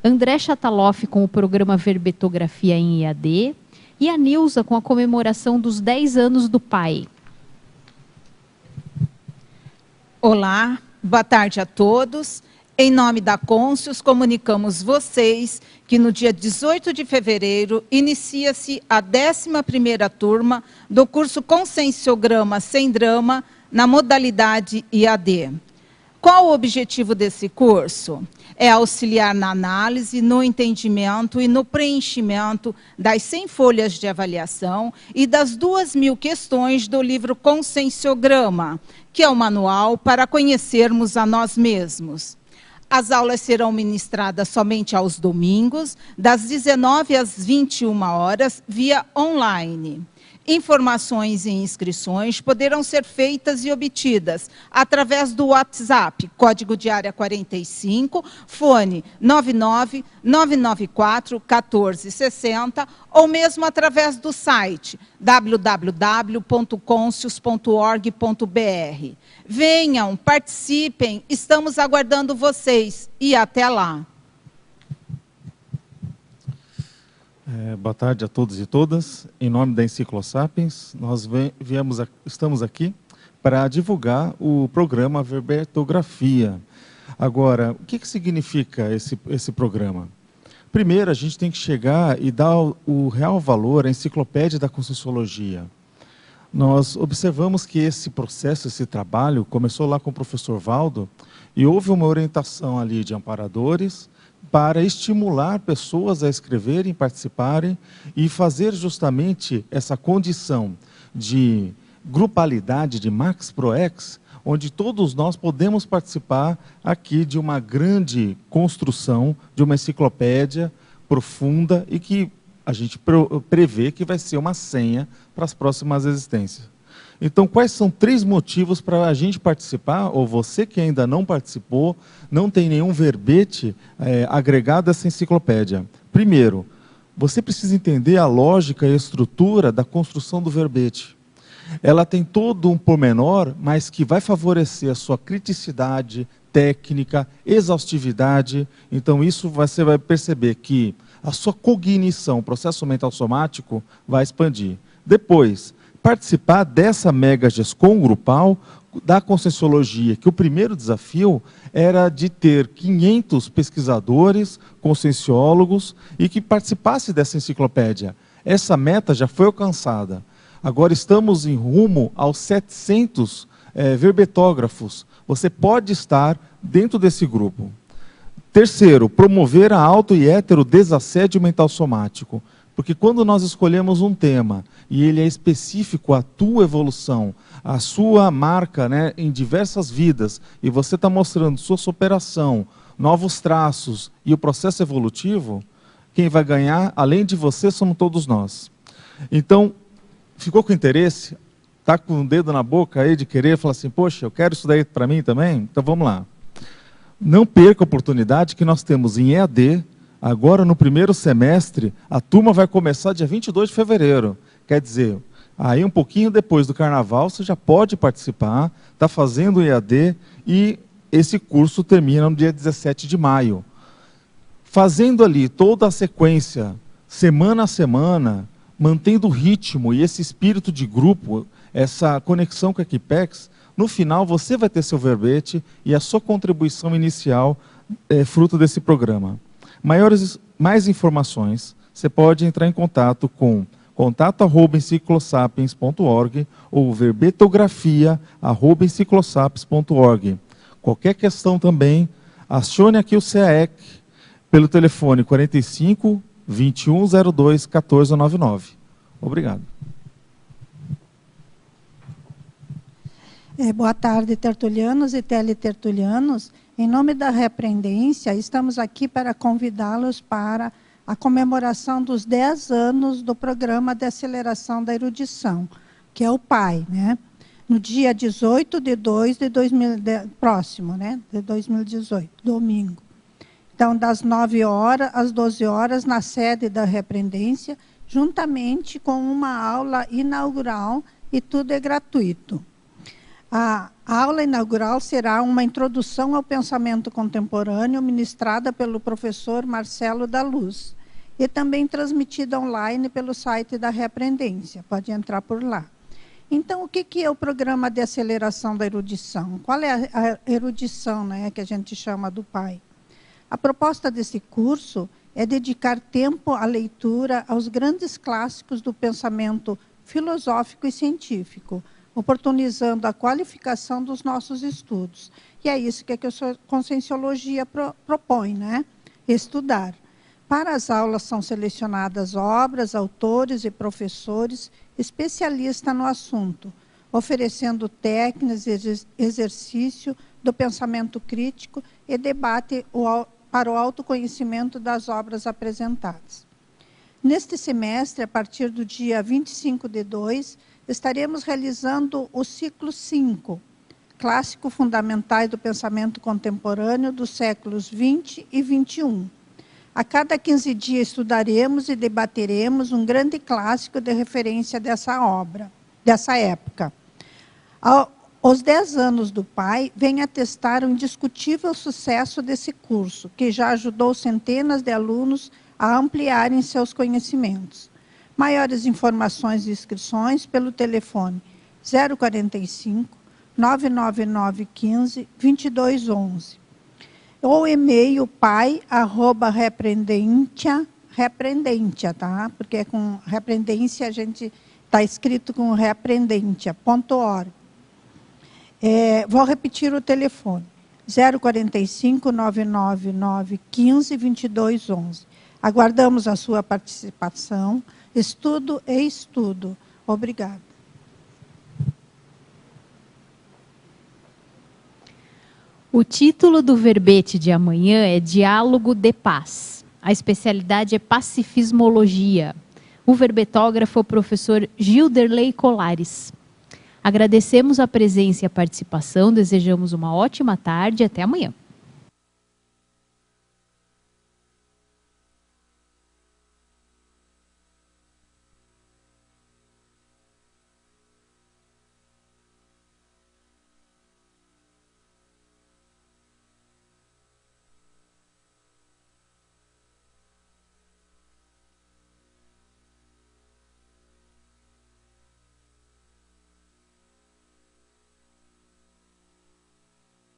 André Chataloff com o programa Verbetografia em EAD e a Nilza com a comemoração dos 10 anos do pai. Olá, boa tarde a todos. Em nome da Conscius, comunicamos vocês que no dia 18 de fevereiro inicia-se a 11ª turma do curso Conscienciograma Sem Drama na modalidade IAD. Qual o objetivo desse curso? É auxiliar na análise, no entendimento e no preenchimento das 100 folhas de avaliação e das 2.000 questões do livro Conscienciograma, que é o manual para conhecermos a nós mesmos. As aulas serão ministradas somente aos domingos, das 19 às 21 horas, via online. Informações e inscrições poderão ser feitas e obtidas através do WhatsApp, código de área 45, fone 99-994-1460, ou mesmo através do site www.conscius.org.br. Venham, participem, estamos aguardando vocês e até lá. Boa tarde a todos e todas. Em nome da Enciclosapiens, nós estamos aqui para divulgar o programa Verbetografia. Agora, o que significa esse programa? Primeiro, a gente tem que chegar e dar o real valor à enciclopédia da Conscienciologia. Nós observamos que esse processo, esse trabalho, começou lá com o professor Valdo e houve uma orientação ali de amparadores para estimular pessoas a escreverem, participarem e fazer justamente essa condição de grupalidade de Max Proex, onde todos nós podemos participar aqui de uma grande construção, de uma enciclopédia profunda e que a gente prevê que vai ser uma senha para as próximas existências. Então, quais são 3 motivos para a gente participar, ou você que ainda não participou, não tem nenhum verbete agregado a essa enciclopédia? Primeiro, você precisa entender a lógica e a estrutura da construção do verbete. Ela tem todo um pormenor, mas que vai favorecer a sua criticidade, técnica, exaustividade. Então, isso você vai perceber que a sua cognição, o processo mental somático, vai expandir. Depois, participar dessa mega GESCOM grupal da Conscienciologia, que o primeiro desafio era de ter 500 pesquisadores, conscienciólogos, e que participasse dessa enciclopédia. Essa meta já foi alcançada. Agora estamos em rumo aos 700 verbetógrafos. Você pode estar dentro desse grupo. Terceiro, promover a auto e hétero desassédio mental somático. Porque quando nós escolhemos um tema e ele é específico à tua evolução, à sua marca, né, em diversas vidas, e você está mostrando sua superação, novos traços e o processo evolutivo, quem vai ganhar, além de você, somos todos nós. Então, ficou com interesse? Está com o dedo na boca aí de querer falar assim, poxa, eu quero isso daí para mim também? Então vamos lá. Não perca a oportunidade que nós temos em EAD, agora no primeiro semestre, a turma vai começar dia 22 de fevereiro. Quer dizer, aí um pouquinho depois do carnaval, você já pode participar, está fazendo o EAD e esse curso termina no dia 17 de maio. Fazendo ali toda a sequência, semana a semana, mantendo o ritmo e esse espírito de grupo, essa conexão com a Equipex, no final você vai ter seu verbete e a sua contribuição inicial é fruto desse programa. Mais informações, você pode entrar em contato com contato@enciclosapiens.org ou verbetografia@enciclosapiens.org. Qualquer questão também, acione aqui o CAEC pelo telefone 45 2102 1499. Obrigado. Boa tarde, tertulianos e teletertulianos. Em nome da Repreendência, estamos aqui para convidá-los para a comemoração dos 10 anos do Programa de Aceleração da Erudição, que é o PAI, né? No dia 18 de 2 de 2018, domingo. Então, das 9 horas às 12 horas, na sede da Repreendência, juntamente com uma aula inaugural, e tudo é gratuito. A aula inaugural será uma introdução ao pensamento contemporâneo, ministrada pelo professor Marcelo da Luz, e também transmitida online pelo site da Repreendência. Pode entrar por lá. Então, o que é o Programa de Aceleração da Erudição? Qual é a erudição, né, que a gente chama do PAI? A proposta desse curso é dedicar tempo à leitura aos grandes clássicos do pensamento filosófico e científico, oportunizando a qualificação dos nossos estudos. E é isso que a Conscienciologia propõe, né? Estudar. Para as aulas são selecionadas obras, autores e professores especialistas no assunto, oferecendo técnicas e exercício do pensamento crítico e debate para o autoconhecimento das obras apresentadas. Neste semestre, a partir do dia 25 de 2, estaremos realizando o ciclo 5, Clássico Fundamentais do Pensamento Contemporâneo dos séculos 20 e 21. A cada 15 dias estudaremos e debateremos um grande clássico de referência dessa obra, dessa época. Os 10 anos do PAI vêm atestar o indiscutível sucesso desse curso, que já ajudou centenas de alunos a ampliarem seus conhecimentos. Maiores informações e inscrições pelo telefone 045 99915 2211 ou e-mail pai@repreendentia, tá? Porque com repreendência a gente está escrito com repreendentia.org. Vou repetir o telefone 045 99915 2211. Aguardamos a sua participação. Estudo e estudo. Obrigada. O título do verbete de amanhã é Diálogo de Paz. A especialidade é Pacifismologia. O verbetógrafo é o professor Gilderley Colares. Agradecemos a presença e a participação, desejamos uma ótima tarde e até amanhã.